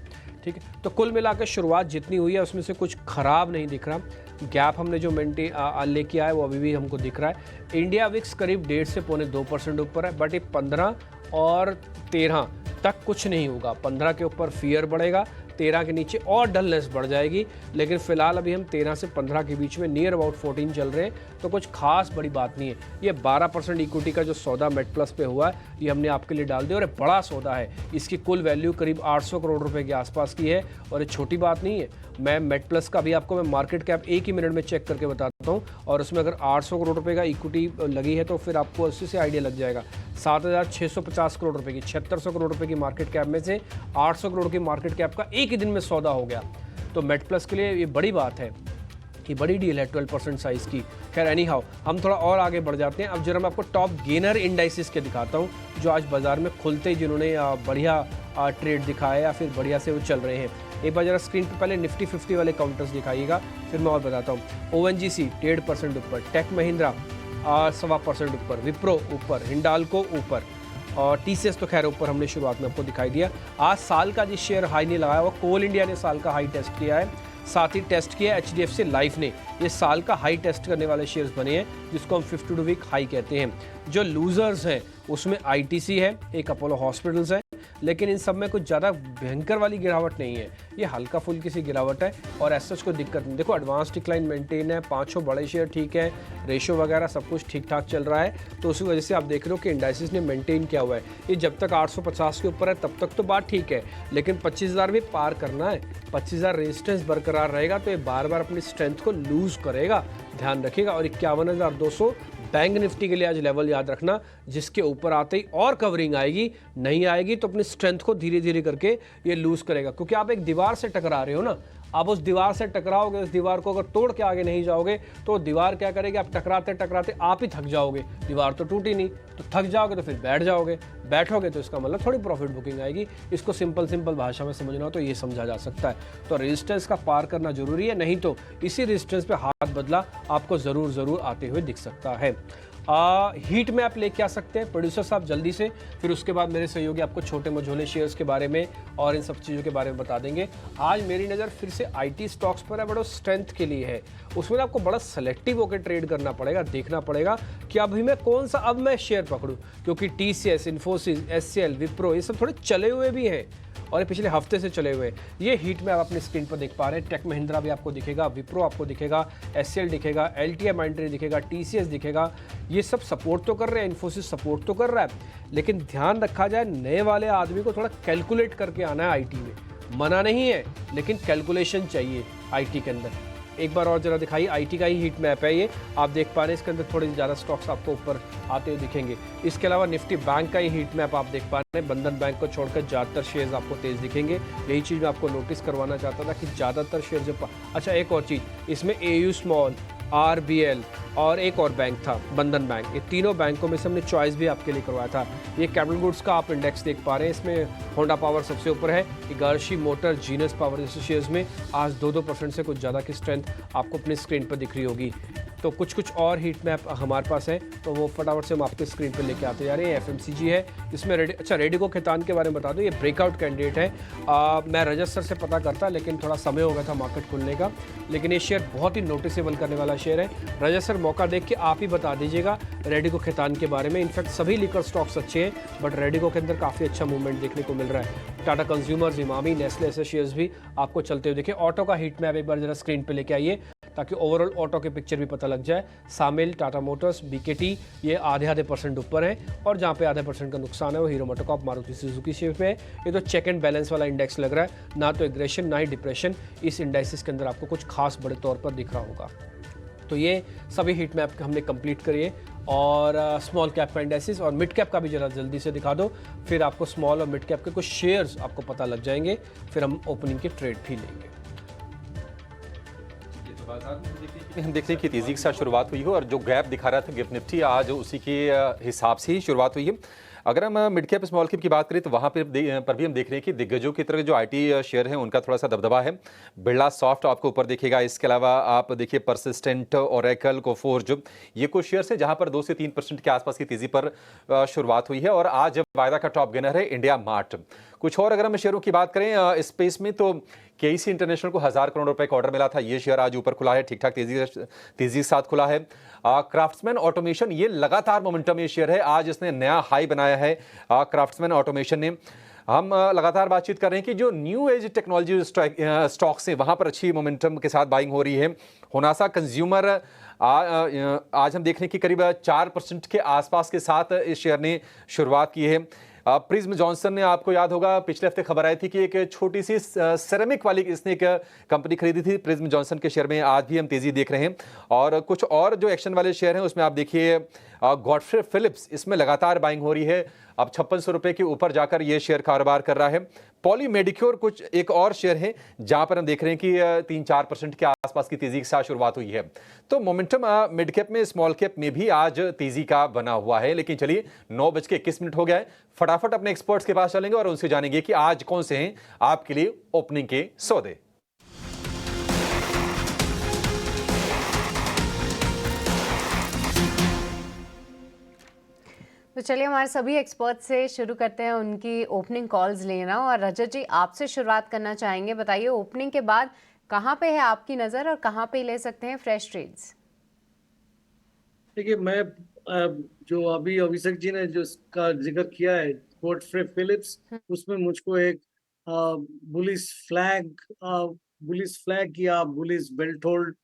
ठीक है। तो कुल मिलाकर शुरुआत जितनी हुई है उसमें से कुछ खराब नहीं दिख रहा। गैप हमने जो मेंटेन लेके आए वो अभी भी हमको दिख रहा है। इंडिया विक्स करीब 1.5 से 2% ऊपर है, बट ये 15 और 13 तक कुछ नहीं होगा। 15 के ऊपर फियर बढ़ेगा, 13 के नीचे और डलनेस बढ़ जाएगी, लेकिन फिलहाल अभी हम 13 से 15 के बीच में नियर अबाउट 14 चल रहे हैं, तो कुछ खास बड़ी बात नहीं है। ये 12% इक्विटी का जो सौदा मेड प्लस पे हुआ है ये हमने आपके लिए डाल दिया और ये बड़ा सौदा है। इसकी कुल वैल्यू करीब 800 करोड़ रुपए के आसपास की है और ये छोटी बात नहीं है। मैं मेड प्लस का भी आपको मैं मार्केट कैप एक ही मिनट में चेक करके बताता हूँ और उसमें अगर 800 करोड़ रुपए का इक्विटी लगी है तो फिर आपको उसी से आइडिया लग जाएगा। 7,650 करोड़ रुपए की 7600 करोड़ रुपए की मार्केट कैप में से 800 करोड़ की मार्केट कैप का एक ही दिन में सौदा हो गया, तो मेड प्लस के लिए ये बड़ी बात है, ये बड़ी डील है 12% साइज़ की। खैर एनी हाउ हम थोड़ा और आगे बढ़ जाते हैं। अब जरा मैं आपको टॉप गेनर इंडाइसिस के दिखाता हूँ जो आज बाजार में खुलते ही जिन्होंने बढ़िया ट्रेड दिखाया या फिर बढ़िया से वो चल रहे हैं। एक बार जरा स्क्रीन पे पहले निफ्टी 50 वाले काउंटर्स दिखाइएगा, फिर मैं और बताता हूँ। ONGC 1.5% ऊपर, टेक महिंद्रा 1.25% ऊपर, विप्रो ऊपर, हिंडाल्को ऊपर और TCS तो खैर ऊपर हमने शुरुआत में आपको दिखाई दिया। आज साल का जिस शेयर हाई नहीं लगाया वो कोल इंडिया ने साल का हाई टेस्ट किया है, साथ ही टेस्ट किया HDFC लाइफ ने। ये साल का हाई टेस्ट करने वाले शेयर्स बने हैं जिसको हम 52 वीक हाई कहते हैं। जो लूजर्स हैं उसमें ITC है, एक अपोलो हॉस्पिटल्स है, लेकिन इन सब में कुछ ज़्यादा भयंकर वाली गिरावट नहीं है, ये हल्का फुल्की सी गिरावट है और ऐसा कोई दिक्कत नहीं। देखो एडवांस डिक्लाइन मेंटेन है, 5 बड़े शेयर ठीक है, रेशो वगैरह सब कुछ ठीक ठाक चल रहा है, तो उसी वजह से आप देख रहे हो कि इंडाइसिस ने मेंटेन किया हुआ है। ये जब तक 850 के ऊपर है तब तक तो बात ठीक है, लेकिन 25,000 भी पार करना है, 25,000 रेजिस्टेंस बरकरार रहेगा तो ये बार बार अपनी स्ट्रेंथ को लूज करेगा, ध्यान रखिएगा। और 51,200 बैंक निफ्टी के लिए आज लेवल याद रखना, जिसके ऊपर आते ही और कवरिंग आएगी, नहीं आएगी तो अपनी स्ट्रेंथ को धीरे धीरे करके ये लूज करेगा, क्योंकि आप एक दीवार से टकरा रहे हो ना, आप उस दीवार से टकराओगे, उस दीवार को अगर तोड़ के आगे नहीं जाओगे तो दीवार क्या करेगी, आप टकराते टकराते आप ही थक जाओगे, दीवार तो टूटी नहीं, तो थक जाओगे तो फिर बैठ जाओगे, बैठोगे तो इसका मतलब थोड़ी प्रॉफिट बुकिंग आएगी। इसको सिंपल भाषा में समझना हो तो ये समझा जा सकता है। तो रेजिस्टेंस का पार करना जरूरी है, नहीं तो इसी रेजिस्टेंस पे हाथ बदला आपको ज़रूर आते हुए दिख सकता है। हीट में आप लेके आ सकते हैं प्रोड्यूसर साहब जल्दी से, फिर उसके बाद मेरे सहयोगी आपको छोटे मझोले शेयर्स के बारे में और इन सब चीज़ों के बारे में बता देंगे। आज मेरी नज़र फिर से IT स्टॉक्स पर है, बड़ा स्ट्रेंथ के लिए है, उसमें आपको बड़ा सेलेक्टिव होकर ट्रेड करना पड़ेगा, देखना पड़ेगा कि अभी मैं कौन सा अब मैं शेयर पकड़ूं, क्योंकि TCS, इन्फोसिस, SCL, विप्रो ये सब थोड़े चले हुए भी हैं और ये पिछले हफ्ते से चले हुए। ये हीट में आप अपनी स्क्रीन पर देख पा रहे हैं। टेक महिंद्रा भी आपको दिखेगा, विप्रो आपको दिखेगा, SCL दिखेगा, LTI माइंड्री दिखेगा, TCS दिखेगा, ये सब सपोर्ट तो कर रहे हैं, इन्फोसिस सपोर्ट तो कर रहा है, लेकिन ध्यान रखा जाए नए वाले आदमी को थोड़ा कैलकुलेट करके आना है IT में, मना नहीं है लेकिन कैलकुलेशन चाहिए IT के अंदर। एक बार और जरा दिखाइए, IT का ही हीट मैप है ये, आप देख पा रहे हैं, इसके अंदर थोड़े ज़्यादा स्टॉक्स आपको ऊपर आते हुए दिखेंगे। इसके अलावा निफ्टी बैंक का ही हीट मैप आप देख पा रहे हैं, बंधन बैंक को छोड़कर ज़्यादातर शेयर्स आपको तेज़ दिखेंगे। यही चीज़ मैं आपको नोटिस करवाना चाहता था कि ज़्यादातर शेयर जो अच्छा एक और चीज़, इसमें AU स्मॉल, RBL और एक और बैंक था बंधन बैंक। ये तीनों बैंकों में से हमने चॉइस भी आपके लिए करवाया था। ये कैपिटल गुड्स का आप इंडेक्स देख पा रहे हैं, इसमें होंडा पावर सबसे ऊपर है, इगारशी मोटर, जीनस पावर जैसे शेयर्स में आज 2% से कुछ ज़्यादा की स्ट्रेंथ आपको अपनी स्क्रीन पर दिख रही होगी। तो कुछ और हीट मैप हमारे पास है, तो वो फटाफट से हम आपके स्क्रीन पर लेके आते जा रहे हैं। FMCG है, इसमें रेडिको खैतान के बारे में बता दूं, ये ब्रेकआउट कैंडिडेट है। मैं रजत सर से पता करता, लेकिन थोड़ा समय हो गया था मार्केट खुलने का, लेकिन ये शेयर बहुत ही नोटिसेबल करने वाला शेयर है। रजत सर मौका देख के आप ही बता दीजिएगा रेडिको खैतान के बारे में। इनफैक्ट सभी लिकर स्टॉक्स अच्छे हैं, बट रेडिको के अंदर काफ़ी अच्छा मूवमेंट देखने को मिल रहा है। टाटा कंज्यूमर्स, इमामी, नेस्ले ऐसे शेयर्स भी आपको चलते हुए देखे। ऑटो का हीट मैप एक बार जरा स्क्रीन पर लेके आइए, ताकि ओवरऑल ऑटो के पिक्चर भी पता लग जाए। सामिल, टाटा मोटर्स, BKT ये आधे % ऊपर है, और जहाँ पे आधे % का नुकसान है वो hero MotoCorp, Maruti Suzuki share पे है। ये तो चेक एंड बैलेंस वाला इंडेक्स लग रहा है, ना तो एग्रेशन ना ही डिप्रेशन इस इंडेक्सेस के अंदर आपको कुछ खास बड़े तौर पर दिख रहा होगा। तो ये सभी हीट मैप हमने कंप्लीट करिए, और स्मॉल कैप का इंडेक्सेस और मिड कैप का भी जरा जल्दी से दिखा दो, फिर आपको स्मॉल और मिड कैप के कुछ शेयर्स आपको पता लग जाएंगे, फिर हम ओपनिंग के ट्रेड भी लेंगे। हम देख रहे हैं कि तेजी के साथ शुरुआत हुई है, और जो गैप दिखा रहा था गिफ्ट निफ्टी आज उसी के हिसाब से ही शुरुआत हुई है। अगर हम मिड कैप स्मॉल कैप की बात करें तो वहाँ पर भी हम देख रहे हैं कि दिग्गजों की तरह जो IT शेयर है उनका थोड़ा सा दबदबा है। बिरला सॉफ्ट आपको ऊपर दिखेगा, इसके अलावा आप देखिए परसिस्टेंट, ओरेकल, कोफोर्ज, ये कुछ शेयर्स है जहाँ पर 2 से 3% के आसपास की तेजी पर शुरुआत हुई है। और आज वायदा का टॉप गेनर है इंडिया मार्ट। कुछ और अगर हम शेयरों की बात करें स्पेस में, तो KEC इंटरनेशनल को 1000 करोड़ रुपए का ऑर्डर मिला था, ये शेयर आज ऊपर खुला है, ठीक ठाक तेजी के साथ खुला है। क्राफ्ट्समैन ऑटोमेशन, ये लगातार मोमेंटम ये शेयर है, आज इसने नया हाई बनाया है क्राफ्ट्समैन ऑटोमेशन ने। हम लगातार बातचीत कर रहे हैं कि जो न्यू एज टेक्नोलॉजी स्टॉक्स हैं वहां पर अच्छी मोमेंटम के साथ बाइंग हो रही है। होनासा कंज्यूमर आज हम देख रहे हैं कि करीब 4% के आसपास के साथ इस शेयर ने शुरुआत की है। प्रिज्म जॉनसन ने, आपको याद होगा पिछले हफ्ते खबर आई थी कि एक छोटी सी सेरेमिक वाली इसने एक कंपनी खरीदी थी। प्रिज्म जॉनसन के शेयर में आज भी हम तेजी देख रहे हैं। और कुछ और जो एक्शन वाले शेयर हैं उसमें आप देखिए गॉडफ्रे फिलिप्स, इसमें लगातार बाइंग हो रही है, अब 5600 रुपए के ऊपर जाकर ये शेयर कारोबार कर रहा है। पॉली मेडिक्योर कुछ एक और शेयर है जहां पर हम देख रहे हैं कि 3-4% के आसपास की तेजी के साथ शुरुआत हुई है। तो मोमेंटम मिड कैप में, स्मॉल कैप में भी आज तेजी का बना हुआ है। लेकिन चलिए 9:21 हो गया है, फटाफट अपने एक्सपर्ट्स के पास चलेंगे और उनसे जानेंगे कि आज कौन से हैं आपके लिए ओपनिंग के सौदे। तो चलिए हमारे सभी एक्सपर्ट से शुरू करते हैं उनकी ओपनिंग कॉल्स लेना। और रजत जी, आपसे शुरुआत करना चाहेंगे, बताइए ओपनिंग के बाद कहाँ पे है आपकी नज़र और कहाँ पे ले सकते हैं फ्रेश ट्रेड्स? देखिए, मैं जो अभी अभिषेक जी ने जो इसका जिक्र किया है गॉडफ्रे फिलिप्स, उसमें मुझको एक बुलिश फ्लैग या bullish belt hold,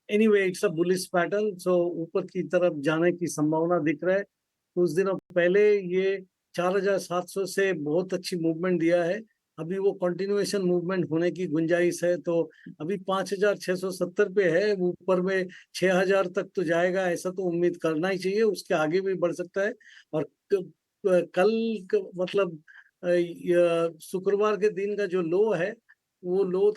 anyway it's a bullish pattern, so ऊपर की तरफ जाने की संभावना दिख रहा है। कुछ दिनों पहले ये 4700 से बहुत अच्छी मूवमेंट दिया है, अभी वो कंटिन्यूएशन मूवमेंट होने की गुंजाइश है। तो अभी 5670 पे है, ऊपर में 6000 तक तो जाएगा, ऐसा तो उम्मीद करना ही चाहिए, उसके आगे भी बढ़ सकता है। और कल मतलब शुक्रवार के दिन का जो लो है वो लो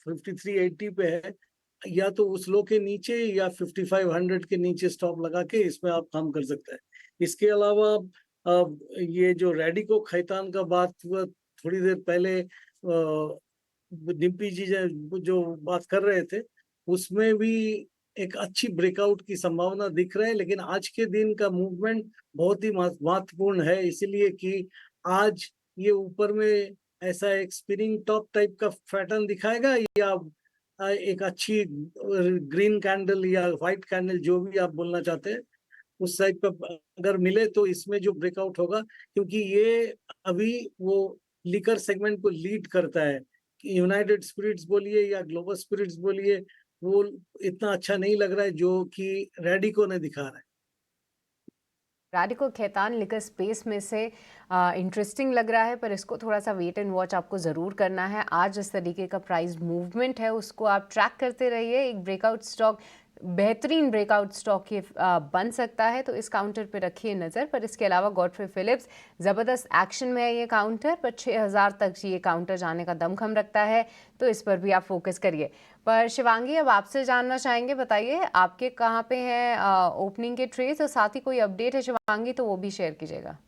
5380 पे है, या तो उस लो के नीचे या 5500 के नीचे स्टॉप लगा के इसमें आप काम कर सकते हैं। इसके अलावा ये जो रेडिको खैतान का बात हुआ थोड़ी देर पहले, डिम्पी जी जो बात कर रहे थे, उसमें भी एक अच्छी ब्रेकआउट की संभावना दिख रहा है। लेकिन आज के दिन का मूवमेंट बहुत ही महत्वपूर्ण है, इसीलिए कि आज ये ऊपर में ऐसा एक स्पिनिंग टॉप टाइप का पैटर्न दिखाएगा, या एक अच्छी ग्रीन कैंडल या व्हाइट कैंडल, जो भी आप बोलना चाहते हैं, उस साइड पर अगर मिले तो इसमें जो ब्रेकआउट होगा, क्योंकि ये अभी वो लिकर सेगमेंट को लीड करता है। यूनाइटेड स्पिरिट्स बोलिए या ग्लोबल स्पिरिट्स बोलिए, वो इतना अच्छा नहीं लग रहा है जो कि रेडिको ने दिखा रहा है। रेडिको खैतान लिकर स्पेस में से इंटरेस्टिंग लग रहा है, पर इसको थोड़ा सा वेट एंड वॉच आपको ज़रूर करना है। आज इस तरीके का प्राइस मूवमेंट है उसको आप ट्रैक करते रहिए। एक ब्रेकआउट स्टॉक, बेहतरीन ब्रेकआउट स्टॉक ये बन सकता है, तो इस काउंटर पे रखिए नज़र। पर इसके अलावा गॉडफ्रे फिलिप्स ज़बरदस्त एक्शन में है ये काउंटर, पर 6000 तक ये काउंटर जाने का दमखम रखता है, तो इस पर भी आप फोकस करिए। पर शिवांगी, अब आपसे जानना चाहेंगे, बताइए आपके कहाँ पे हैं ओपनिंग के ट्रेड्स, और साथ ही कोई अपडेट है शिवांगी तो वो भी शेयर कीजिएगा।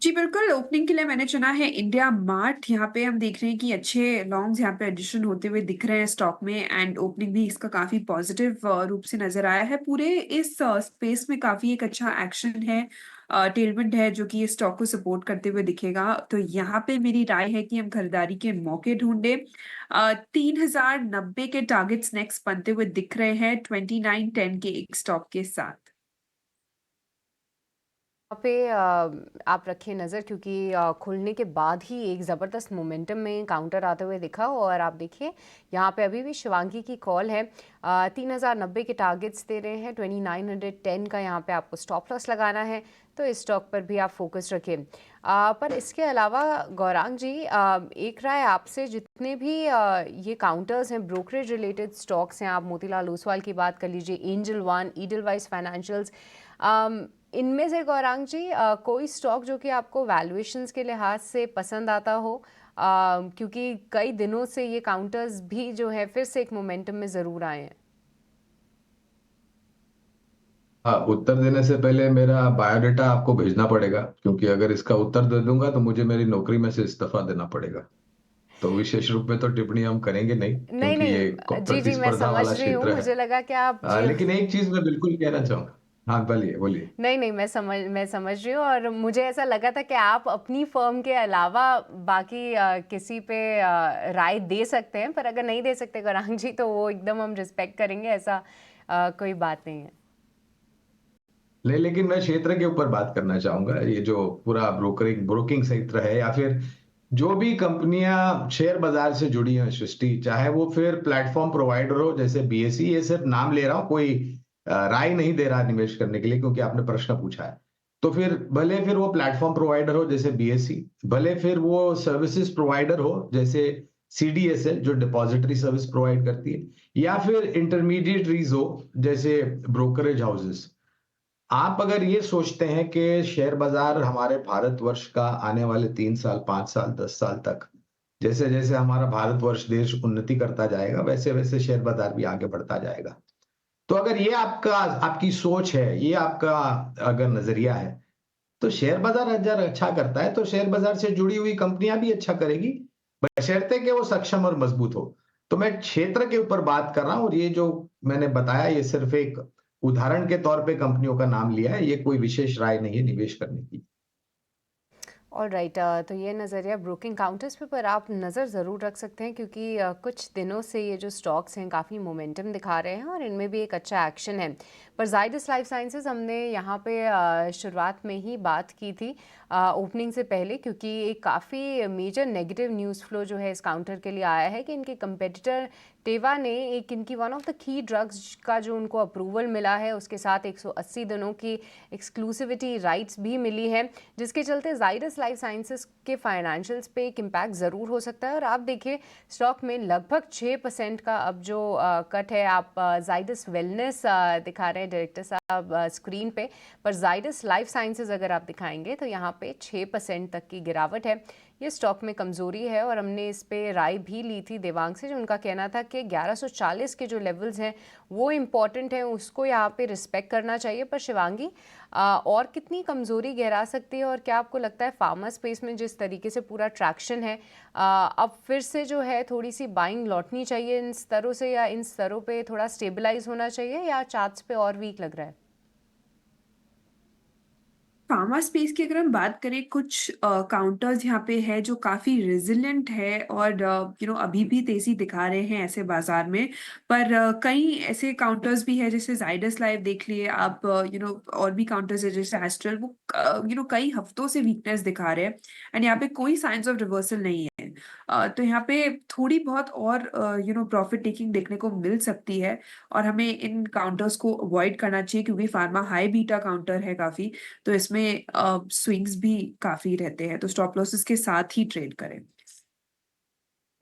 जी बिल्कुल, ओपनिंग के लिए मैंने चुना है इंडिया मार्ट। यहाँ पे हम देख रहे हैं कि अच्छे लॉन्ग्स यहाँ पे एडिशन होते हुए दिख रहे हैं स्टॉक में, एंड ओपनिंग भी इसका काफी पॉजिटिव रूप से नजर आया है। पूरे इस स्पेस में काफी एक अच्छा एक्शन है, टेलविंड है, जो कि ये स्टॉक को सपोर्ट करते हुए दिखेगा। तो यहाँ पे मेरी राय है कि हम खरीदारी के मौके ढूंढे। 3090 के टारगेट्स नेक्स्ट बनते हुए दिख रहे हैं 2910 के एक स्टॉक के साथ। यहाँ पे आप रखिए नज़र, क्योंकि खुलने के बाद ही एक ज़बरदस्त मोमेंटम में काउंटर आते हुए दिखा। और आप देखिए यहाँ पे अभी भी शिवांगी की कॉल है, 3090 के टारगेट्स दे रहे हैं, 2910 का यहाँ पे आपको स्टॉप लॉस लगाना है, तो इस स्टॉक पर भी आप फोकस रखें। पर इसके अलावा गौरांग जी, एक राय आपसे, जितने भी ये काउंटर्स हैं, ब्रोकरेज रिलेटेड स्टॉक्स हैं, आप मोतीलाल ओसवाल की बात कर लीजिए, एंजल वन, ईडलवाइस फाइनेंशियल्स, इनमें से गौरांग जी कोई स्टॉक जो कि आपको वैल्यूएशंस के लिहाज से पसंद आता हो, क्योंकि कई दिनों से ये काउंटर्स भी जो है फिर से एक मोमेंटम में ज़रूर आए हैं। हाँ, उत्तर देने से पहले मेरा बायोडाटा आपको भेजना पड़ेगा, क्योंकि अगर इसका उत्तर दे दूंगा तो मुझे मेरी नौकरी में से इस्तीफा देना पड़ेगा। तो विशेष रूप में तो टिप्पणी हम करेंगे नहीं, नहीं क्योंकि ये नहीं, जी जी, मैं प्रतिस्पर्धा समझ वाला रही हूँ, क्षेत्र मुझे है। लगा कि आप लेकिन एक चीज मैं बिल्कुल कहना चाहूंगा। हाँ, बोलिए बोलिए। नहीं नहीं, मैं समझ रही हूँ, और मुझे ऐसा लगा था कि आप अपनी फर्म के अलावा बाकी किसी पे राय दे सकते हैं, पर अगर नहीं दे सकते गौरांग जी तो वो एकदम हम रिस्पेक्ट करेंगे, ऐसा कोई बात नहीं है। नहीं, लेकिन मैं क्षेत्र के ऊपर बात करना चाहूंगा। ये जो पूरा ब्रोकिंग क्षेत्र है, या फिर जो भी कंपनियां शेयर बाजार से जुड़ी हैं सृष्टि, चाहे वो फिर प्लेटफॉर्म प्रोवाइडर हो जैसे बीएसई, ये सिर्फ नाम ले रहा हूं, कोई राय नहीं दे रहा निवेश करने के लिए, क्योंकि आपने प्रश्न पूछा है। तो फिर भले फिर वो प्लेटफॉर्म प्रोवाइडर हो जैसे बीएसई, भले फिर वो सर्विसेज प्रोवाइडर हो जैसे सीडीएसएल जो डिपॉजिटरी सर्विस प्रोवाइड करती है, या फिर इंटरमीडिएटरीज हो जैसे ब्रोकरेज हाउसेस। आप अगर ये सोचते हैं कि शेयर बाजार हमारे भारतवर्ष का आने वाले 3 साल, 5 साल, 10 साल तक, जैसे जैसे हमारा भारतवर्ष देश उन्नति करता जाएगा, वैसे वैसे शेयर बाजार भी आगे बढ़ता जाएगा। तो अगर ये आपकी सोच है, ये आपका अगर नजरिया है, तो शेयर बाजार अगर अच्छा करता है तो शेयर बाजार से जुड़ी हुई कंपनियां भी अच्छा करेगी, बशर्ते कि वो सक्षम और मजबूत हो। तो मैं क्षेत्र के ऊपर बात कर रहा हूं, और ये जो मैंने बताया ये सिर्फ एक उदाहरण के तौर पे कंपनियों का नाम लिया है, ये कोई विशेष राय नहीं है निवेश करने की। ऑल राइट, तो ये नज़रिया ब्रोकिंग काउंटर्स पे पर आप नज़र ज़रूर रख सकते हैं, क्योंकि कुछ दिनों से ये जो स्टॉक्स हैं काफ़ी मोमेंटम दिखा रहे हैं और इनमें भी एक अच्छा एक्शन है। पर जाइडस लाइफ साइंसेज हमने यहाँ पे शुरुआत में ही बात की थी ओपनिंग से पहले, क्योंकि एक काफ़ी मेजर नेगेटिव न्यूज़ फ्लो जो है इस काउंटर के लिए आया है कि इनके कंपेटिटर टेवा ने एक इनकी one of the key drugs का जो उनको अप्रूवल मिला है, उसके साथ 180 दिनों की एक्सक्लूसिविटी राइट्स भी मिली है, जिसके चलते जाइडस लाइफ साइंसेस के फाइनेंशियल्स पे एक इम्पैक्ट ज़रूर हो सकता है। और आप देखिए स्टॉक में लगभग 6% का अब जो कट है। आप जाइडस वेलनेस दिखा रहे हैं डायरेक्टर साहब स्क्रीन पे, पर जाइडस लाइफ साइंसेस अगर आप दिखाएंगे तो यहाँ पे 6% तक की गिरावट है। ये स्टॉक में कमज़ोरी है, और हमने इस पे राय भी ली थी देवांग से, जो उनका कहना था कि 1140 के जो लेवल्स हैं वो इम्पॉर्टेंट हैं, उसको यहाँ पे रिस्पेक्ट करना चाहिए। पर शिवांगी, और कितनी कमज़ोरी गहरा सकती है, और क्या आपको लगता है फार्मा स्पेस में जिस तरीके से पूरा ट्रैक्शन है, अब फिर से जो है थोड़ी सी बाइंग लौटनी चाहिए इन स्तरों से, या इन स्तरों पे थोड़ा स्टेबलाइज होना चाहिए, या चार्ट्स पे और वीक लग रहा है? फार्मा स्पेस की अगर हम बात करें, कुछ काउंटर्स यहाँ पे है जो काफी रेजिलिएंट है, और अभी भी तेजी दिखा रहे हैं ऐसे बाजार में। पर कई ऐसे काउंटर्स भी है, जैसे जाइडस लाइफ देख लिए आप, और भी काउंटर्स है जैसे एस्ट्रल, वो कई हफ्तों से वीकनेस दिखा रहे हैं, एंड यहाँ पे कोई साइंस ऑफ रिवर्सल नहीं है। तो यहाँ पे थोड़ी बहुत और प्रॉफिट टेकिंग देखने को मिल सकती है, और हमें इन काउंटर्स को अवॉइड करना चाहिए, क्योंकि फार्मा हाई बीटा काउंटर है काफी, तो इसमें स्विंग्स भी काफी रहते हैं, तो स्टॉप लॉसेस के साथ ही ट्रेड करें।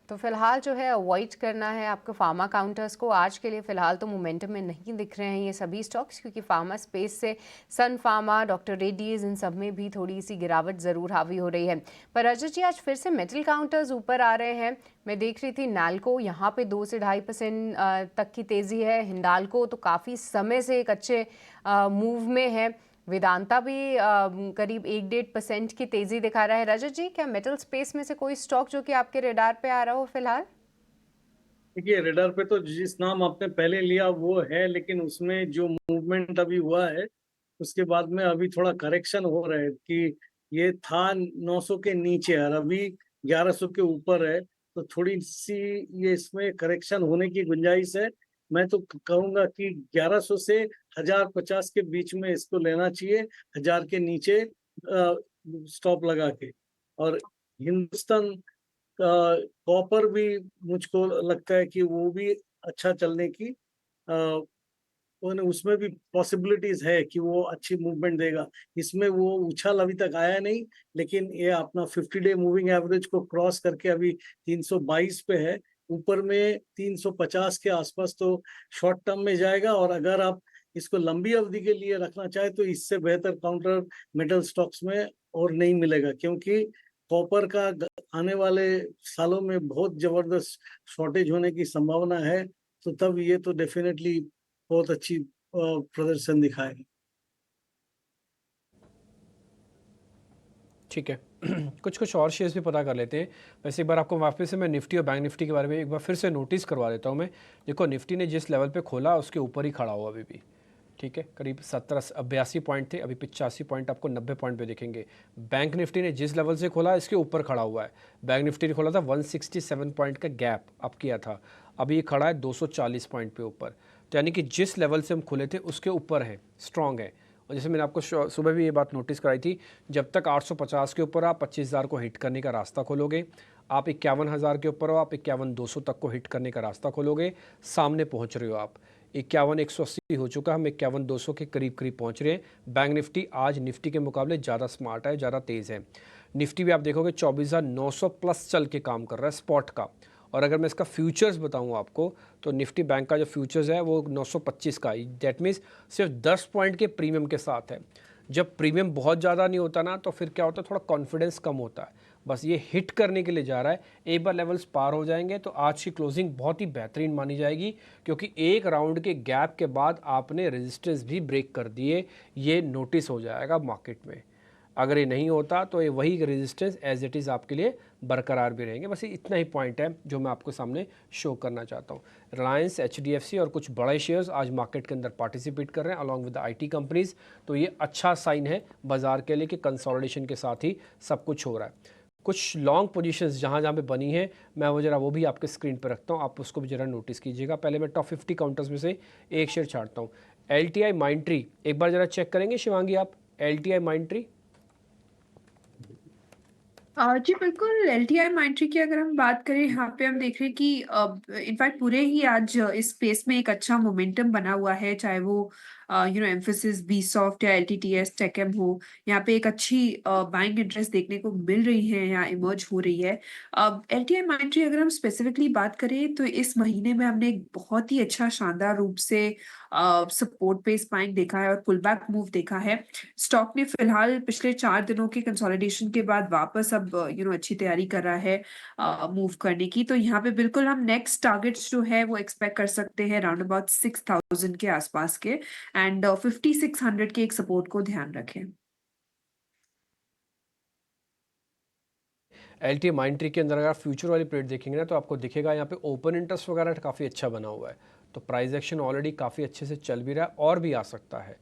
तो फिलहाल जो है अवॉइड करना है आपको फार्मा काउंटर्स को। आज के लिए फिलहाल तो मोमेंटम में नहीं दिख रहे हैं ये सभी स्टॉक्स, क्योंकि फार्मा स्पेस से सन फार्मा, डॉक्टर रेड्डीज, इन सब में भी थोड़ी सी गिरावट ज़रूर हावी हो रही है। पर रजत जी, आज फिर से मेटल काउंटर्स ऊपर आ रहे हैं। मैं देख रही थी नाल्को यहाँ पे 2 से 2.5% तक की तेज़ी है। हिंडाल्को तो काफ़ी समय से एक अच्छे मूव में है। वेदांता भी करीब 1-1.5% की तेजी दिखा रहा है। रजत जी, क्या मेटल स्पेस में से कोई स्टॉक जो कि आपके रेडार पे आ रहा हो फिलहाल? देखिए, रेडार पे तो जिस नाम आपने पहले लिया वो है, लेकिन उसमें जो मूवमेंट अभी हुआ है उसके बाद में अभी थोड़ा करेक्शन हो रहा है कि ये था 900 के नीचे और अभी 1100 के ऊपर है, तो थोड़ी सी ये इसमें करेक्शन होने की गुंजाइश है। मैं तो कहूंगा कि 1100 से 1050 के बीच में इसको लेना चाहिए, 1000 के नीचे स्टॉप लगा के। और हिंदुस्तान कॉपर भी मुझको लगता है कि वो भी अच्छा चलने की उसमें भी पॉसिबिलिटीज है कि वो अच्छी मूवमेंट देगा। इसमें वो उछाल अभी तक आया नहीं, लेकिन ये अपना 50-डे मूविंग एवरेज को क्रॉस करके अभी 322 पे है। ऊपर में 350 के आसपास तो शॉर्ट टर्म में जाएगा, और अगर आप इसको लंबी अवधि के लिए रखना चाहे तो इससे बेहतर काउंटर मेटल स्टॉक्स में और नहीं मिलेगा, क्योंकि कॉपर का आने वाले सालों में बहुत जबरदस्त शॉर्टेज होने की संभावना है। तो तब ये तो डेफिनेटली बहुत अच्छी प्रदर्शन दिखाएगी। ठीक है। कुछ और शेयर्स भी पता कर लेते हैं। वैसे एक बार आपको वापस से मैं निफ्टी और बैंक निफ्टी के बारे में एक बार फिर से नोटिस करवा देता हूँ मैं। देखो, निफ्टी ने जिस लेवल पे खोला उसके ऊपर ही खड़ा हुआ अभी भी, ठीक है। करीब 82 पॉइंट थे, अभी 85 पॉइंट आपको 90 पॉइंट पे दिखेंगे। बैंक निफ्टी ने जिस लेवल से खोला इसके ऊपर खड़ा हुआ है। बैंक निफ्टी ने खोला था 167 पॉइंट का गैप अप किया था, अभी ये खड़ा है 240 पॉइंट पे ऊपर। तो यानी कि जिस लेवल से हम खुले थे उसके ऊपर है, स्ट्रांग है। और जैसे मैंने आपको सुबह भी ये बात नोटिस कराई थी, जब तक 850 के ऊपर आप 25,000 को हिट करने का रास्ता खोलोगे, आप 51,000 के ऊपर हो, आप 51,200 तक को हिट करने का रास्ता खोलोगे, सामने पहुंच रहे हो आप। 51,180 हो चुका, हम 51,200 के करीब करीब पहुंच रहे हैं। बैंक निफ्टी आज निफ्टी के मुकाबले ज़्यादा स्मार्ट है, ज़्यादा तेज़ है। निफ्टी भी आप देखोगे 24,900 प्लस चल के काम कर रहा है स्पॉट का। और अगर मैं इसका फ्यूचर्स बताऊं आपको, तो निफ्टी बैंक का जो फ्यूचर्स है वो 925 का, दैट मीन्स सिर्फ 10 पॉइंट के प्रीमियम के साथ है। जब प्रीमियम बहुत ज़्यादा नहीं होता ना, तो फिर क्या होता है, थोड़ा कॉन्फिडेंस कम होता है। बस ये हिट करने के लिए जा रहा है। एक बार लेवल्स पार हो जाएंगे तो आज की क्लोजिंग बहुत ही बेहतरीन मानी जाएगी, क्योंकि एक राउंड के गैप के बाद आपने रेजिस्टेंस भी ब्रेक कर दिए, ये नोटिस हो जाएगा मार्केट में। अगर ये नहीं होता तो ये वही रेजिस्टेंस एज इट इज़ आपके लिए बरकरार भी रहेंगे। बस इतना ही पॉइंट है जो मैं आपको सामने शो करना चाहता हूँ। रिलायंस, HDFC और कुछ बड़े शेयर्स आज मार्केट के अंदर पार्टिसिपेट कर रहे हैं अलॉन्ग विद IT कंपनीज। तो ये अच्छा साइन है बाजार के लिए कि कंसोलिडेशन के साथ ही सब कुछ हो रहा है। कुछ लॉन्ग पोजीशंस जहाँ जहाँ पे बनी है, मैं वो भी आपके स्क्रीन पर रखता हूँ, आप उसको भी ज़रा नोटिस कीजिएगा। पहले मैं टॉप 50 काउंटर्स में से एक शेयर छाड़ता हूँ, LTI माइंट्री। एक बार ज़रा चेक करेंगे शिवांगी आप, LTI माइंट्री? जी बिल्कुल, LTI माइंट्री की अगर हम बात करें, यहाँ पे हम देख रहे हैं कि इनफैक्ट पूरे ही आज इस स्पेस में एक अच्छा मोमेंटम बना हुआ है, चाहे वो एम्फेसिस, Vsofts या LTTS, टेकम हो। यहाँ पे एक अच्छी बाइंग इंटरेस्ट देखने को मिल रही है, यहाँ इमर्ज हो रही है। LTI माइंट्री अगर हम स्पेसिफिकली बात करें तो इस महीने में हमने एक बहुत ही अच्छा शानदार रूप से सपोर्ट बेस बाइंग देखा है और पुल बैक मूव देखा है। स्टॉक ने फिलहाल पिछले 4 दिनों के कंसोलिडेशन के बाद वापस अब अच्छी तैयारी कर रहा है मूव करने की। तो यहाँ पे बिल्कुल हम नेक्स्ट टारगेट्स जो है वो एक्सपेक्ट कर सकते हैं राउंड अबाउट 6,000 के आसपास के, एंड 5,600 के एक सपोर्ट को ध्यान रखें। LTI माइंट्री के अंदर अगर आप फ्यूचर वाली प्लेट देखेंगे ना, तो आपको दिखेगा यहाँ पे ओपन इंटरेस्ट वगैरह काफ़ी अच्छा बना हुआ है। तो प्राइस एक्शन ऑलरेडी काफ़ी अच्छे से चल भी रहा है और भी आ सकता है।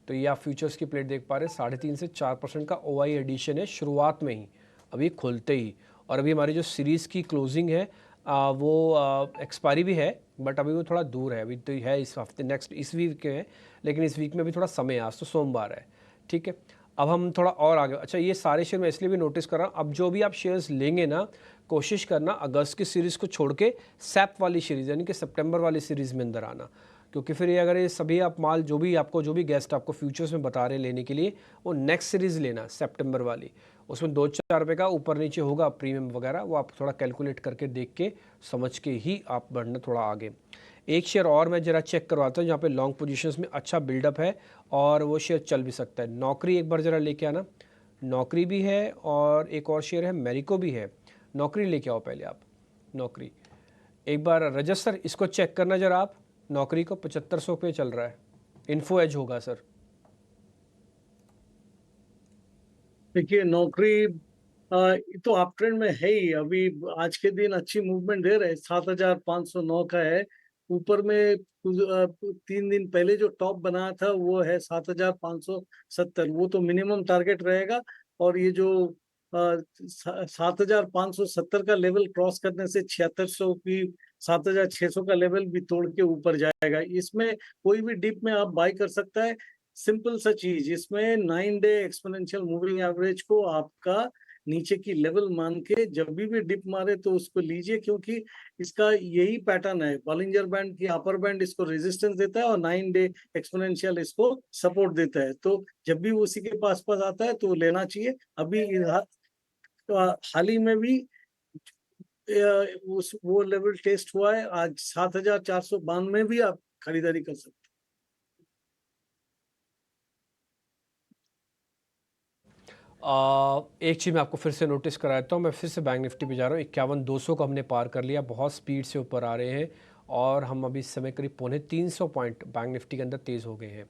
तो ये आप फ्यूचर्स की प्लेट देख पा रहे हैं, 3.5 से 4% का OI एडिशन है शुरुआत में ही, अभी खुलते ही। और अभी हमारी जो सीरीज़ की क्लोजिंग है वो एक्सपायरी भी है, बट अभी वो थोड़ा दूर है, अभी तो है इस हफ्ते, नेक्स्ट इस वीक है, लेकिन इस वीक में भी थोड़ा समय है, आज तो सोमवार है, ठीक है। अब हम थोड़ा और आगे, अच्छा ये सारे शेयर मैं इसलिए भी नोटिस कर रहा हूँ, अब जो भी आप शेयर्स लेंगे ना, कोशिश करना अगस्त की सीरीज़ को छोड़ के सैप वाली सीरीज़ यानी कि सितंबर वाली सीरीज़ में अंदर आना, क्योंकि फिर ये अगर ये सभी आप माल जो भी गेस्ट आपको फ्यूचर्स में बता रहे हैं लेने के लिए, वो नेक्स्ट सीरीज़ लेना सितंबर वाली, उसमें 2-4 रुपये का ऊपर नीचे होगा प्रीमियम वगैरह, वो आप थोड़ा कैलकुलेट करके देख के समझ के ही आप बढ़ना थोड़ा आगे। एक शेयर और मैं ज़रा चेक करवाता हूँ जहाँ पे लॉन्ग पोजीशंस में अच्छा बिल्डअप है और वो शेयर चल भी सकता है। नौकरी एक बार ज़रा लेके आना। नौकरी भी है और एक और शेयर है मैरिको भी है। नौकरी लेके आओ पहले आप। नौकरी एक बार रजत सर इसको चेक करना जरा आप। नौकरी को 7500 पे चल रहा है। इन्फो एज होगा सर। देखिए नौकरी तो अप ट्रेंड में है ही। अभी आज के दिन अच्छी मूवमेंट दे रहे हैं, 7509 का है। ऊपर में 3 दिन पहले जो टॉप बनाया था वो है 7570, वो तो मिनिमम टारगेट रहेगा। और ये जो 7570 का लेवल क्रॉस करने से 7600 की 7600 का लेवल भी तोड़ के ऊपर जाएगा। इसमें कोई भी डिप में आप बाय कर सकता है। सिंपल सा चीज, इसमें 9 डे एक्सपोनेंशियल मूविंग एवरेज को आपका नीचे की लेवल मान के जब भी डिप मारे तो उसको लीजिए, क्योंकि इसका यही पैटर्न है। बॉलिंजर बैंड की अपर बैंड इसको रेजिस्टेंस देता है और 9 डे एक्सपोनेंशियल इसको सपोर्ट देता है। तो जब भी उसी के पास पास आता है तो लेना चाहिए। अभी हाल ही में भी वो लेवल टेस्ट हुआ है। आज 7492 में भी आप खरीदारी कर सकते हैं। एक चीज़ मैं आपको फिर से नोटिस करा देता हूँ। मैं फिर से बैंक निफ्टी पे जा रहा हूँ। 51,200 को हमने पार कर लिया, बहुत स्पीड से ऊपर आ रहे हैं और हम अभी इस समय करीब 350 पॉइंट बैंक निफ्टी के अंदर तेज़ हो गए हैं।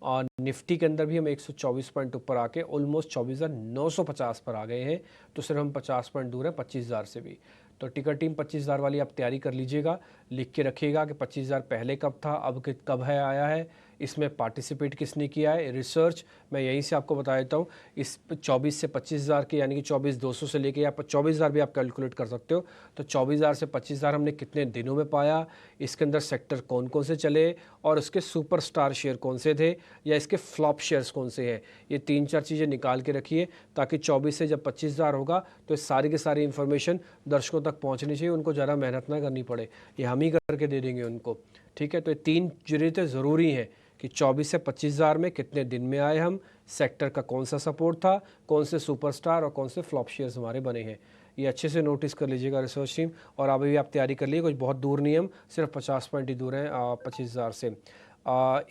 और निफ्टी के अंदर भी हम 124 पॉइंट ऊपर आके ऑलमोस्ट 24,950 पर आ गए हैं। तो सिर्फ हम 50 पॉइंट दूर हैं 25,000 से भी। तो टिकट टीम 25,000 वाली आप तैयारी कर लीजिएगा, लिख के रखिएगा कि 25,000 पहले कब था, अब कब है आया है, इसमें पार्टिसिपेट किसने किया है। रिसर्च मैं यहीं से आपको बता देता हूँ। इस 24 से 25,000 के यानी कि 24,200 से लेके या 24,000 भी आप कैलकुलेट कर सकते हो। तो 24,000 से 25,000 हमने कितने दिनों में पाया, इसके अंदर सेक्टर कौन कौन से चले और उसके सुपरस्टार शेयर कौन से थे या इसके फ्लॉप शेयर्स कौन से हैं। ये 3-4 चीज़ें निकाल के रखिए ताकि 24 से जब 25,000 होगा तो ये सारी की सारी इन्फॉर्मेशन दर्शकों तक पहुँचनी चाहिए, उनको ज़्यादा मेहनत ना करनी पड़े, ये हम ही करके दे देंगे उनको। ठीक है, तो ये 3 जरूरतें ज़रूरी हैं कि 24 से 25,000 में कितने दिन में आए हम, सेक्टर का कौन सा सपोर्ट था, कौन से सुपरस्टार और कौन से फ्लॉप शेयर्स हमारे बने हैं। ये अच्छे से नोटिस कर लीजिएगा रिसर्च टीम। और अभी भी आप तैयारी कर लीजिए, कुछ बहुत दूर नहीं, हम सिर्फ 50 पॉइंट ही दूर हैं 25,000 से।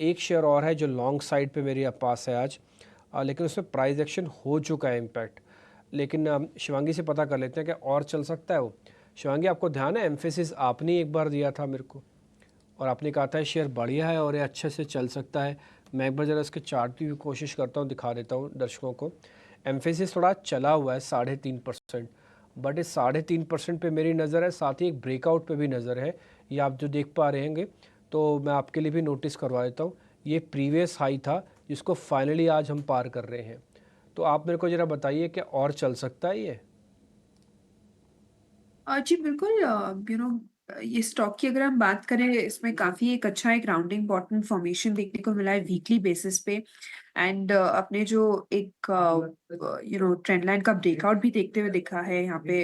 एक शेयर और है जो लॉन्ग साइड पे मेरे पास है आज, लेकिन उसमें प्राइस एक्शन हो चुका है इम्पैक्ट। लेकिन शिवांगी से पता कर लेते हैं कि और चल सकता है वो। शिवांगी आपको ध्यान है एम्फेसिस आपने एक बार दिया था मेरे को और आपने कहा था शेयर बढ़िया है और ये अच्छे से चल सकता है। मैं एक बार ज़रा इसके चार्ट की भी कोशिश करता हूँ, दिखा देता हूँ दर्शकों को। एम्फेसिस थोड़ा चला हुआ है 3.5%, बट इस 3.5% पे मेरी नज़र है, साथ ही एक ब्रेकआउट पे भी नज़र है। ये आप जो देख पा रहे होंगे, तो मैं आपके लिए भी नोटिस करवा देता हूँ। ये प्रीवियस हाई था जिसको फाइनली आज हम पार कर रहे हैं। तो आप मेरे को ज़रा बताइए कि और चल सकता है ये? जी बिल्कुल। ये स्टॉक की अगर हम बात करें, इसमें काफ़ी एक अच्छा एक राउंडिंग बॉटम फॉर्मेशन देखने को मिला है वीकली बेसिस पे। एंड अपने जो एक ट्रेंड लाइन का ब्रेकआउट भी देखते हुए दिखा है यहाँ पे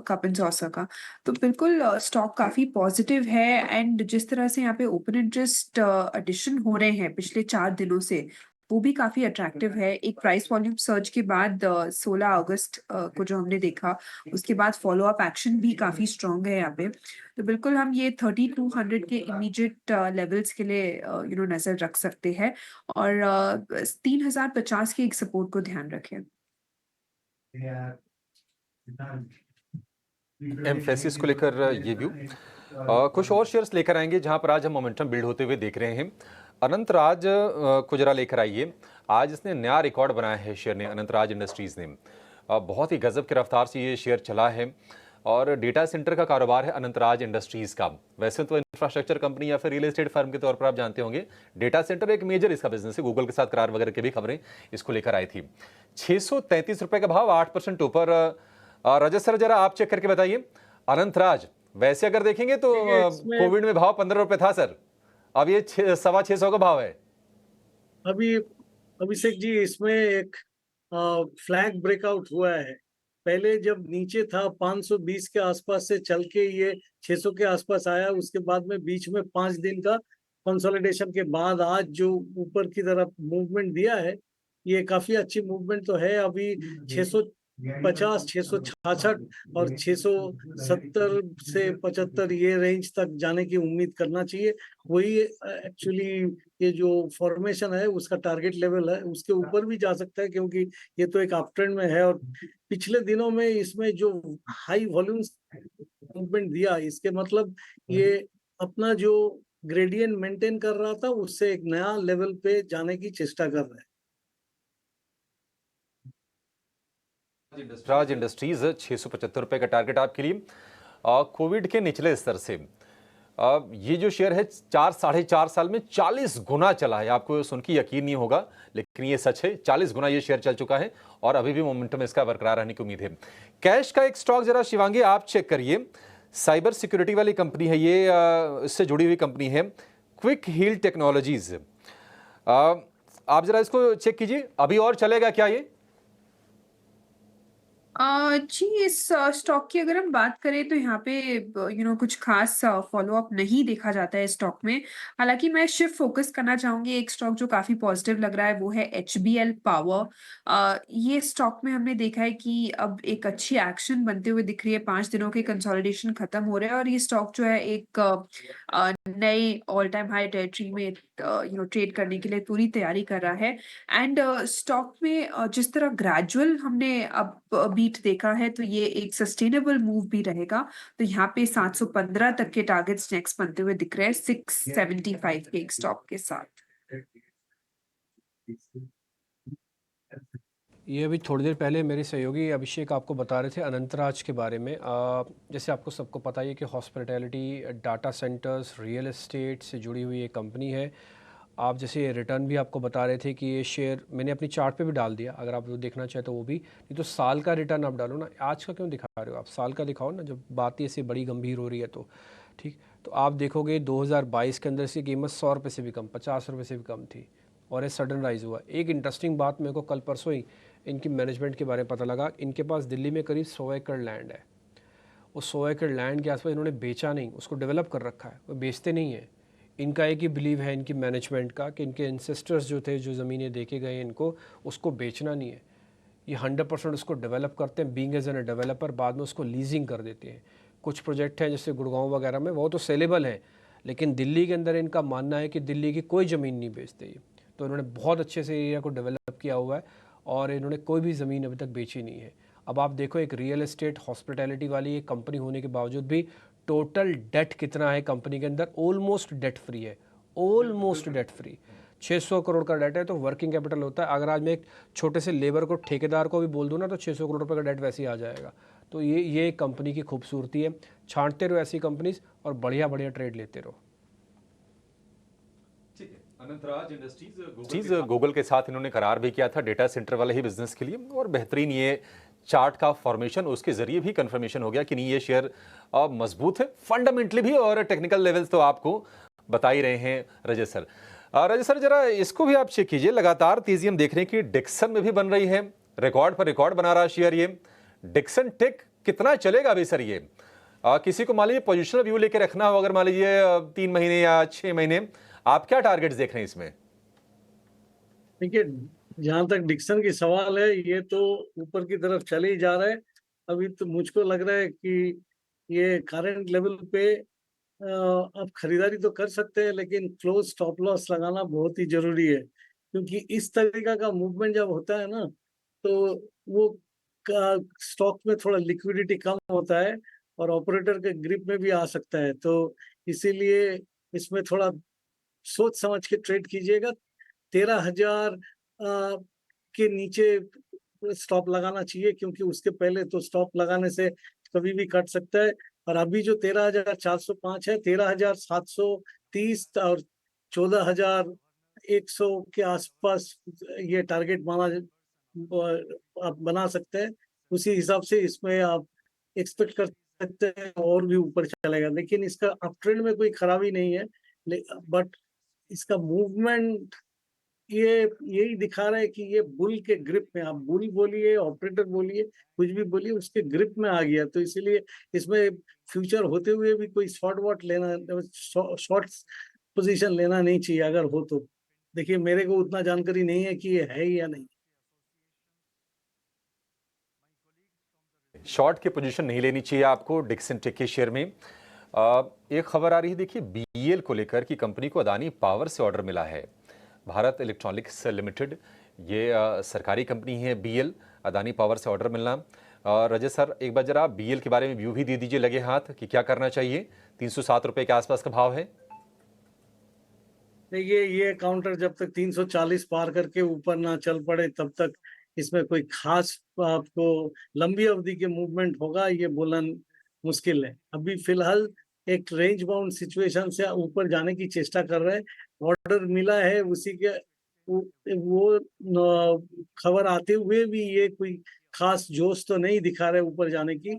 कप एंड सॉसर का। तो बिल्कुल स्टॉक काफ़ी पॉजिटिव है। एंड जिस तरह से यहाँ पे ओपन इंटरेस्ट एडिशन हो रहे हैं पिछले 4 दिनों से, वो भी काफ़ी अट्रैक्टिव है। एक प्राइस वॉल्यूम सर्ज के बाद 16 अगस्त को जो हमने देखा, उसके बाद फॉलो अप एक्शन भी काफ़ी स्ट्रॉन्ग है यहाँ पे। तो बिल्कुल हम ये 3200 के इमीडिएट लेवल्स के लिए नज़र रख सकते हैं और 3050 के एक सपोर्ट को ध्यान रखें। एम्फेसिस को लेकर ये व्यू। कुछ और शेयर्स लेकर आएंगे जहां पर आज हम मोमेंटम बिल्ड होते हुए देख रहे हैं। अनंतराज को जरा लेकर आइए। आज इसने नया रिकॉर्ड बनाया है शेयर ने, अनंतराज इंडस्ट्रीज ने। बहुत ही गजब की रफ्तार से ये शेयर चला है और डेटा सेंटर का कारोबार है अनंतराज इंडस्ट्रीज का। वैसे तो इंफ्रास्ट्रक्चर कंपनी या फिर रियल एस्टेट फर्म के तौर पर आप जानते होंगे, डेटा सेंटर एक मेजर इसका बिजनेस है। गूगल के साथ करार वगैरह की भी खबरें इसको लेकर आई थी। 633 रुपए का भाव, 8% ऊपर। रजत सर जरा आप चेक करके बताइए अनंतराज। वैसे अगर देखेंगे तो कोविड में भाव 15 रुपए था सर, अब ये 625 का भाव है। अभी अभिषेक जी, इसमें एक फ्लैग ब्रेकआउट हुआ है। पहले जब नीचे था 520 के आसपास से चल के ये 600 के आसपास आया, उसके बाद में बीच में 5 दिन का कंसोलिडेशन के बाद आज जो ऊपर की तरफ मूवमेंट दिया है, ये काफी अच्छी मूवमेंट तो है। अभी 650, 666 और 670 से 75 ये रेंज तक जाने की उम्मीद करना चाहिए। वही एक्चुअली ये जो फॉर्मेशन है उसका टारगेट लेवल है, उसके ऊपर भी जा सकता है क्योंकि ये तो एक अप ट्रेंड में है। और पिछले दिनों में इसमें जो हाई वॉल्यूम्स मूवमेंट दिया, इसके मतलब ये अपना जो ग्रेडियंट मेंटेन कर रहा था उससे एक नया लेवल पे जाने की चेष्टा कर रहा है। राज इंडस्ट्रीज 675 रुपए का टारगेट आपके लिए। कोविड के निचले स्तर से ये जो शेयर है 4-4.5 साल में 40 गुना चला है। आपको सुन के यकीन नहीं होगा, लेकिन ये सच है। 40 गुना ये शेयर चल चुका है और अभी भी मोमेंटम इसका बरकरार रहने की उम्मीद है। कैश का एक स्टॉक जरा शिवांगी आप चेक करिए। साइबर सिक्योरिटी वाली कंपनी है ये, इससे जुड़ी हुई कंपनी है क्विक हील टेक्नोलॉजीज। आप जरा इसको चेक कीजिए, अभी और चलेगा क्या ये? जी, इस स्टॉक की अगर हम बात करें तो यहाँ पे कुछ खास फॉलो अप नहीं देखा जाता है स्टॉक में। हालांकि मैं शिफ्ट फोकस करना चाहूंगी, एक स्टॉक जो काफी पॉजिटिव लग रहा है वो है HBL पावर। ये स्टॉक में हमने देखा है कि अब एक अच्छी एक्शन बनते हुए दिख रही है। 5 दिनों के कंसोलिडेशन खत्म हो रहे हैं और ये स्टॉक जो है एक नए ऑल टाइम हाई टेरिटरी में ट्रेड करने के लिए पूरी तैयारी कर रहा है। एंड स्टॉक में जिस तरह ग्रेजुअल हमने अब बीट देखा है तो ये एक सस्टेनेबल मूव भी रहेगा। तो यहाँ पे 715 तक के टारगेट्स नेक्स्ट बनते हुए दिख रहे हैं 675 के एक स्टॉक के साथ। ये अभी थोड़ी देर पहले मेरे सहयोगी अभिषेक आपको बता रहे थे अनंतराज के बारे में। जैसे आपको सबको पता ही है कि hospitality, data centres, real estate से जुड़ी हुई एक कंपनी है। आप जैसे रिटर्न भी आपको बता रहे थे कि ये शेयर मैंने अपनी चार्ट पे भी डाल दिया, अगर आप वो देखना चाहें तो वो भी। नहीं तो साल का रिटर्न आप डालो ना, आज का क्यों दिखा रहे हो आप? साल का दिखाओ ना, जब बात ऐसी बड़ी गंभीर हो रही है तो। ठीक, तो आप देखोगे 2022 के अंदर इसकी कीमत 100 रुपये से भी कम, 50 रुपये से भी कम थी और ये सडन राइज हुआ। एक इंटरेस्टिंग बात मेरे को कल परसों ही इनकी मैनेजमेंट के बारे में पता लगा। इनके पास दिल्ली में करीब 100 एकड़ लैंड है। उस 100 एकड़ लैंड के आसपास इन्होंने बेचा नहीं, उसको डेवलप कर रखा है, वो बेचते नहीं है। इनका एक ही बिलीव है इनकी मैनेजमेंट का कि इनके इंसेस्टर्स जो थे, जो ज़मीनें देके गए इनको, उसको बेचना नहीं है। ये 100% उसको डेवलप करते हैं, बीइंग एज एन डेवलपर, बाद में उसको लीजिंग कर देते हैं। कुछ प्रोजेक्ट हैं जैसे गुड़गांव वगैरह में, वो तो सेलेबल हैं, लेकिन दिल्ली के अंदर इनका मानना है कि दिल्ली की कोई ज़मीन नहीं बेचते ये। तो इन्होंने बहुत अच्छे से एरिया को डेवलप किया हुआ है और इन्होंने कोई भी ज़मीन अभी तक बेची नहीं है। अब आप देखो, एक रियल एस्टेट हॉस्पिटैलिटी वाली एक कंपनी होने के बावजूद भी टोटल डेट कितना है कंपनी के अंदर? ऑलमोस्ट डेट फ्री है, ऑलमोस्ट डेट फ्री। 600 करोड़ का डेट है, तो वर्किंग कैपिटल होता है। अगर आज मैं एक छोटे से लेबर को, ठेकेदार को भी बोल दूँ ना, तो 600 करोड़ रुपए का डेट वैसे ही आ जाएगा। तो ये कंपनी की खूबसूरती है। छांटते रहो ऐसी कंपनीज और बढ़िया बढ़िया ट्रेड लेते रहो। अनंतराज इंडस्ट्रीज गूगल के साथ इन्होंने करार भी किया था डेटा सेंटर वाले ही बिजनेस के लिए, और बेहतरीन ये चार्ट का फॉर्मेशन, उसके जरिए भी कंफर्मेशन हो गया कि नहीं, ये शेयर मजबूत है फंडामेंटली भी, और टेक्निकल लेवल्स तो आपको बता ही रहे हैं रजत सर। रजत सर, जरा इसको भी आप चेक कीजिए। लगातार तेजी हम देख रहे हैं कि डिक्सन में भी बन रही है, रिकॉर्ड पर रिकॉर्ड बना रहा शेयर ये। डिक्सन टेक कितना चलेगा अभी सर ये? किसी को मान लीजिए पोजिशनल व्यू लेके रखना हो, अगर मान लीजिए 3 महीने या 6 महीने, आप क्या टारगेट्स देख रहे हैं इसमें? देखिए, जहां तक डिक्सन की सवाल है, ये तो ऊपर की तरफ चले ही जा रहा है। अभी तो मुझको लग रहा है कि ये करंट लेवल पे आप खरीदारी तो कर सकते हैं, लेकिन क्लोज स्टॉप लॉस लगाना बहुत ही जरूरी है। क्योंकि इस तरीका का मूवमेंट जब होता है ना, तो वो स्टॉक में थोड़ा लिक्विडिटी कम होता है और ऑपरेटर के ग्रिप में भी आ सकता है। तो इसीलिए इसमें थोड़ा सोच समझ के ट्रेड कीजिएगा। 13,000 के नीचे स्टॉप लगाना चाहिए, क्योंकि उसके पहले तो स्टॉप लगाने से कभी भी कट सकता है। और अभी जो 13,405 है, 13,730 और 14,100 के आसपास ये टारगेट आप बना सकते हैं। उसी हिसाब से इसमें आप एक्सपेक्ट कर सकते हैं और भी ऊपर चलेगा। लेकिन इसका अप ट्रेंड में कोई खराबी नहीं है, बट इसका मूवमेंट ये यही दिखा रहा है कि ये बुल के ग्रिप में, आप बुल बोलिए, ऑपरेटर बोलिए, कुछ भी बोलिए, उसके ग्रिप में आ गया। तो इसीलिए इसमें फ्यूचर होते हुए भी कोई शॉर्ट पोजीशन लेना नहीं चाहिए अगर हो तो। देखिए, मेरे को उतना जानकारी नहीं है कि ये है या नहीं। शॉर्ट की पोजीशन नहीं लेनी चाहिए आपको डिक्सन टेक के शेयर में। एक खबर आ रही है, देखिए बीईएल को लेकर कि कंपनी को अदानी पावर से ऑर्डर मिला है। भारत इलेक्ट्रॉनिक्स लिमिटेड, ये सरकारी कंपनी है बीईएल, अदानी पावर से ऑर्डर मिलना। रजत सर, एक बार जरा बीईएल के बारे में व्यू भी दे दीजिए लगे हाथ कि क्या करना चाहिए। 307 रुपए के आसपास का भाव है। देखिए, ये काउंटर जब तक 340 पार करके ऊपर ना चल पड़े तब तक इसमें कोई खास आपको लंबी अवधि के मूवमेंट होगा ये बोलना मुश्किल है। अभी फिलहाल एक रेंज बाउंड सिचुएशन से ऊपर जाने की चेष्टा कर रहे हैं। ऑर्डर मिला है, उसी के वो खबर आते हुए भी ये कोई खास जोश तो नहीं दिखा रहे ऊपर जाने की।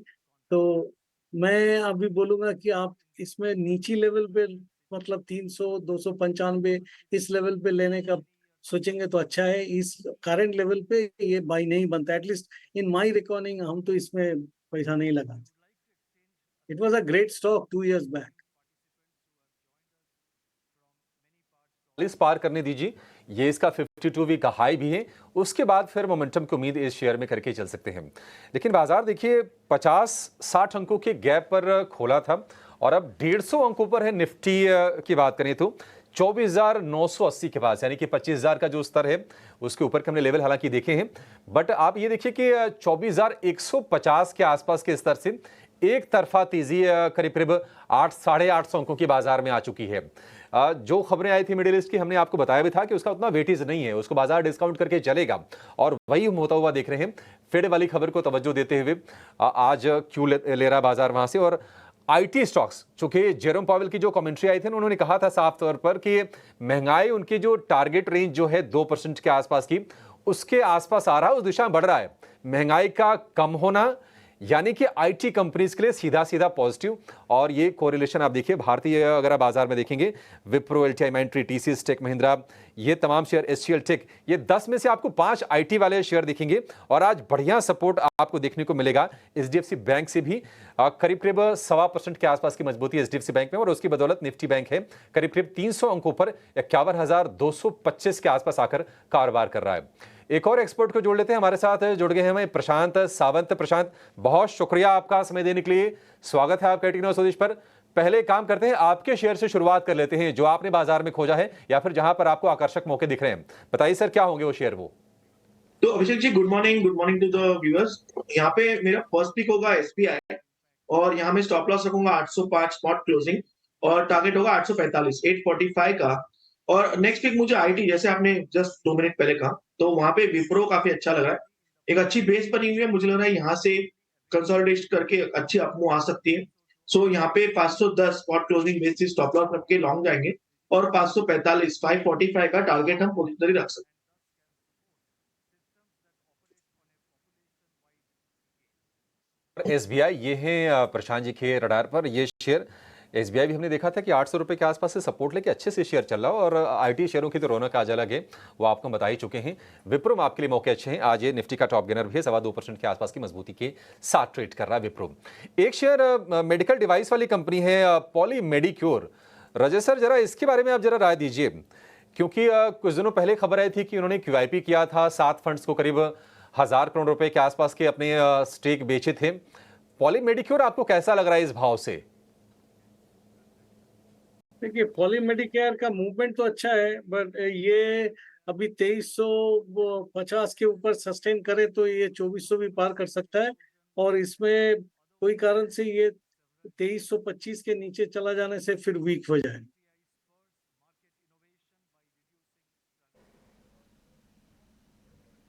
तो मैं अभी बोलूंगा कि आप इसमें नीची लेवल पे मतलब 300 295 इस लेवल पे लेने का सोचेंगे तो अच्छा है। इस करंट लेवल पे ये बाई नहीं बनता, एटलीस्ट इन माय रिकॉर्डिंग हम तो इसमें पैसा नहीं लगाते। It was a great stock 2 years back. पार करने दीजिए, ये इसका 52 वीक का हाई भी है। उसके बाद फिर मोमेंटम की उम्मीद इस शेयर में करके चल सकते हैं। लेकिन बाजार देखिए 50-60 अंकों के गैप पर खोला था और अब 150 अंकों पर है। निफ्टी की बात करें तो 24,980 के पास, यानी कि 25,000 का जो स्तर है उसके ऊपर के हमने लेवल हालांकि देखे हैं। बट आप ये देखिए कि 24,150 के आसपास के स्तर से एक तरफा तेजी करीब करीब 800-850 अंकों की बाजार में आ चुकी है। जो खबरें आई थी मिडिल ईस्ट की, हमने आपको बताया भी था कि उसका उतना वेटेज नहीं है, उसको बाजार डिस्काउंट करके चलेगा और वही हम होता हुआ देख रहे हैं। फेड वाली खबर को तवज्जो देते हुए आज क्यों ले रहा बाजार वहां से। और आईटी स्टॉक्स, चूंकि जेरोम पावेल की जो कमेंट्री आई थी उन्होंने कहा था साफ तौर पर कि महंगाई उनकी जो टारगेट रेंज जो है 2% के आसपास की, उसके आसपास आ रहा है, उस दिशा में बढ़ रहा है। महंगाई का कम होना यानी कि आईटी कंपनीज के लिए सीधा सीधा पॉजिटिव। और ये कोरिलेशन आप देखिए भारतीय अगर आप बाजार में देखेंगे, Wipro, LTI Mindtree, TCS, Tech Mahindra, ये तमाम शेयर, एचसीएल टेक, ये 10 में से आपको 5 आईटी वाले शेयर दिखेंगे। और आज बढ़िया सपोर्ट आपको देखने को मिलेगा एचडीएफसी बैंक से भी। करीब करीब 1.25% के आसपास की मजबूती एचडीएफसी बैंक में, और उसकी बदौलत निफ्टी बैंक है करीब करीब 300 अंकों पर 51,225 के आसपास आकर कारोबार कर रहा है। एक और एक्सपर्ट को जोड़ लेते हैं, हमारे साथ जुड़ गए हैं हमें प्रशांत सावंत। प्रशांत, बहुत शुक्रिया आपका समय देने के लिए, स्वागत है आपका टेक्नो स्वदेश पर। पहले काम करते हैं, आपके शेयर से शुरुआत कर लेते हैं जो आपने बाजार में खोजा है या फिर जहां पर आपको आकर्षक मौके दिख रहे हैं। बताइए सर, क्या होंगे वो शेयर? वो तो Abhishek ji, good morning to the viewers. यहाँ पे मेरा फर्स्ट पिक होगा एसबीआई और यहाँ में स्टॉप लॉस रखूंगा 805 स्पॉट क्लोजिंग और टारगेट होगा 845 845 का। और नेक्स्ट पिक मुझे आईटी, जैसे आपने जस्ट 2 मिनट पहले कहा, तो वहां पे विप्रो काफी अच्छा लगा है। एक अच्छी बेस बनी हुई है, मुझे लग रहा है यहाँ से कंसोलिडेट करके अच्छी अपमूव आ सकती है। सो यहाँ पे 510 स्पॉट क्लोजिंग बेस से स्टॉप लॉस रख के लॉन्ग जाएंगे और 545 545 का टारगेट हम पोजिशनरी रख सकते हैं। एसबीआई ये है प्रशांत जी के रडार पर। ये शेयर एसबीआई भी हमने देखा था कि 800 रुपए के आसपास से सपोर्ट लेके अच्छे से शेयर चल रहा है और आईटी शेयरों की तो रौनक आज अलग है, वो आपको बता ही चुके हैं। विप्रो में आपके लिए मौके अच्छे हैं। आज ये निफ्टी का टॉप गेनर भी है, 2.25% के आसपास की मजबूती के साथ ट्रेड कर रहा है विप्रो। एक शेयर मेडिकल डिवाइस वाली कंपनी है पॉली मेडिक्योर। रजत सर, जरा इसके बारे में आप जरा राय दीजिए, क्योंकि कुछ दिनों पहले खबर आई थी कि उन्होंने क्यूआईपी किया था, 7 फंड्स को करीब 1000 करोड़ रुपए के आसपास के अपने स्टेक बेचे थे। पॉली मेडिक्योर आपको कैसा लग रहा है इस भाव से? देखिए, पॉली मेडिकेयर का मूवमेंट तो अच्छा है, बट ये अभी 2350 के ऊपर सस्टेन करे तो ये 2400 भी पार कर सकता है। और इसमें कोई कारण से ये 2325 के नीचे चला जाने से फिर वीक हो जाए।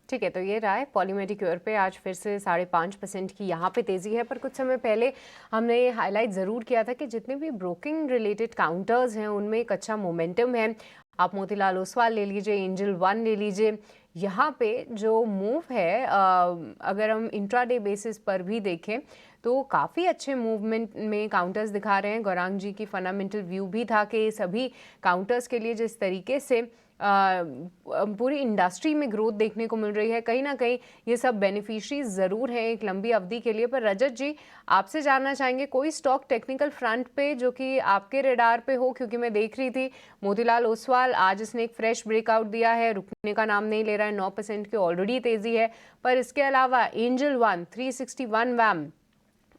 ठीक है, तो ये राय पॉलीमेडिक्योर पे आज फिर से 5.5% की यहाँ पे तेज़ी है। पर कुछ समय पहले हमने ये हाईलाइट ज़रूर किया था कि जितने भी ब्रोकिंग रिलेटेड काउंटर्स हैं उनमें एक अच्छा मोमेंटम है। आप मोतीलाल ओसवाल ले लीजिए, एंजल वन ले लीजिए, यहाँ पे जो मूव है अगर हम इंट्राडे बेसिस पर भी देखें तो काफ़ी अच्छे मूवमेंट में काउंटर्स दिखा रहे हैं। गौरांग जी की फंडामेंटल व्यू भी था कि सभी काउंटर्स के लिए जिस तरीके से पूरी इंडस्ट्री में ग्रोथ देखने को मिल रही है। कहीं ना कहीं ये सब बेनिफिशरीज ज़रूर हैं एक लंबी अवधि के लिए। पर रजत जी, आपसे जानना चाहेंगे कोई स्टॉक टेक्निकल फ्रंट पे जो कि आपके रेडार पे हो, क्योंकि मैं देख रही थी मोतीलाल ओसवाल आज इसने एक फ्रेश ब्रेकआउट दिया है, रुकने का नाम नहीं ले रहा है, 9% की ऑलरेडी तेज़ी है। पर इसके अलावा एंजल वन, 361 वैम,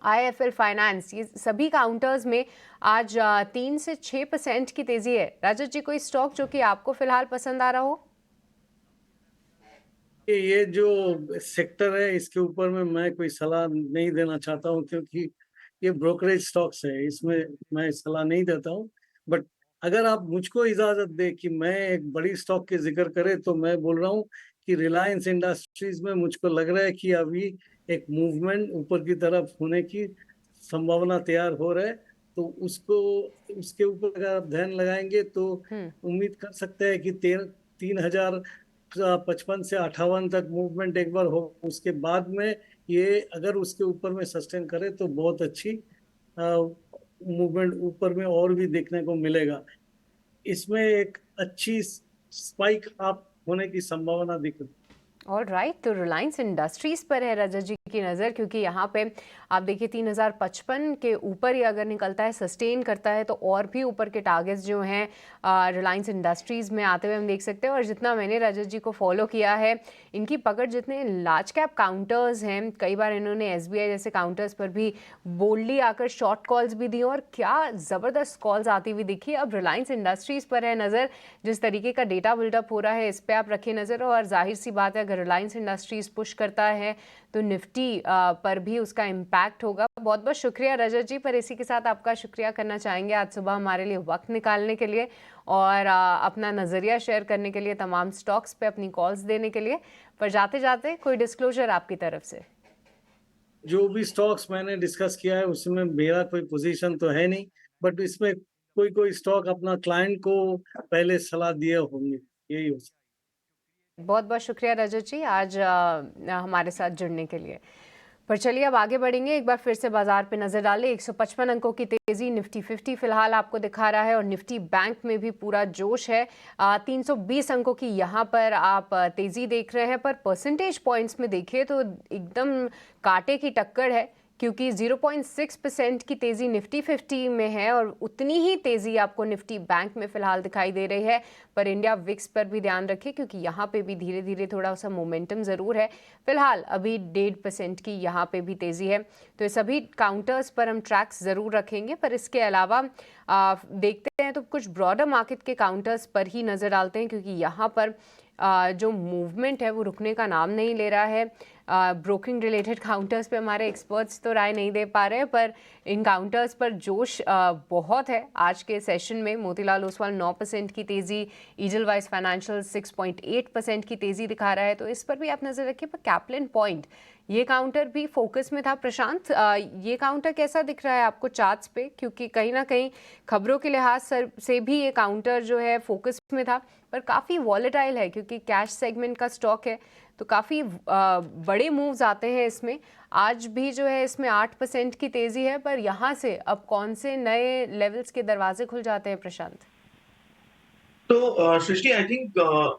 IIFL फाइनेंस, ये सभी काउंटर्स में आज 3 से 6% की तेजी है। राजत जी, कोई स्टॉक जो कि आपको फिलहाल पसंद आ रहा हो? ये जो सेक्टर है इसके ऊपर में मैं कोई सलाह नहीं देना चाहता हूँ, क्योंकि ये ब्रोकरेज स्टॉक्स है, इसमें मैं सलाह नहीं देता हूँ। बट अगर आप मुझको इजाजत दे कि मैं एक बड़ी स्टॉक के जिक्र करे, तो मैं बोल रहा हूँ कि रिलायंस इंडस्ट्रीज में मुझको लग रहा है कि अभी एक मूवमेंट ऊपर की तरफ होने की संभावना तैयार हो रहा है। तो उसके ऊपर अगर आप ध्यान लगाएंगे तो उम्मीद कर सकते हैं कि 3,055 से 58 तक मूवमेंट एक बार हो, उसके बाद में ये अगर उसके ऊपर में सस्टेन करे तो बहुत अच्छी मूवमेंट ऊपर में और भी देखने को मिलेगा। इसमें एक अच्छी स्पाइक अप होने की संभावना दिख रही है। ऑल राइट, तो रिलायंस इंडस्ट्रीज पर है रजत जी की नज़र, क्योंकि यहाँ पे आप देखिए 3055 के ऊपर ही अगर निकलता है, सस्टेन करता है, तो और भी ऊपर के टारगेट्स जो हैं रिलायंस इंडस्ट्रीज में आते हुए हम देख सकते हैं। और जितना मैंने रजत जी को फॉलो किया है, इनकी पकड़ जितने लार्ज कैप काउंटर्स हैं, कई बार इन्होंने SBI जैसे काउंटर्स पर भी बोल्डली आकर शॉर्ट कॉल्स भी दी और क्या ज़बरदस्त कॉल्स आती हुई दिखी। अब रिलायंस इंडस्ट्रीज पर है नज़र, जिस तरीके का डेटा बिल्डअप हो रहा है इस पर आप रखिए नज़र। और जाहिर सी बात है, अगर रिलायंस इंडस्ट्रीज पुश करता है तो निफ्टी पर भी उसका इम्पैक्ट होगा। बहुत बहुत शुक्रिया रजत जी, पर इसी के साथ आपका शुक्रिया करना चाहेंगे आज सुबह हमारे लिए वक्त निकालने के लिए और अपना नज़रिया शेयर करने के लिए, तमाम स्टॉक्स पे अपनी कॉल्स देने के लिए। पर जाते जाते कोई डिस्क्लोजर आपकी तरफ से? जो भी स्टॉक्स मैंने डिस्कस किया है उसमें मेरा कोई पोजीशन तो है नहीं, बट इसमें कोई स्टॉक अपना क्लाइंट को पहले सलाह दिए होंगे, यही हो सकता है। बहुत बहुत शुक्रिया रजत जी आज हमारे साथ जुड़ने के लिए। पर चलिए अब आगे बढ़ेंगे, एक बार फिर से बाजार पे नजर डालें। 155 अंकों की तेजी निफ्टी 50 फिलहाल आपको दिखा रहा है और निफ्टी बैंक में भी पूरा जोश है। 320 अंकों की यहाँ पर आप तेजी देख रहे हैं। पर परसेंटेज पॉइंट्स में देखिए तो एकदम कांटे की टक्कर है, क्योंकि 0.6% की तेज़ी निफ्टी 50 में है और उतनी ही तेज़ी आपको निफ्टी बैंक में फ़िलहाल दिखाई दे रही है। पर इंडिया विक्स पर भी ध्यान रखें, क्योंकि यहाँ पे भी धीरे धीरे थोड़ा सा मोमेंटम ज़रूर है। फ़िलहाल अभी 1.5% की यहाँ पे भी तेज़ी है। तो ये सभी काउंटर्स पर हम ट्रैक्स ज़रूर रखेंगे। पर इसके अलावा देखते हैं तो कुछ ब्रॉडर मार्केट के काउंटर्स पर ही नज़र डालते हैं, क्योंकि यहाँ पर जो मूवमेंट है वो रुकने का नाम नहीं ले रहा है। ब्रोकिंग रिलेटेड काउंटर्स पे हमारे एक्सपर्ट्स तो राय नहीं दे पा रहे, पर इन काउंटर्स पर जोश बहुत है। आज के सेशन में मोतीलाल ओसवाल 9% की तेज़ी, ईडलवाइस फाइनेंशियल 6.8% की तेज़ी दिखा रहा है, तो इस पर भी आप नज़र रखिए। पर कैप्लिन पॉइंट ये काउंटर भी फोकस में था। प्रशांत, ये काउंटर कैसा दिख रहा है आपको चार्ट्स पे, क्योंकि कहीं ना कहीं खबरों के लिहाज से भी ये काउंटर जो है फोकस में था, पर काफ़ी वॉलेटाइल है क्योंकि कैश सेगमेंट का स्टॉक है, तो काफ़ी बड़े मूव्स आते हैं इसमें। आज भी जो है इसमें 8% की तेज़ी है, पर यहाँ से अब कौन से नए लेवल्स के दरवाजे खुल जाते हैं प्रशांत? तो सृष्टि, आई थिंक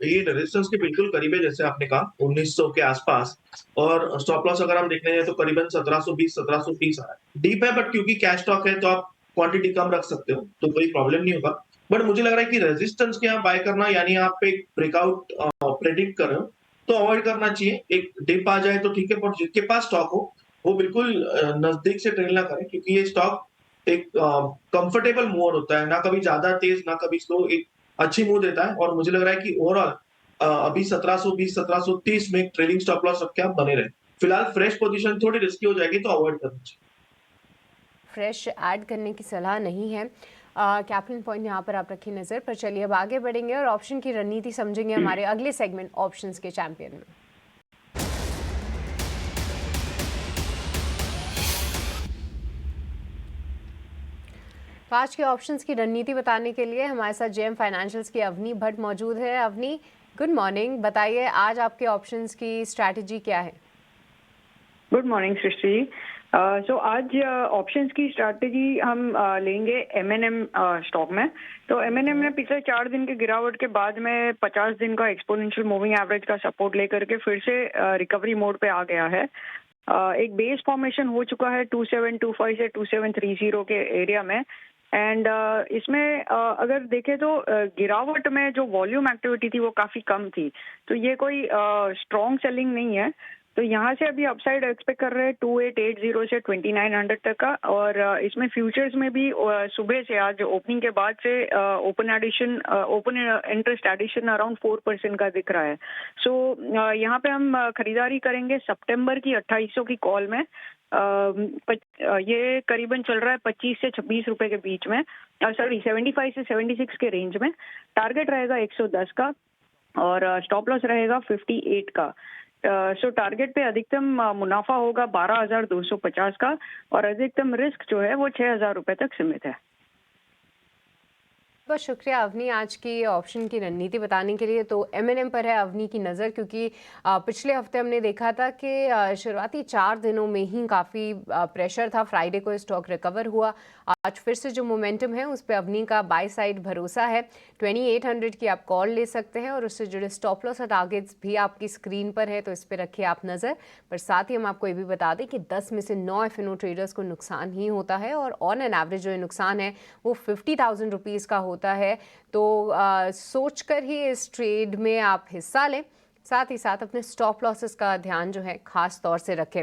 ये रेजिस्टेंस के बिल्कुल करीब है, जैसे आपने कहा 1900 के आसपास, और स्टॉप लॉस अगर हम देखने जाए तो करीबन 1720 1730 आ रहा है। डीप है, बट क्योंकि कैश स्टॉक है तो आप क्वांटिटी कम रख सकते हो, तो कोई प्रॉब्लम नहीं होगा। बट मुझे लग रहा है कि रेजिस्टेंस के यहाँ बाय करना, यानी आप एक ब्रेकआउट प्रेडिक्ट कर रहे हो तो अवॉइड करना चाहिए। एक डिप आ जाए तो ठीक है, पर जिसके पास स्टॉक हो वो बिल्कुल नजदीक से ट्रेल ना करें, क्योंकि ये स्टॉक एक कंफर्टेबल मूवर होता है, ना कभी ज्यादा तेज ना कभी स्लो, एक अच्छी मूव देता है। और मुझे लग रहा है कि ओवरऑल अभी 1720 1730 में ट्रेलिंग स्टॉप लॉस रख के आप बने रहे। फिलहाल फ्रेश पोजीशन थोड़ी रिस्की हो जाएगी, तो अवॉइड करना चाहिए। फ्रेश ऐड करने की सलाह नहीं है। कैप्लिन पॉइंट यहाँ पर आप रखिए नज़र। पर चलिए अब आगे बढ़ेंगे और ऑप्शन की रणनीति समझेंगे हमारे अगले सेगमेंट ऑप्शंस के चैंपियन में। आज के ऑप्शंस की रणनीति बताने के लिए हमारे साथ जेएम फाइनेंशियल्स की अवनी भट्ट मौजूद है। अवनी, गुड मॉर्निंग, बताइए आज आपके ऑप्शंस की स्ट्रैटेजी क्या है? गुड मॉर्निंग सृष्टि। सो आज ऑप्शंस की स्ट्रैटेजी हम लेंगे M&M स्टॉक में। तो M&M ने पिछले 4 दिन के गिरावट के बाद में 50 दिन का एक्सपोनेंशियल मूविंग एवरेज का सपोर्ट लेकर के फिर से रिकवरी मोड पे आ गया है। एक बेस फॉर्मेशन हो चुका है 2725 से 2730 के एरिया में। एंड इसमें अगर देखें तो गिरावट में जो वॉल्यूम एक्टिविटी थी वो काफ़ी कम थी, तो ये कोई स्ट्रॉन्ग सेलिंग नहीं है। तो यहाँ से अभी अपसाइड एक्सपेक्ट कर रहे हैं 2880 से 2900 तक का। और इसमें फ्यूचर्स में भी सुबह से आज ओपनिंग के बाद से ओपन इंटरेस्ट एडिशन अराउंड 4% का दिख रहा है। सो यहाँ पे हम खरीदारी करेंगे सितंबर की 2800 की कॉल में। ये करीबन चल रहा है 25 से 26 रुपए के बीच में, सॉरी 75 से 76 के रेंज में। टारगेट रहेगा 110 का और स्टॉप लॉस रहेगा 58 का। सो टारगेट पे अधिकतम मुनाफा होगा 12,250 का और अधिकतम रिस्क जो है वो 6,000 रुपए तक सीमित है। बहुत शुक्रिया अवनी आज की ऑप्शन की रणनीति बताने के लिए। तो M&M पर है अवनी की नज़र, क्योंकि पिछले हफ्ते हमने देखा था कि शुरुआती 4 दिनों में ही काफ़ी प्रेशर था। फ्राइडे को स्टॉक रिकवर हुआ। आज फिर से जो मोमेंटम है उस पर अवनी का बाय साइड भरोसा है। 2800 की आप कॉल ले सकते हैं और उससे जुड़े स्टॉप लॉस और टारगेट्स भी आपकी स्क्रीन पर है, तो इस पर रखिए आप नज़र। पर साथ ही हम आपको ये भी बता दें कि 10 में से 9 F&O ट्रेडर्स को नुकसान ही होता है और ऑन एन एवरेज जो ये नुकसान है वो 50,000 रुपीज़ का होता है। तो सोचकर ही इस ट्रेड में आप हिस्सा लें, साथ ही साथ अपने स्टॉप लॉसेस का ध्यान जो है खास तौर से रखें।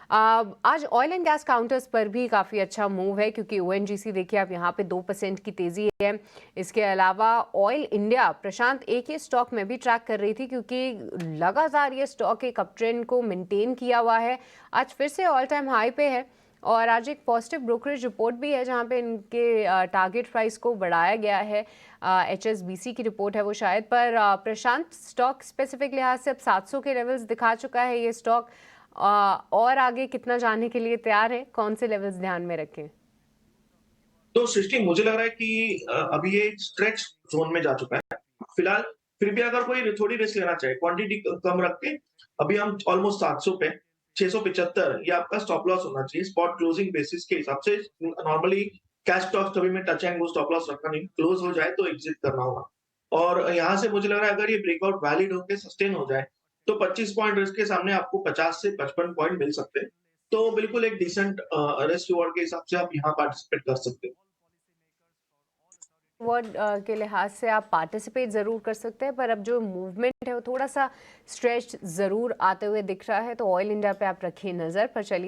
आज ऑयल एंड गैस काउंटर्स पर भी काफ़ी अच्छा मूव है, क्योंकि ONGC देखिए आप यहाँ पे 2% की तेज़ी है। इसके अलावा ऑयल इंडिया प्रशांत एक ही स्टॉक में भी ट्रैक कर रही थी, क्योंकि लगातार ये स्टॉक एक अप ट्रेंड को मेंटेन किया हुआ है। आज फिर से ऑल टाइम हाई पे है और आज एक पॉजिटिव ब्रोकरेज रिपोर्ट भी है जहाँ पे इनके टारगेट प्राइस को बढ़ाया गया है। HSBC की रिपोर्ट है वो शायद। पर प्रशांत स्टॉक स्पेसिफिक लिहाज से अब 700 के लेवल्स दिखा चुका है ये स्टॉक, और आगे कितना जाने के लिए तैयार है, कौन से लेवल्स ध्यान में रखें? तो सृष्टि मुझे लग रहा है कि अभी ये स्ट्रेच जोन में जा चुका है फिलहाल। फिर भी अगर कोई थोड़ी रिस्क लेना चाहे, क्वांटिटी कम रख के, अभी हम ऑलमोस्ट 700 पे 675 ये आपका स्टॉप लॉस होना चाहिए स्पॉट क्लोजिंग बेसिस के हिसाब से। नॉर्मली कैश स्टॉक्स कभी में touch and go stop loss रखना नहीं, क्लोज हो जाए तो एग्जिट करना होगा। और यहाँ से मुझे लग रहा है अगर ये ब्रेकआउट वैलिड होकर सस्टेन हो जाए तो 25 पॉइंट रिस्क के सामने आपको 50 से 55 पॉइंट मिल सकते हैं। तो बिल्कुल एक डिसेंट रिस्क रिवॉर्ड के हिसाब से आप यहाँ पार्टिसिपेट कर सकते हैं। वर्ड के लिहाज से आप पार्टिसिपेट ज़रूर कर सकते हैं, पर अब जो मूवमेंट है वो थोड़ा सा स्ट्रेच ज़रूर आते हुए दिख रहा है। तो ऑयल इंडिया पे आप रखिए नज़र। पर चलिए